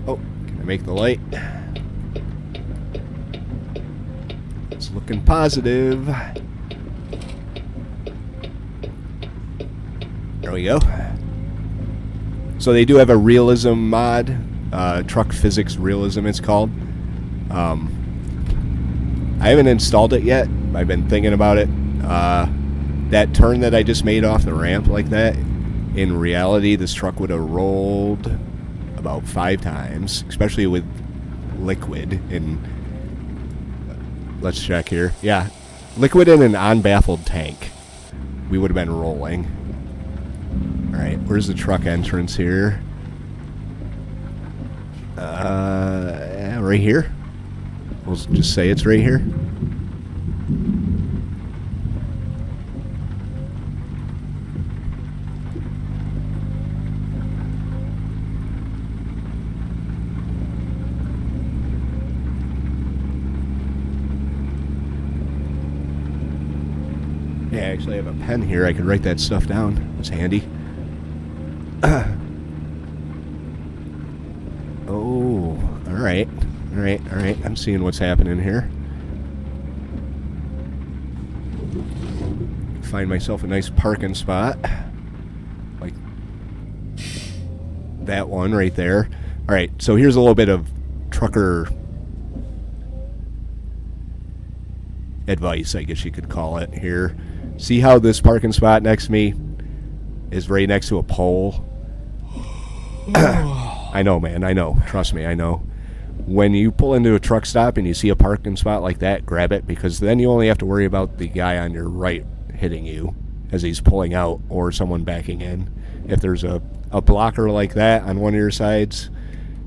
Oh, can I make the light? It's looking positive. There we go. So they do have a realism mod. Truck Physics Realism it's called. I haven't installed it yet. I've been thinking about it. That turn that I just made off the ramp like that, in reality, this truck would have rolled about 5 times, especially with liquid in... Let's check here. Yeah, liquid in an unbaffled tank. We would have been rolling. Alright, where's the truck entrance here? Right here. We'll just say it's right here. Yeah, I actually have a pen here. I could write that stuff down. It's handy. Oh, alright. Alright. I'm seeing what's happening here. Find myself a nice parking spot. Like that one right there. Alright, so here's a little bit of trucker advice, I guess you could call it here. See how this parking spot next to me is right next to a pole? I know, man. I know. Trust me, I know. When you pull into a truck stop and you see a parking spot like that, grab it, because then you only have to worry about the guy on your right hitting you as he's pulling out or someone backing in. If there's a blocker like that on one of your sides,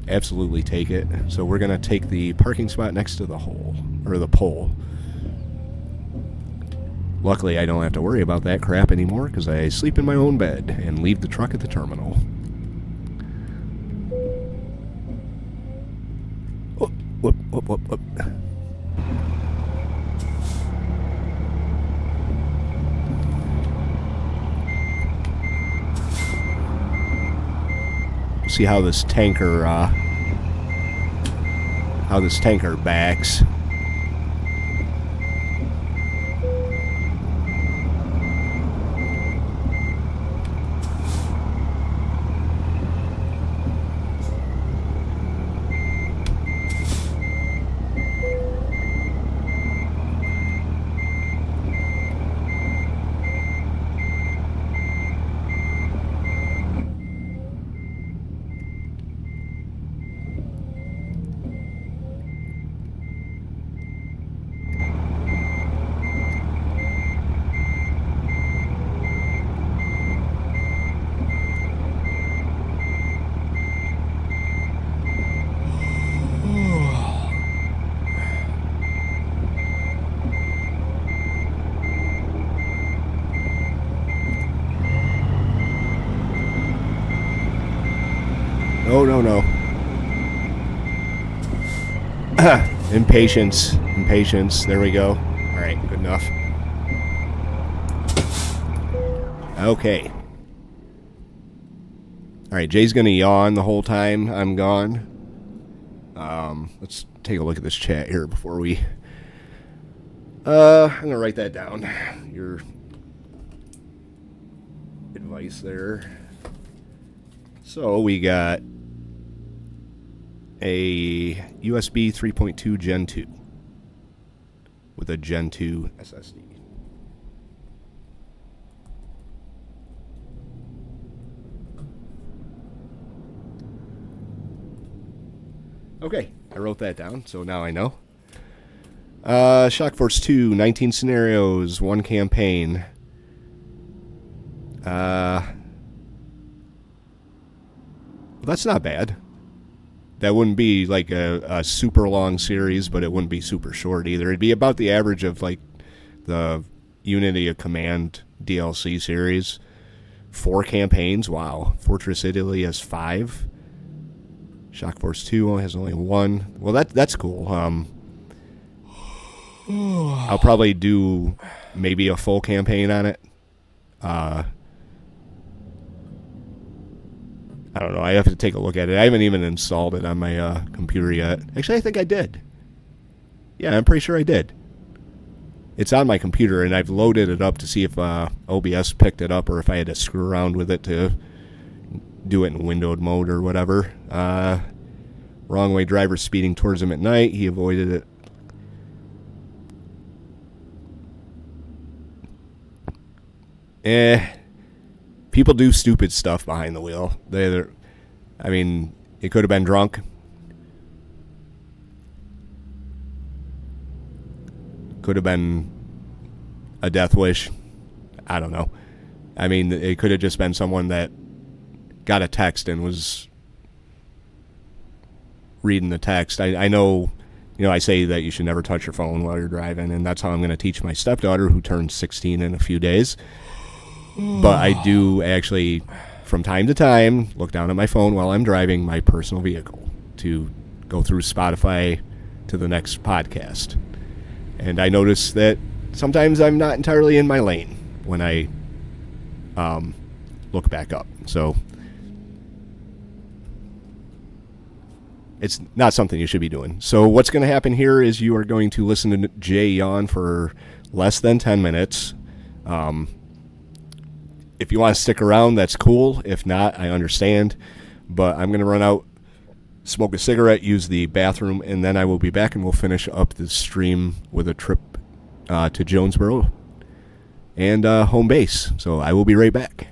absolutely take it. So we're going to take the parking spot next to the hole, or the pole. Luckily, I don't have to worry about that crap anymore because I sleep in my own bed and leave the truck at the terminal. Whoop. See how this tanker how this tanker backs. Oh, no. Impatience. There we go. All right, good enough. Okay. All right, Jay's going to yawn the whole time I'm gone. Let's take a look at this chat here before we... I'm going to write that down. Your advice there. So we got a USB 3.2 Gen 2 with a Gen 2 SSD. Okay, I wrote that down, so now I know. Shock Force 2, 19 scenarios, 1 campaign. Well, that's not bad. That wouldn't be like a super long series, but it wouldn't be super short either. It'd be about the average of like the Unity of Command DLC series. 4 campaigns, wow. Fortress Italy has 5. Shock Force 2 has only 1. Well, that's cool. I'll probably do maybe a full campaign on it. I don't know. I have to take a look at it. I haven't even installed it on my computer yet. Actually, I think I did. Yeah, I'm pretty sure I did. It's on my computer, and I've loaded it up to see if OBS picked it up or if I had to screw around with it to do it in windowed mode or whatever. Wrong way driver speeding towards him at night. He avoided it. People do stupid stuff behind the wheel. I mean, it could have been drunk. Could have been a death wish. I don't know. I mean, it could have just been someone that got a text and was reading the text. I know, I say that you should never touch your phone while you're driving, and that's how I'm going to teach my stepdaughter, who turns 16 in a few days. But I do actually, from time to time, look down at my phone while I'm driving my personal vehicle to go through Spotify to the next podcast. And I notice that sometimes I'm not entirely in my lane when I look back up. So it's not something you should be doing. So what's going to happen here is you are going to listen to Jay yawn for less than 10 minutes. If you want to stick around, that's cool. If not, I understand. But I'm going to run out, smoke a cigarette, use the bathroom, and then I will be back and we'll finish up the stream with a trip to Jonesboro and home base. So I will be right back.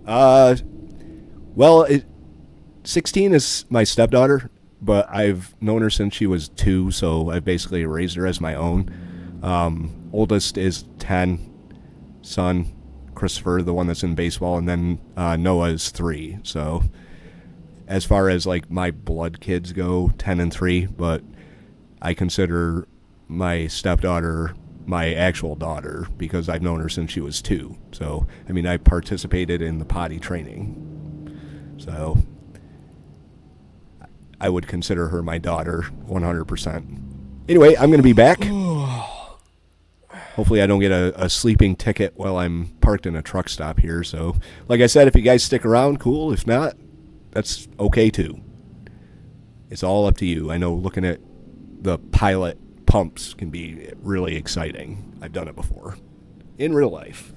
Well, 16 is my stepdaughter, but I've known her since she was 2, so I've basically raised her as my own. Oldest is 10, son, Christopher, the one that's in baseball, and then Noah is 3. So as far as like my blood kids go, 10 and 3, but I consider my stepdaughter my actual daughter because I've known her since she was 2. So, I mean, I participated in the potty training. So I would consider her my daughter 100%. Anyway, I'm going to be back. Hopefully, I don't get a sleeping ticket while I'm parked in a truck stop here. So, like I said, if you guys stick around, cool. If not, that's okay too. It's all up to you. I know looking at the pilot pumps can be really exciting. I've done it before in real life.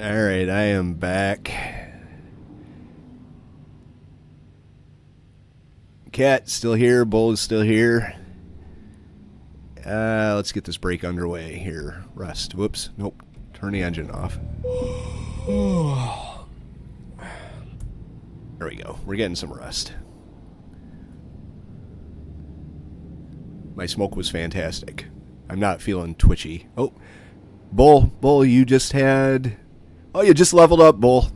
Alright, I am back. Cat still here, Bull is still here. Let's get this break underway here. Rest. Whoops. Nope. Turn the engine off. There we go. We're getting some rest. My smoke was fantastic. I'm not feeling twitchy. Oh, Bull, you just had... Oh, you just leveled up, Bull.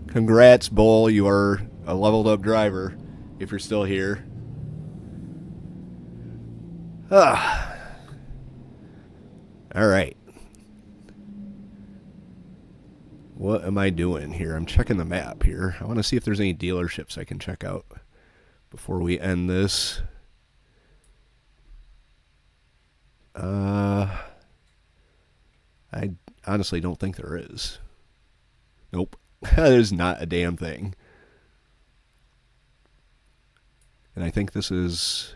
Congrats, Bull. You are a leveled up driver, if you're still here. Ah. Alright. What am I doing here? I'm checking the map here. I want to see if there's any dealerships I can check out before we end this. I honestly don't think there is. Nope. There's not a damn thing. And I think this is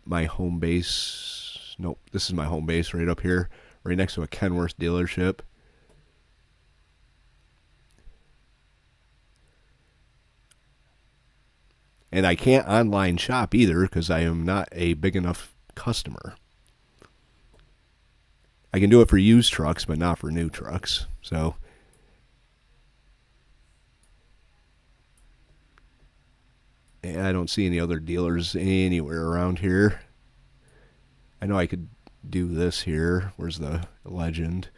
my home base. Nope, this is my home base right up here, right next to a Kenworth dealership. And I can't online shop either because I am not a big enough customer. I can do it for used trucks, but not for new trucks. So I don't see any other dealers anywhere around here. I know I could do this here. Where's the legend?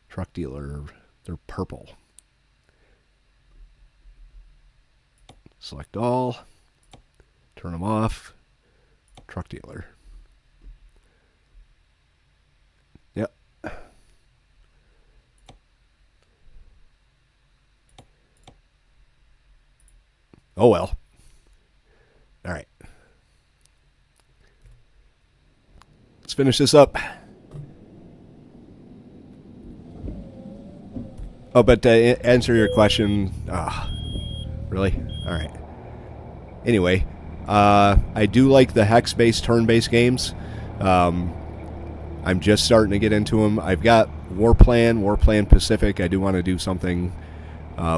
Truck dealer. They're purple. Select all. Turn them off. Truck dealer. Yep. Oh well. All right. Let's finish this up. Oh, but to answer your question, really? All right. Anyway, I do like the hex-based, turn-based games. I'm just starting to get into them. I've got Warplan Pacific. I do want to do something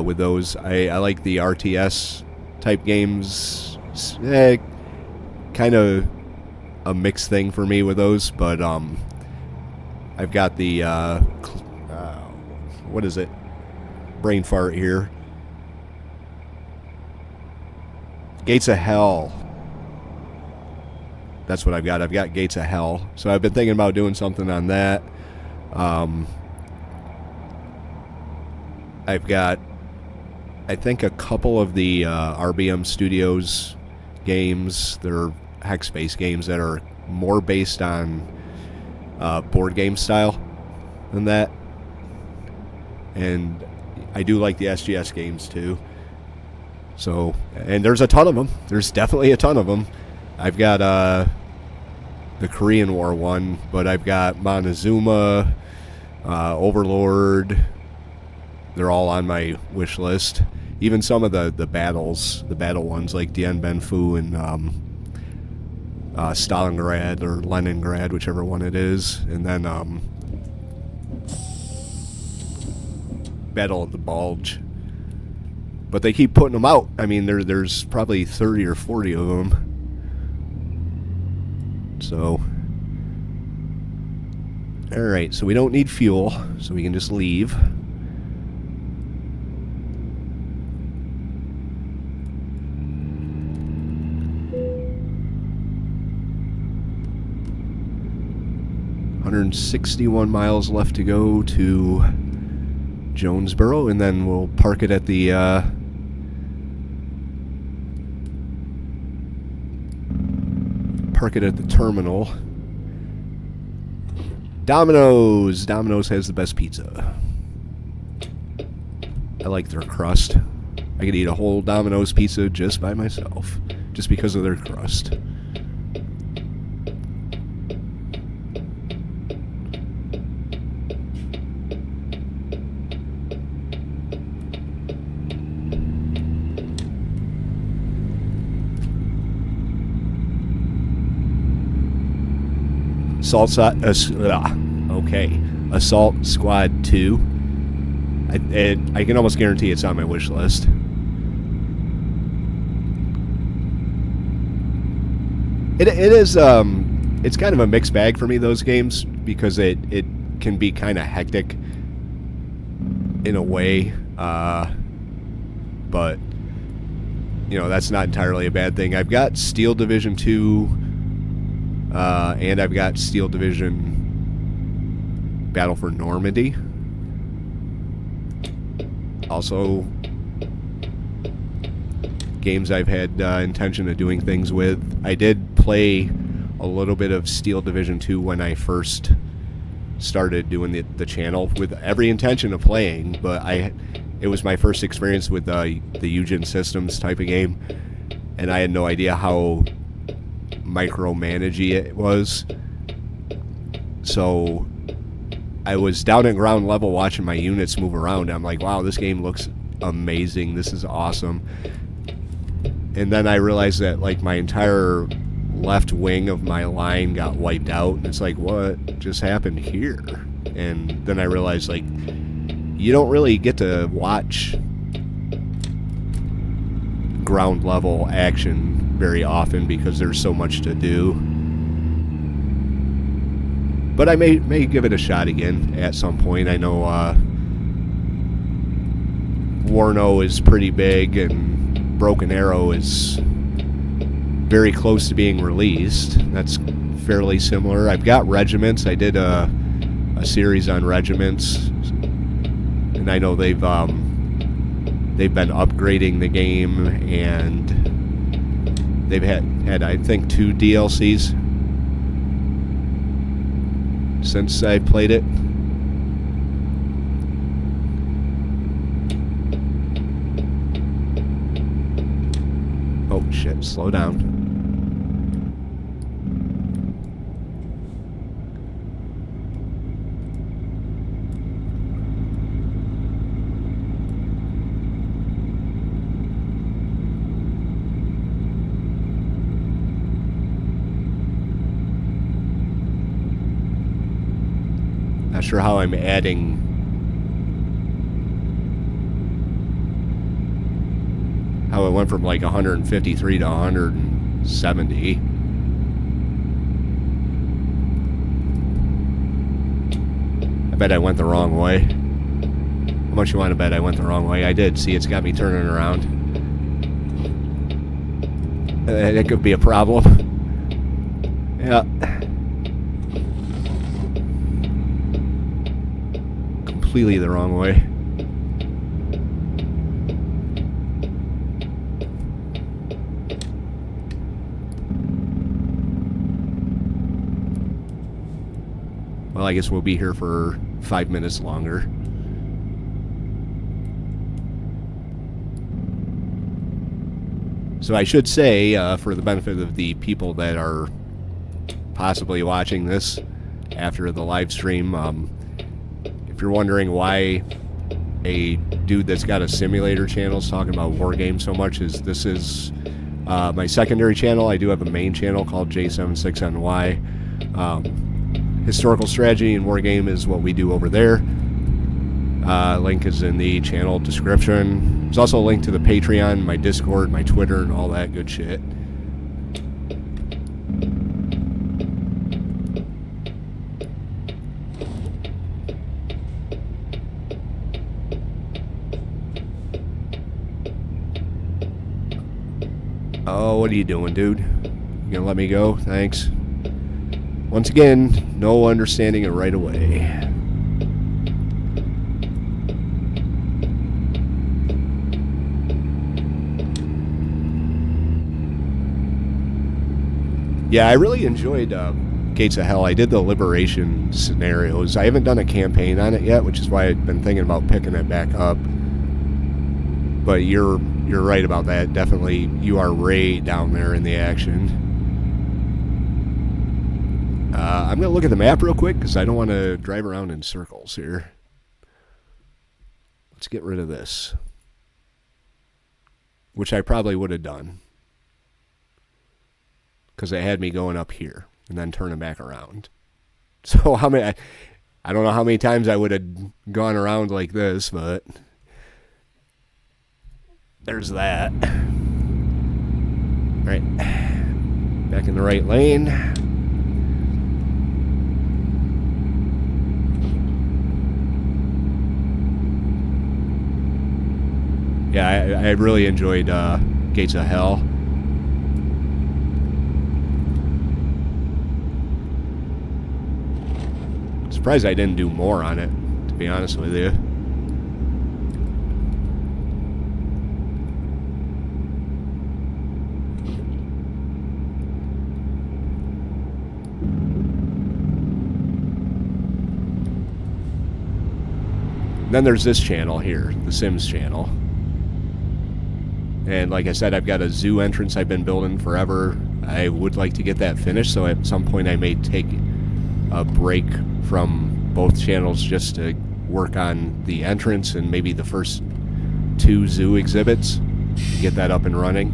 with those. I like the RTS type games. Kind of a mixed thing for me with those, but I've got the what is it? Brain fart here. Gates of Hell. That's what I've got. I've got Gates of Hell. So I've been thinking about doing something on that. I've got, I think, a couple of the RBM Studios games. They're hex-based games that are more based on board game style than that. And I do like the SGS games too. So, and there's a ton of them. There's definitely a ton of them. I've got the Korean War one, but I've got Montezuma, Overlord. They're all on my wish list. Even some of the battle ones like Dien Bien Phu and Stalingrad or Leningrad, whichever one it is. And then Battle of the Bulge. But they keep putting them out. I mean, there's probably 30 or 40 of them. So, alright, so we don't need fuel, so we can just leave. 161 miles left to go to Jonesboro, and then we'll park it at the terminal. Domino's. Domino's has the best pizza. I like their crust. I could eat a whole Domino's pizza just by myself, just because of their crust. Assault Squad 2. I can almost guarantee it's on my wish list. It is it's kind of a mixed bag for me, those games, because it can be kind of hectic in a way, but you know, that's not entirely a bad thing. I've got Steel Division 2 and I've got Steel Division Battle for Normandy. Also, games I've had intention of doing things with. I did play a little bit of Steel Division 2 when I first started doing the channel, with every intention of playing, but it was my first experience with the Eugen Systems type of game, and I had no idea how micromanagey it was. So I was down at ground level watching my units move around. I'm like, wow, this game looks amazing. This is awesome. And then I realized that, like, my entire left wing of my line got wiped out. And it's like, what just happened here? And then I realized, like, you don't really get to watch ground level action very often because there's so much to do. But I may give it a shot again at some point. I know Warno is pretty big, and Broken Arrow is very close to being released. That's fairly similar. I've got Regiments. I did a series on Regiments, and I know they've been upgrading the game, and they've had I think 2 DLCs since I played it. Oh shit, slow down. Not sure how I'm adding how it went from like 153 to 170. I bet I went the wrong way. How much you want to bet I went the wrong way? I did. See, it's got me turning around. That could be a problem. Yeah. Completely the wrong way. Well, I guess we'll be here for 5 minutes longer. So I should say, for the benefit of the people that are possibly watching this after the live stream, if you're wondering why a dude that's got a simulator channel is talking about war games so much, this is my secondary channel. I do have a main channel called J76NY. Historical strategy and war game is what we do over there. Link is in the channel description. There's also a link to the Patreon, my Discord, my Twitter, and all that good shit. Oh, what are you doing, dude? You gonna let me go? Thanks. Once again, no understanding it right away. Yeah, I really enjoyed Gates of Hell. I did the Liberation scenarios. I haven't done a campaign on it yet, which is why I've been thinking about picking it back up. But you're right about that. Definitely, you are right down there in the action. I'm going to look at the map real quick because I don't want to drive around in circles here. Let's get rid of this, which I probably would have done because it had me going up here and then turning back around. So I don't know how many times I would have gone around like this, but there's that. All right, back in the right lane. Yeah, I really enjoyed Gates of Hell. Surprised I didn't do more on it, to be honest with you. Then there's this channel here, the Sims channel. And like I said, I've got a zoo entrance I've been building forever. I would like to get that finished, so at some point I may take a break from both channels just to work on the entrance and maybe the first 2 zoo exhibits, get that up and running.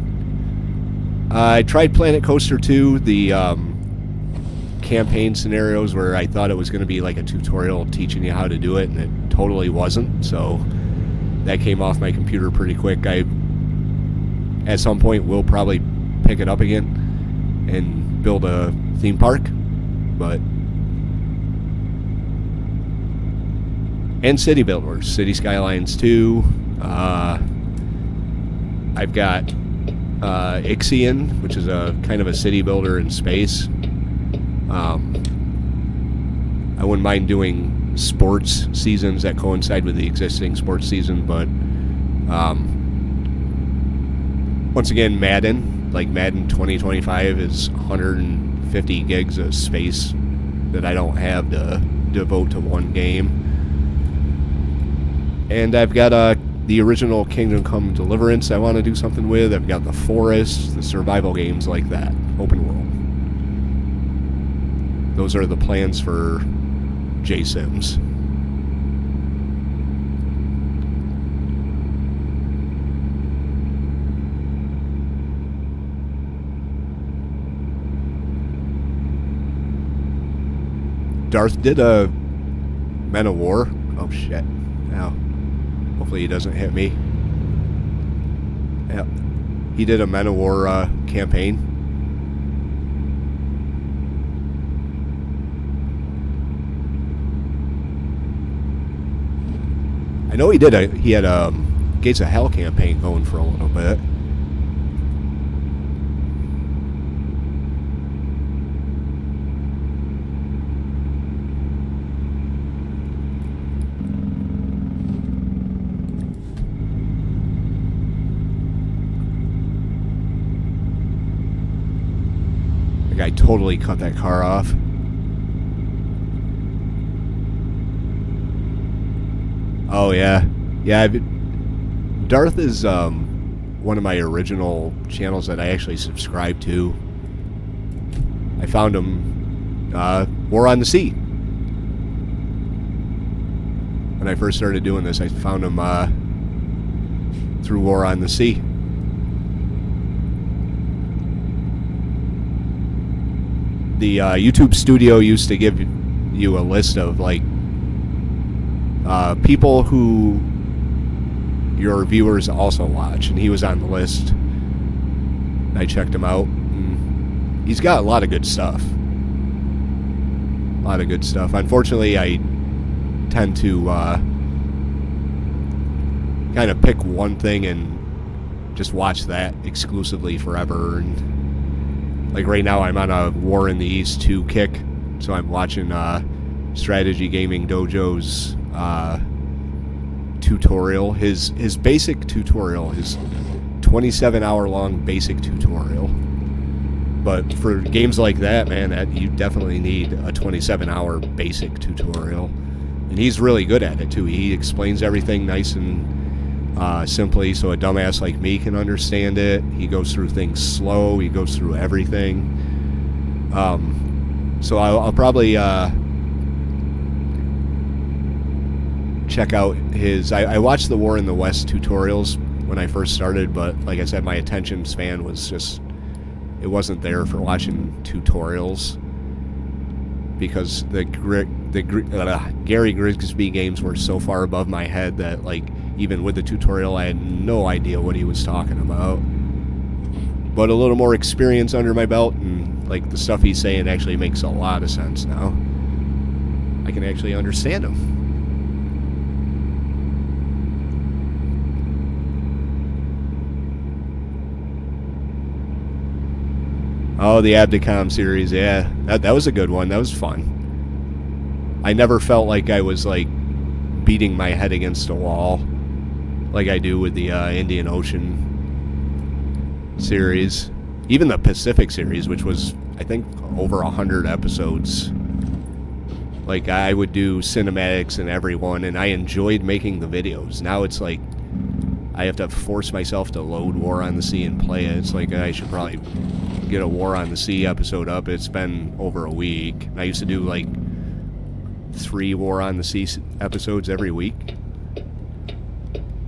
I tried Planet Coaster 2, the campaign scenarios where I thought it was going to be like a tutorial teaching you how to do it, and it totally wasn't, so that came off my computer pretty quick. I at some point will probably pick it up again and build a theme park, but and City Builders, City Skylines 2. I've got Ixion, which is a kind of a city builder in space. I wouldn't mind doing sports seasons that coincide with the existing sports season, but once again, Madden 2025 is 150 gigs of space that I don't have to devote to one game. And I've got the original Kingdom Come Deliverance I want to do something with. I've got the Forest, the survival games like that, open world. Those are the plans for J-Sims. Darth did a Men of War. Oh shit. Now, hopefully he doesn't hit me. Yep. He did a Men of War campaign. I know he had a Gates of Hell campaign going for a little bit. I totally cut that car off. Oh yeah, Darth is one of my original channels that I actually subscribed to. I found him War on the Sea. When I first started doing this, I found him through War on the Sea. The YouTube Studio used to give you a list of like people who your viewers also watch, and he was on the list. I checked him out. And he's got a lot of good stuff. Unfortunately, I tend to kind of pick one thing and just watch that exclusively forever. And like right now, I'm on a War in the East 2 kick, So I'm watching Strategy Gaming Dojo's tutorial, his basic tutorial, his 27-hour long basic tutorial. But for games like that, man, you definitely need a 27-hour basic tutorial. And he's really good at it, too. He explains everything nice and simply so a dumbass like me can understand it. He goes through things slow. He goes through everything. So I'll probably check out his... I watched the War in the West tutorials when I first started, but like I said, my attention span was just... It wasn't there for watching tutorials because the Gary Grigsby games were so far above my head that, like, even with the tutorial, I had no idea what he was talking about. But a little more experience under my belt, and like the stuff he's saying actually makes a lot of sense now. I can actually understand him. Oh, the Abdicom series, yeah. That was a good one. That was fun. I never felt like I was, like, beating my head against a wall like I do with the Indian Ocean series. Even the Pacific series, which was, I think, over 100 episodes. Like, I would do cinematics in every one, and I enjoyed making the videos. Now it's like, I have to force myself to load War on the Sea and play it. It's like, I should probably get a War on the Sea episode up. It's been over a week. I used to do like 3 War on the Sea episodes every week.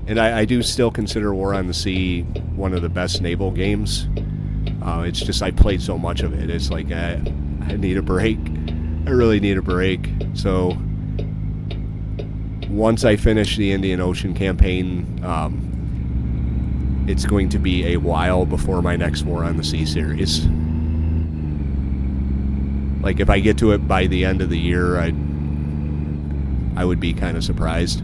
And I do still consider War on the Sea one of the best naval games. It's just I played so much of it. It's like I need a break. I really need a break. So once I finish the Indian Ocean campaign, it's going to be a while before my next War on the Sea series. Like, if I get to it by the end of the year, I would be kind of surprised.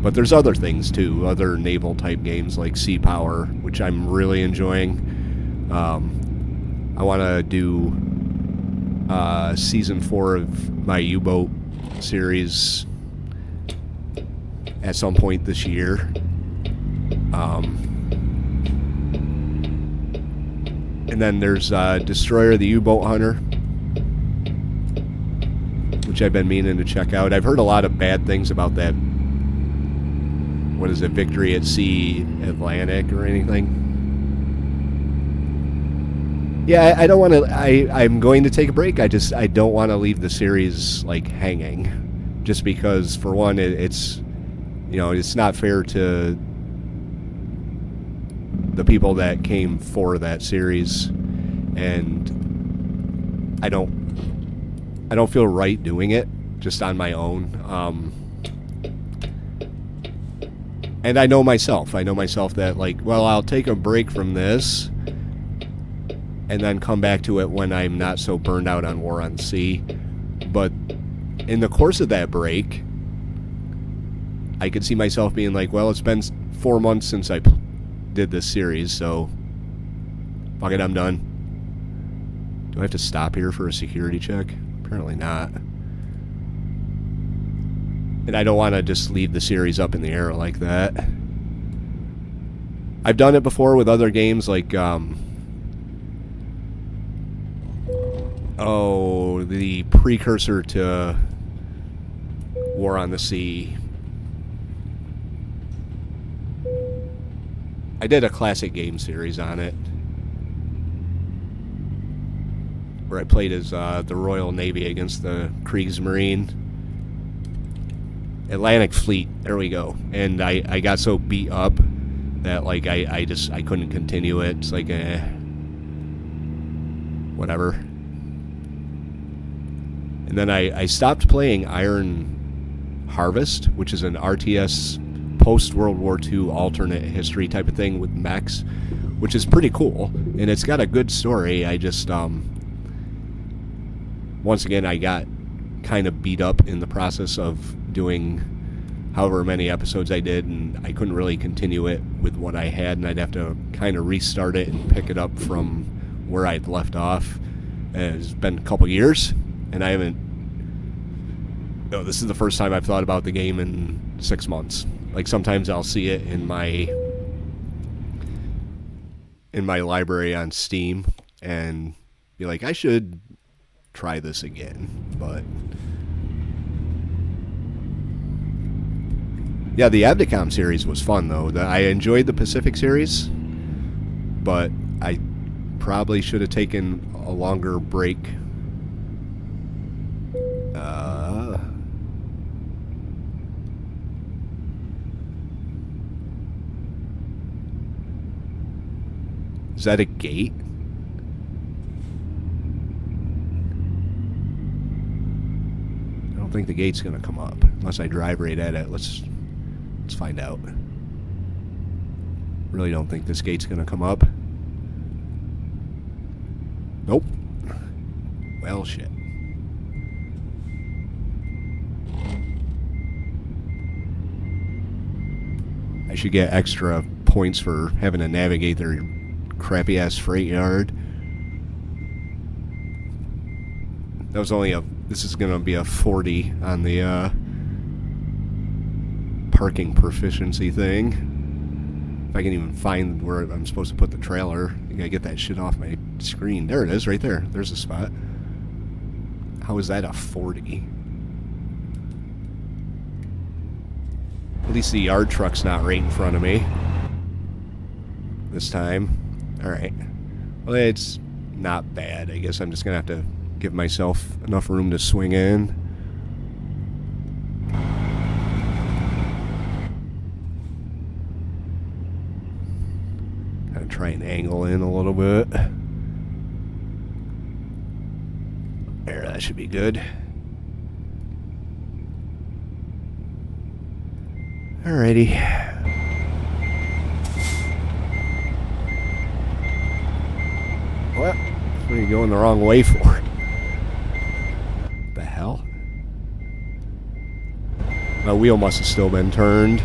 But there's other things, too. Other naval-type games like Sea Power, which I'm really enjoying. I want to do Season 4 of my U-Boat series at some point this year. And then there's Destroyer the U-Boat Hunter, which I've been meaning to check out. I've heard a lot of bad things about that. What is it, Victory at Sea Atlantic or anything? Yeah, I don't want to... I'm going to take a break. I don't want to leave the series, like, hanging. Just because, for one, it's... You know, it's not fair to the people that came for that series, and I don't feel right doing it just on my own. And I know myself that, like, well, I'll take a break from this and then come back to it when I'm not so burned out on War on the Sea. But in the course of that break, I could see myself being like, well, it's been 4 months since I did this series, so fuck it, I'm done. Do I have to stop here for a security check? Apparently not. And I don't want to just leave the series up in the air like that. I've done it before with other games like, the precursor to War on the Sea. I did a classic game series on it, where I played as the Royal Navy against the Kriegsmarine. Atlantic Fleet, there we go. And I got so beat up that, like, I couldn't continue it. It's like, whatever. And then I stopped playing Iron Harvest, which is an RTS post-World War II alternate history type of thing with mechs, which is pretty cool. And it's got a good story. I just, once again, I got kind of beat up in the process of doing however many episodes I did, and I couldn't really continue it with what I had, and I'd have to kind of restart it and pick it up from where I'd left off. It's been a couple years, and I haven't. This is the first time I've thought about the game in 6 months. Like sometimes I'll see it in my library on Steam and be like, I should try this again. But yeah, the Abdicom series was fun though. I enjoyed the Pacific series, but I probably should have taken a longer break. Is that a gate? I don't think the gate's gonna come up unless I drive right at it. Let's find out. Really don't think this gate's gonna come up. Nope. Well, shit. I should get extra points for having to navigate their crappy ass freight yard. That was only this is gonna be a 40 on the parking proficiency thing. If I can even find where I'm supposed to put the trailer. I gotta get that shit off my screen. There it is, right there. There's a spot. How is that a 40? At least the yard truck's not right in front of me this time. Alright. Well, it's not bad. I guess I'm just going to have to give myself enough room to swing in. Kind of try and angle in a little bit. There, that should be good. Alrighty. What? What are you going the wrong way for? What the hell? My wheel must have still been turned.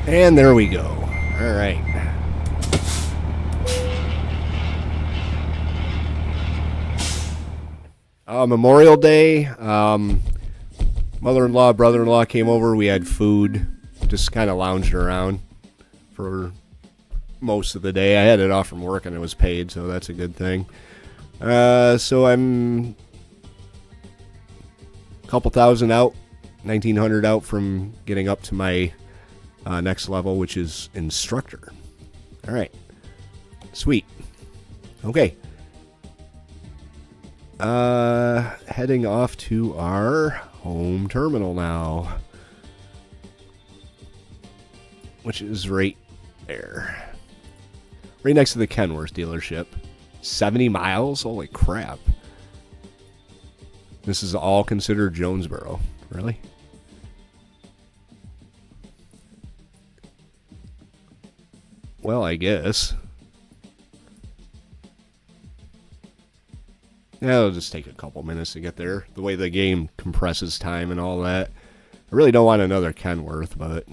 And there we go. All right. Memorial Day. Mother-in-law, brother-in-law came over. We had food. Just kind of lounged around for most of the day. I had it off from work and it was paid, so that's a good thing. So I'm a couple thousand out, 1,900 out from getting up to my next level, which is instructor. All right. Sweet. Okay. Heading off to our home terminal now, which is right there. Right next to the Kenworth dealership. 70 miles? Holy crap. This is all considered Jonesboro. Really? Well, I guess. Yeah, it'll just take a couple minutes to get there. The way the game compresses time and all that. I really don't want another Kenworth, but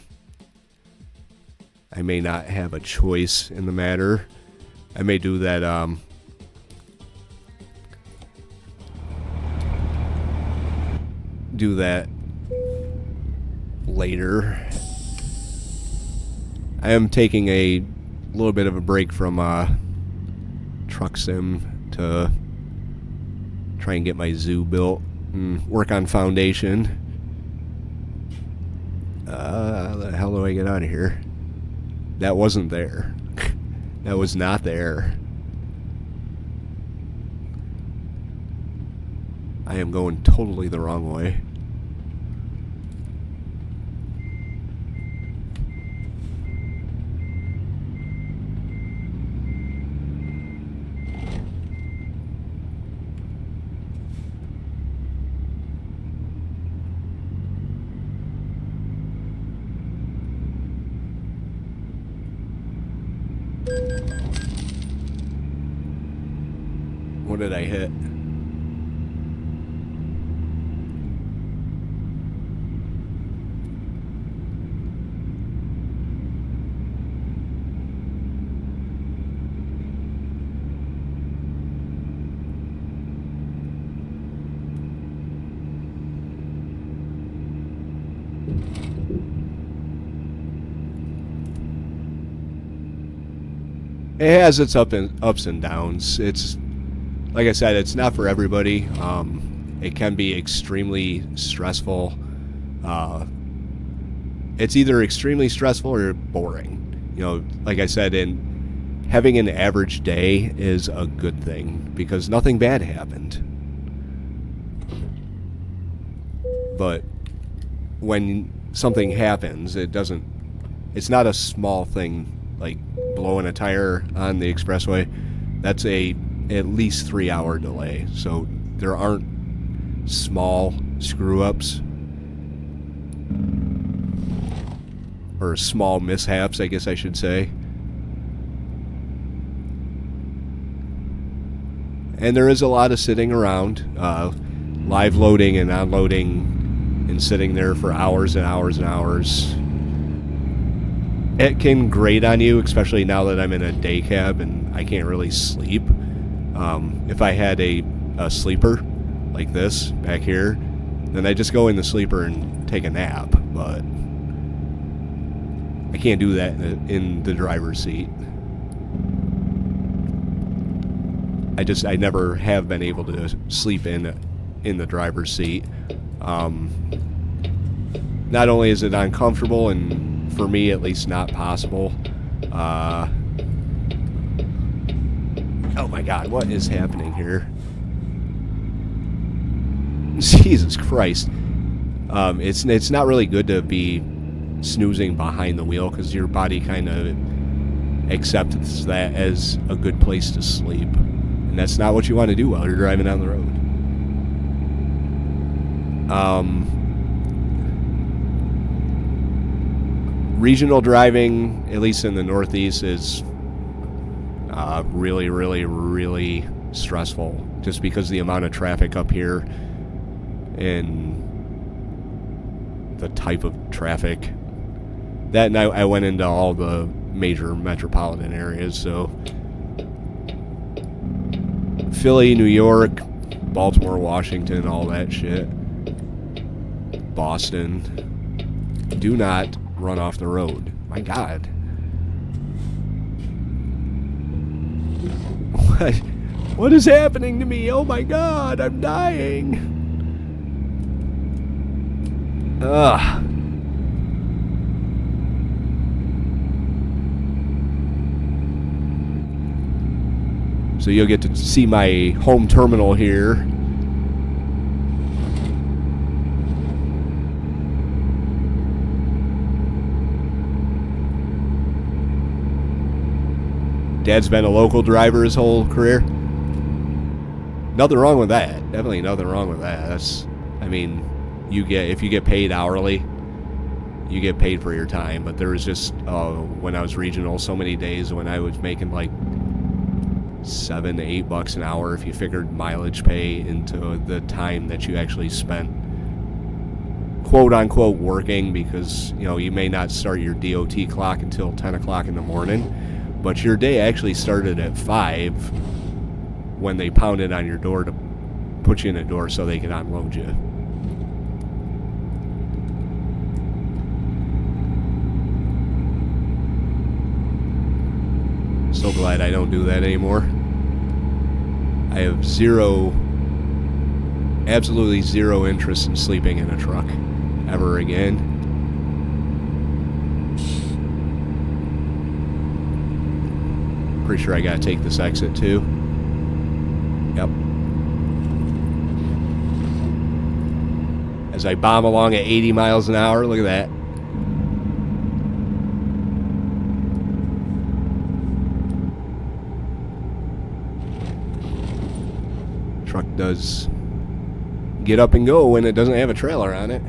I may not have a choice in the matter. I may do that, later. I am taking a little bit of a break from Truck Sim to try and get my zoo built and work on foundation. How the hell do I get out of here? That wasn't there. That was not there. I am going totally the wrong way. What did I hit? It has its ups and downs. It's, like I said, it's not for everybody. It can be extremely stressful. It's either extremely stressful or boring. You know, like I said, having an average day is a good thing because nothing bad happened. But when something happens, it's not a small thing like blowing a tire on the expressway. That's at least 3-hour delay. So there aren't small screw-ups or small mishaps, I guess I should say. And there is a lot of sitting around, live loading and unloading and sitting there for hours and hours and hours. It can grate on you, especially now that I'm in a day cab and I can't really sleep. If I had a sleeper like this back here, then I just go in the sleeper and take a nap. But I can't do that in the driver's seat. I never have been able to sleep in the driver's seat. Not only is it uncomfortable and for me at least not possible. Oh my God, what is happening here? Jesus Christ. It's not really good to be snoozing behind the wheel because your body kind of accepts that as a good place to sleep. And that's not what you want to do while you're driving down the road. Regional driving, at least in the Northeast, is really, really, really stressful just because of the amount of traffic up here and the type of traffic. That night I went into all the major metropolitan areas, so Philly, New York, Baltimore, Washington, all that shit. Boston. Do not run off the road. My God. What is happening to me? Oh my God, I'm dying. Ugh. So you'll get to see my home terminal here. Dad's been a local driver his whole career. Nothing wrong with that. Definitely nothing wrong with that. If you get paid hourly, you get paid for your time. But there was just, when I was regional, so many days when I was making like $7 to $8 an hour if you figured mileage pay into the time that you actually spent quote unquote working, because you may not start your DOT clock until 10 o'clock in the morning, but your day actually started at 5 when they pounded on your door to put you in a door so they could unload you. So glad I don't do that anymore. I have absolutely zero interest in sleeping in a truck ever again. Pretty sure I gotta take this exit too. Yep. As I bomb along at 80 miles an hour, look at that. Truck does get up and go when it doesn't have a trailer on it.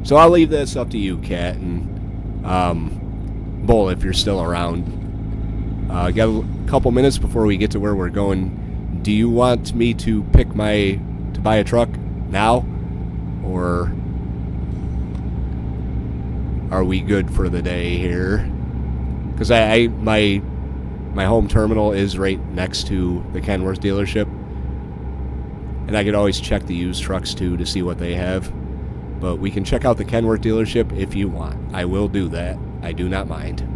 So I'll leave this up to you, Kat, and Bull, if you're still around. Got a couple minutes before we get to where we're going. Do you want me to buy a truck now, or are we good for the day here? Because my home terminal is right next to the Kenworth dealership, and I could always check the used trucks too to see what they have. But we can check out the Kenworth dealership if you want. I will do that. I do not mind.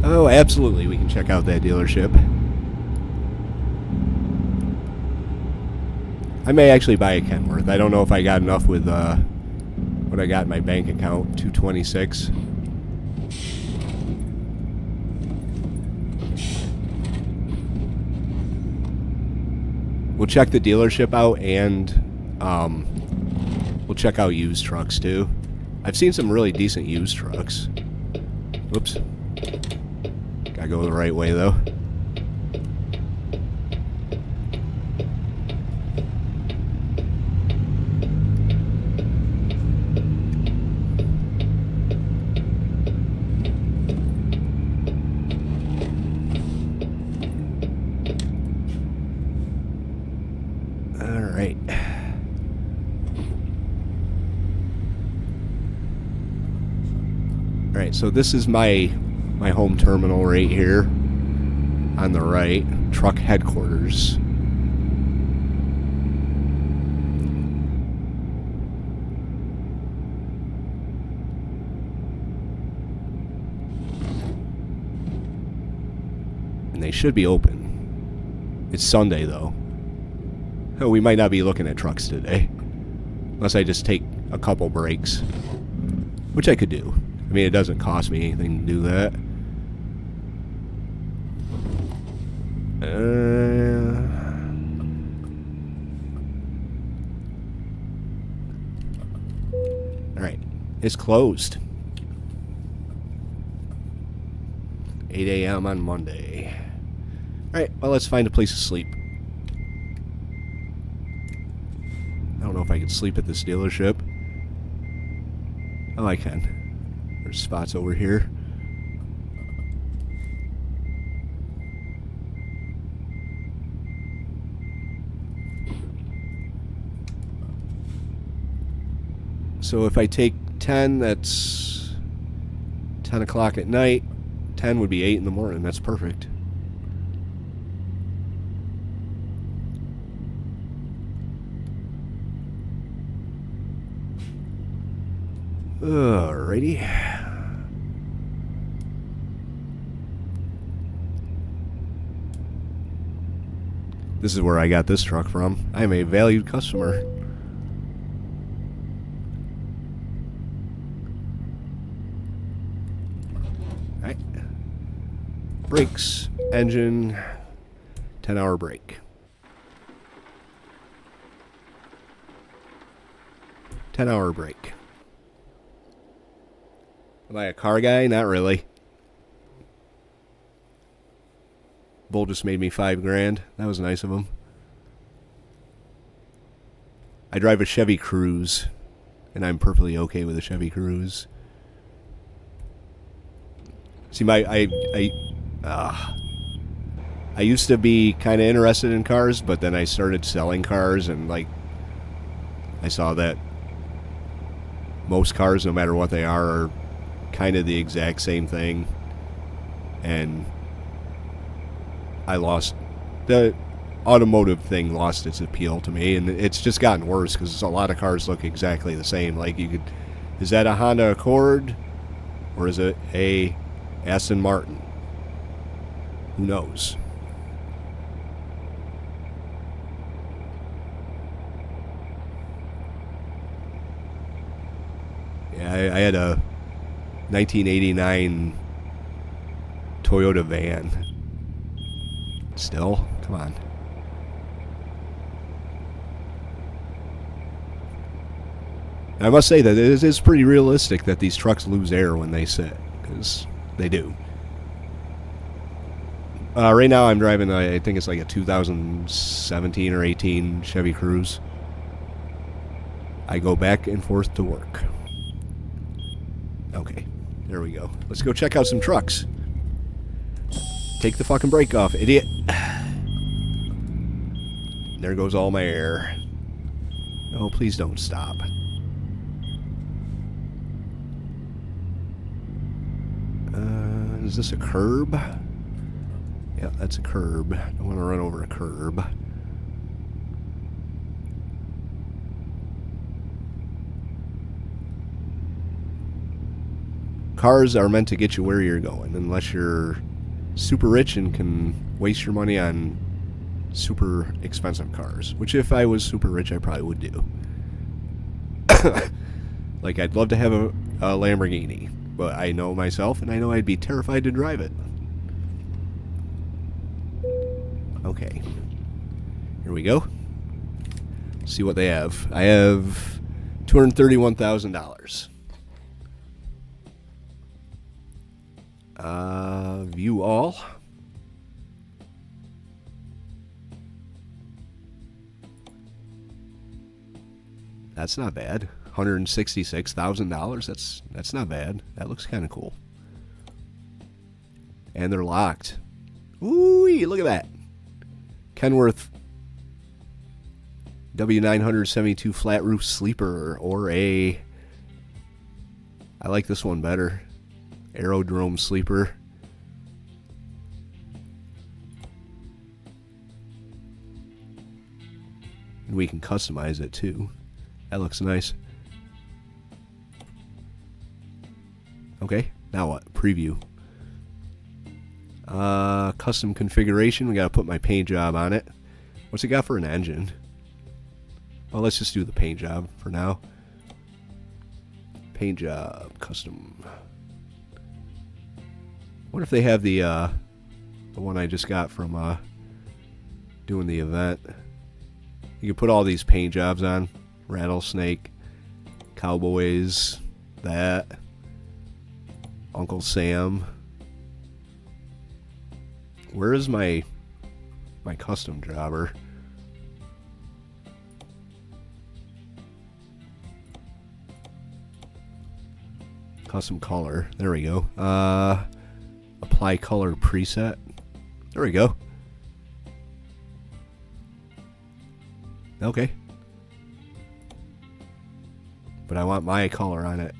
Oh, absolutely, we can check out that dealership. I may actually buy a Kenworth. I don't know if I got enough with what I got in my bank account, $226. We'll check the dealership out, and we'll check out used trucks too. I've seen some really decent used trucks. Whoops. Gotta go the right way though. Alright. Alright, so this is my home terminal right here on the right, truck headquarters. And they should be open. It's Sunday though. Oh, we might not be looking at trucks today. Unless I just take a couple breaks. Which I could do. I mean, it doesn't cost me anything to do that. Alright. It's closed. 8 a.m. on Monday. Alright, well, let's find a place to sleep. I don't know if I can sleep at this dealership. Oh, I can. There's spots over here. So if I take 10, that's 10 o'clock at night. 10 would be 8 in the morning. That's perfect. Alrighty. This is where I got this truck from. I am a valued customer. Alright. Brakes, engine, 10-hour break. 10-hour break. Am I a car guy? Not really. Bull just made me $5,000. That was nice of him. I drive a Chevy Cruze, and I'm perfectly okay with a Chevy Cruze. See, I used to be kind of interested in cars, but then I started selling cars, and like, I saw that most cars, no matter what they are kind of the exact same thing, and I lost the automotive thing, lost its appeal to me, and it's just gotten worse because a lot of cars look exactly the same. Like, you could, is that a Honda Accord or is it a Aston Martin? Who knows? Yeah, I had a 1989 Toyota van. Still? Come on. I must say that it is pretty realistic that these trucks lose air when they sit, because they do. Right now I'm driving, I think it's like a 2017 or 18 Chevy Cruze. I go back and forth to work. Okay, there we go. Let's go check out some trucks. Take the fucking brake off, idiot. There goes all my air. Oh, please don't stop. Is this a curb? Yeah, that's a curb. I don't want to run over a curb. Cars are meant to get you where you're going, unless you're super rich and can waste your money on super expensive cars. Which, if I was super rich, I probably would do. Like, I'd love to have a Lamborghini, but I know myself, and I know I'd be terrified to drive it. Okay. Here we go. See what they have. I have $231,000. View all. That's not bad. $166,000. That's not bad. That looks kind of cool. And they're locked. Ooh, look at that. Kenworth W972 flat roof sleeper, or a, I like this one better, Aerodrome sleeper. And we can customize it too. That looks nice. Okay, now what? Preview. Custom configuration. We gotta put my paint job on it. What's it got for an engine? Well, let's just do the paint job for now. Paint job, custom. What if they have the one I just got from doing the event? You can put all these paint jobs on. Rattlesnake, Cowboys, that, Uncle Sam. Where is my custom jobber? Custom color. There we go. Apply color preset. There we go. Okay. But I want my color on it.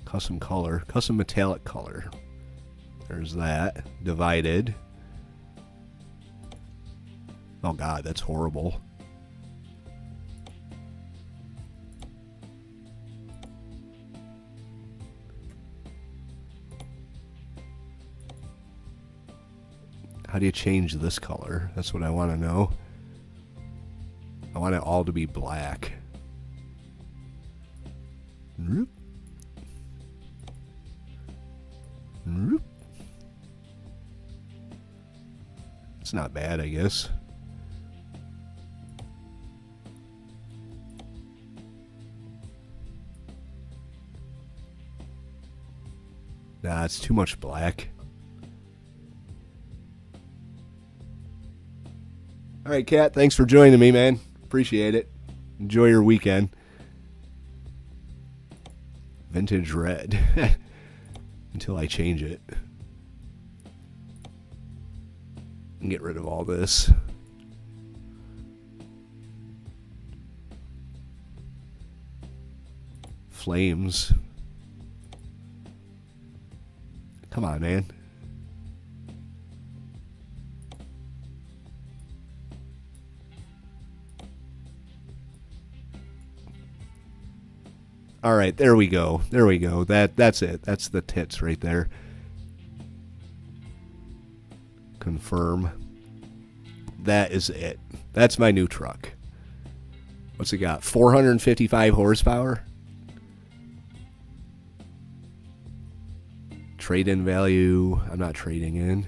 Custom color. Custom metallic color. There's that. Divided. Oh god, that's horrible. How do you change this color? That's what I want to know. I want it all to be black. Nope. Nope. It's not bad, I guess. Nah, it's too much black. All right, Kat, thanks for joining me, man. Appreciate it. Enjoy your weekend. Vintage red. Until I change it. And get rid of all this. Flames. Come on, man. All right, there we go. There we go. That's it. That's the tits right there. Confirm. That is it. That's my new truck. What's it got? 455 horsepower. Trade-in value. I'm not trading in.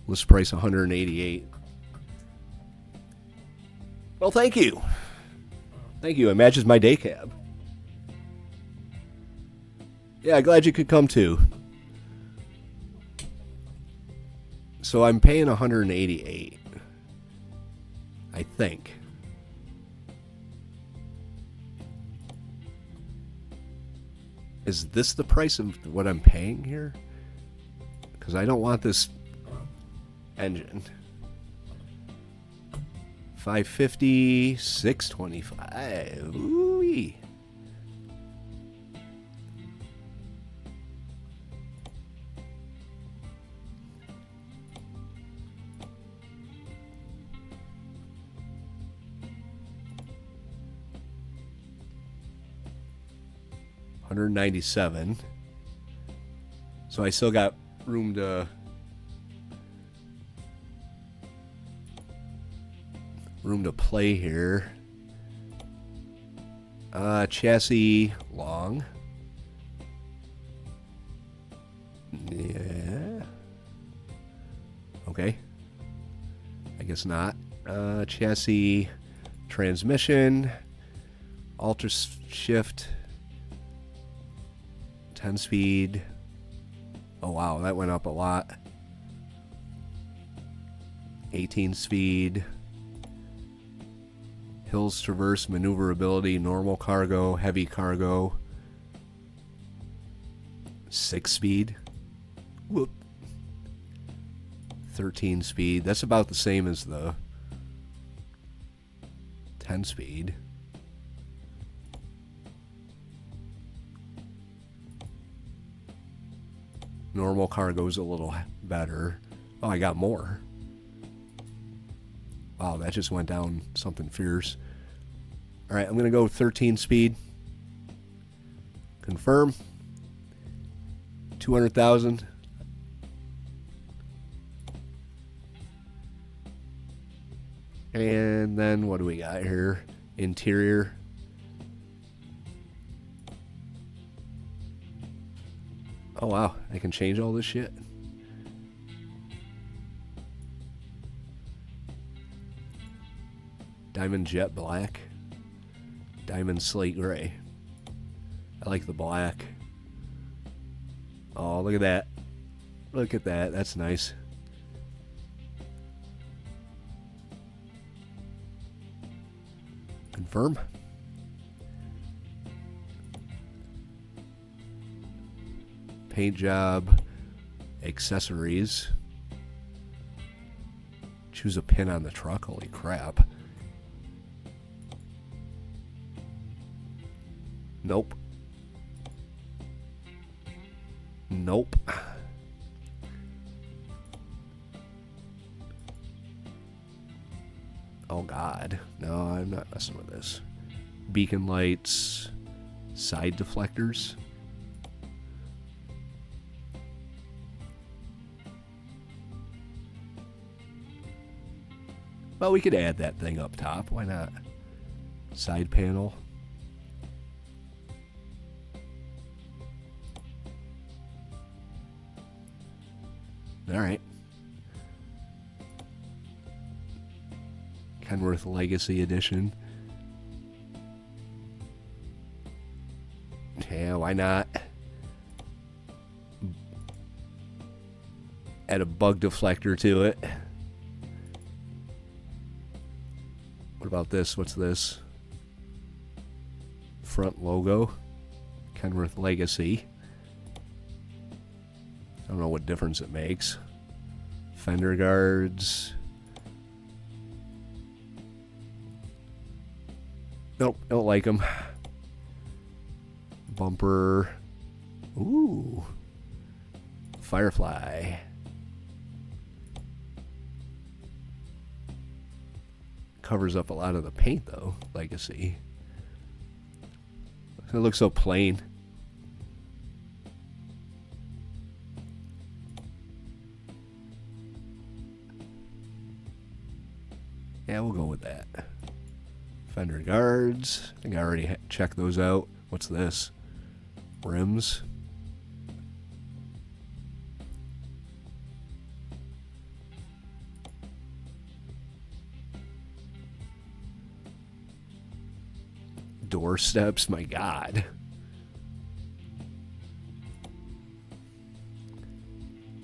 List price 188. Well, thank you. Thank you. It matches my day cab. Yeah, glad you could come too. So I'm paying 188. I think. Is this the price of what I'm paying here? Because I don't want this engine. 550, 625. Ooh-wee. $197. So I still got room to play here. Chassis long. Yeah. Okay. I guess not. Chassis transmission. Alter shift. 10 speed. Oh wow, that went up a lot. 18 speed. Hills traverse maneuverability, normal cargo, heavy cargo. 6 speed. Whoop. 13 speed. That's about the same as the 10 speed. Normal cargo's a little better. Oh, I got more. Wow, that just went down something fierce. All right, I'm going to go 13 speed. Confirm. 200,000. And then what do we got here? Interior. Oh wow, I can change all this shit. Diamond jet black. Diamond slate gray. I like the black. Oh, look at that. Look at that. That's nice. Confirm. Paint job. Accessories. Choose a pin on the truck. Holy crap. Nope. Nope. Oh God. No, I'm not messing with this. Beacon lights. Side deflectors. Well, we could add that thing up top. Why not? Side panel. All right. Kenworth Legacy Edition. Yeah, why not? Add a bug deflector to it. What about this? What's this? Front logo. Kenworth Legacy. I don't know what difference it makes. Fender guards. Nope, don't like them. Bumper. Ooh. Firefly. Covers up a lot of the paint though, Legacy. It looks so plain. Yeah, we'll go with that. Fender guards. I think I already checked those out. What's this? Rims. Door steps, my God.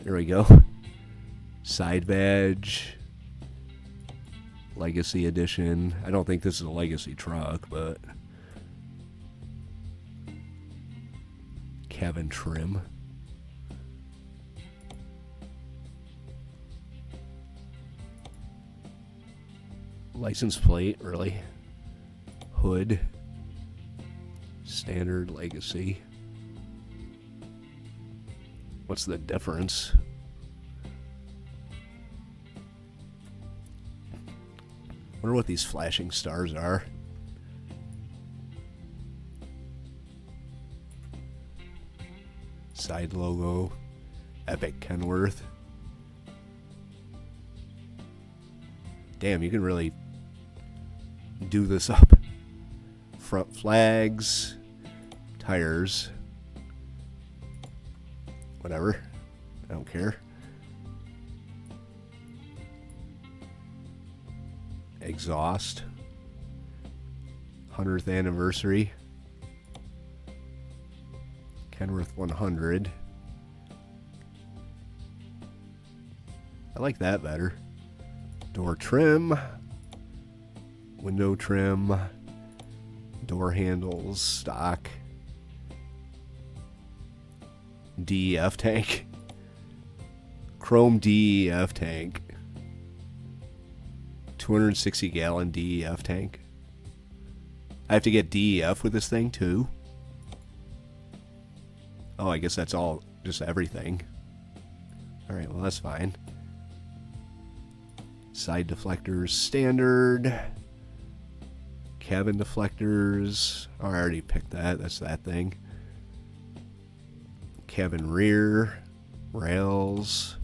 There we go. Side badge. Legacy Edition. I don't think this is a Legacy truck, but cabin trim. License plate, really. Hood. Standard Legacy. What's the difference? Wonder what these flashing stars are. Side logo. Epic Kenworth. Damn, you can really do this up. Front flags. Tires. Whatever. I don't care. Exhaust. 100th anniversary. Kenworth 100. I like that better. Door trim. Window trim. Door handles. Stock. DEF tank. Chrome DEF tank. 260 gallon DEF tank. I have to get DEF with this thing too. Oh, I guess that's all, just everything. Alright, well that's fine. Side deflectors, standard. Cabin deflectors. Oh, I already picked that. That's that thing. Cabin rear. Rails.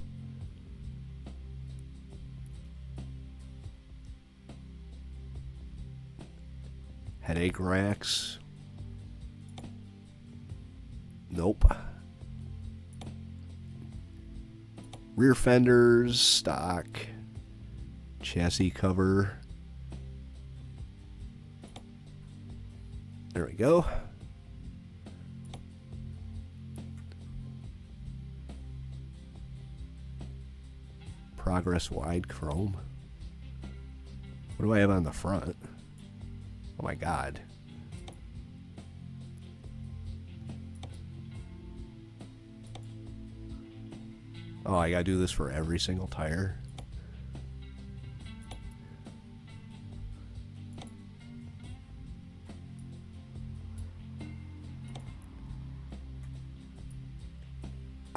Headache racks. Nope. Rear fenders, stock. Chassis cover. There we go. Progress wide chrome. What do I have on the front? Oh my God. Oh, I gotta do this for every single tire.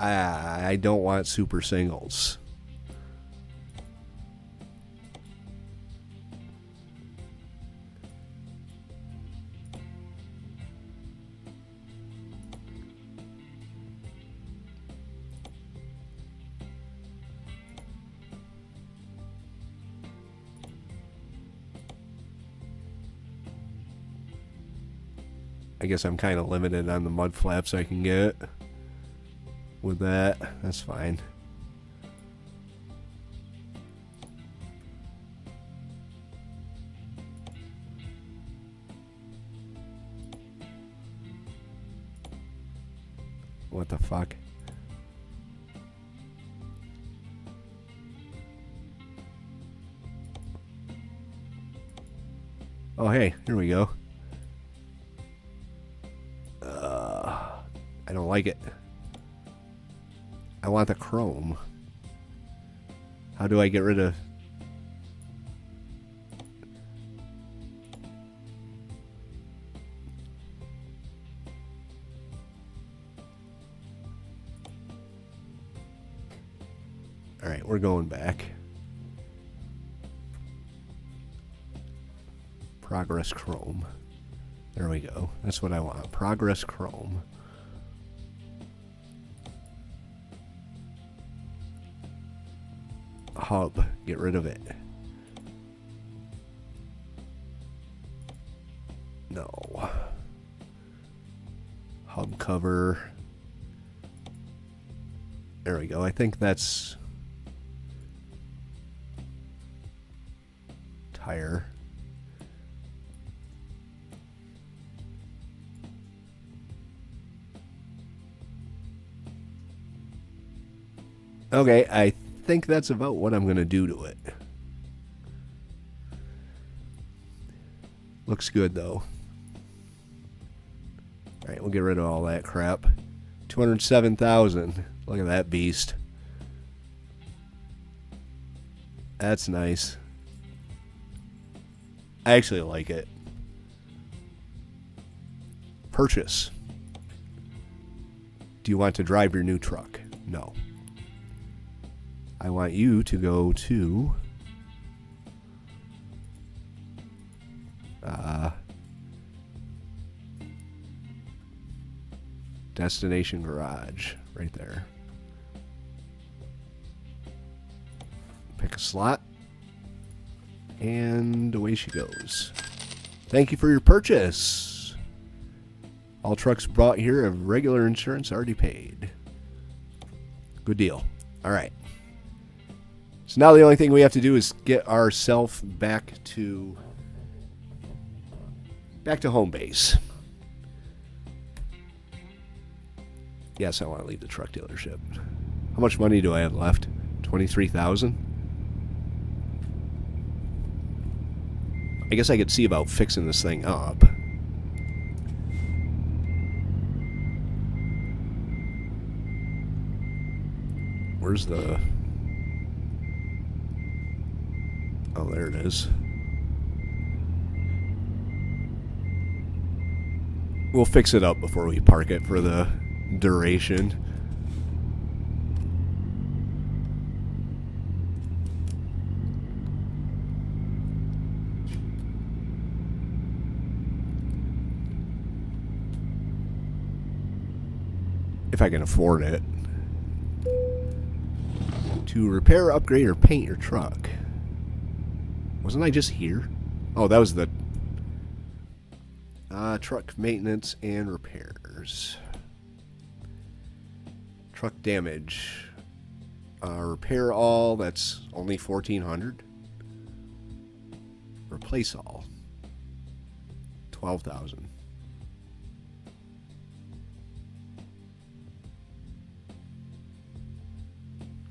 I don't want super singles. I guess I'm kind of limited on the mud flaps I can get with that. That's fine. What the fuck? Oh, hey, here we go. I don't like it. I want the chrome. How do I get rid of... Alright, we're going back. Progress chrome. There we go. That's what I want. Progress chrome. Hub. Get rid of it. No. Hub cover. There we go. I think that's tire. Okay, I think that's about what I'm going to do to it. Looks good, though. Alright, we'll get rid of all that crap. 207,000. Look at that beast. That's nice. I actually like it. Purchase. Do you want to drive your new truck? No. I want you to go to Destination Garage right there. Pick a slot and away she goes. Thank you for your purchase. All trucks brought here have regular insurance already paid. Good deal. All right. So now the only thing we have to do is get ourselves back to home base. Yes, I want to leave the truck dealership. How much money do I have left? 23,000? I guess I could see about fixing this thing up. Where's the... Oh, there it is. We'll fix it up before we park it for the duration. If I can afford it. To repair, upgrade, or paint your truck. Wasn't I just here? Oh, that was the truck maintenance and repairs. Truck damage. Repair all, that's only 1,400. Replace all. 12,000.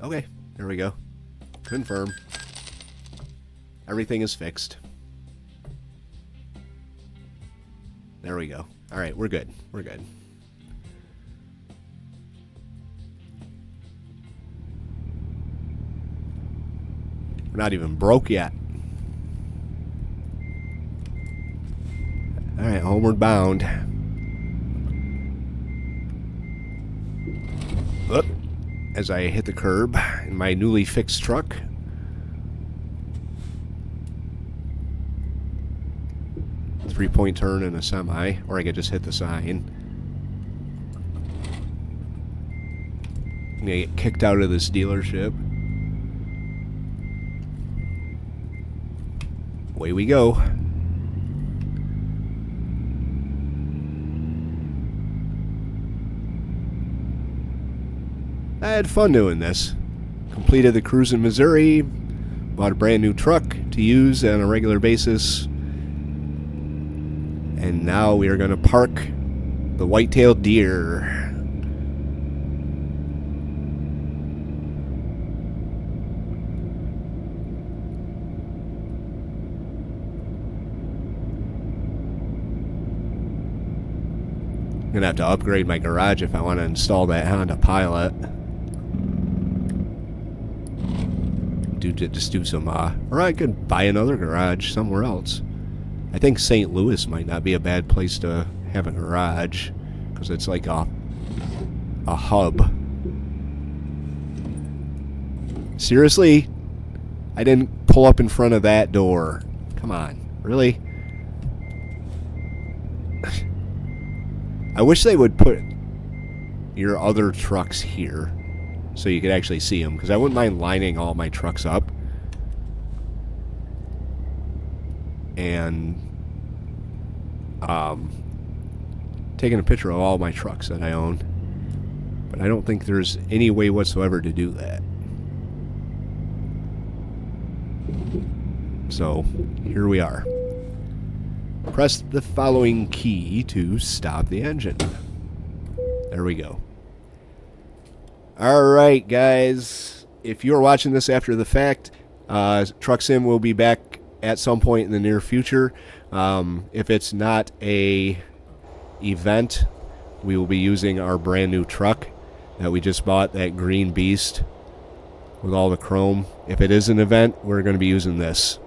Okay, there we go. Confirm. Everything is fixed. There we go. All right, we're good. We're good. We're not even broke yet. All right, homeward bound. Oop. As I hit the curb in my newly fixed truck. Three-point turn in a semi, or I could just hit the sign. I'm gonna get kicked out of this dealership. Away we go. had fun doing this. Completed the cruise in Missouri, bought a brand new truck to use on a regular basis, and now we are going to park the white-tailed deer. I'm going to have to upgrade my garage if I want to install that Honda Pilot. Just do some, or I could buy another garage somewhere else. I think St. Louis might not be a bad place to have a garage, because it's like a hub. Seriously? I didn't pull up in front of that door. Come on, really? I wish they would put your other trucks here so you could actually see them, because I wouldn't mind lining all my trucks up and taking a picture of all my trucks that I own. But I don't think there's any way whatsoever to do that. So here we are. Press the following key to stop the engine. There we go. Alright, guys. If you're watching this after the fact, Truck Sim will be back at some point in the near future. If it's not a event, we will be using our brand new truck that we just bought, that green beast with all the chrome. If it is an event, we're going to be using this.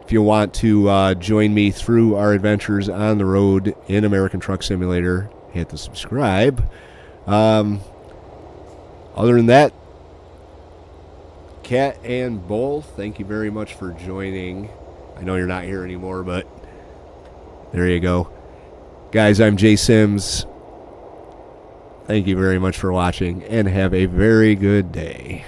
If you want to join me through our adventures on the road in American Truck Simulator, hit the subscribe. Other than that, Cat and Bull, thank you very much for joining. I know you're not here anymore, but there you go. Guys, I'm Jay Sims. Thank you very much for watching, and have a very good day.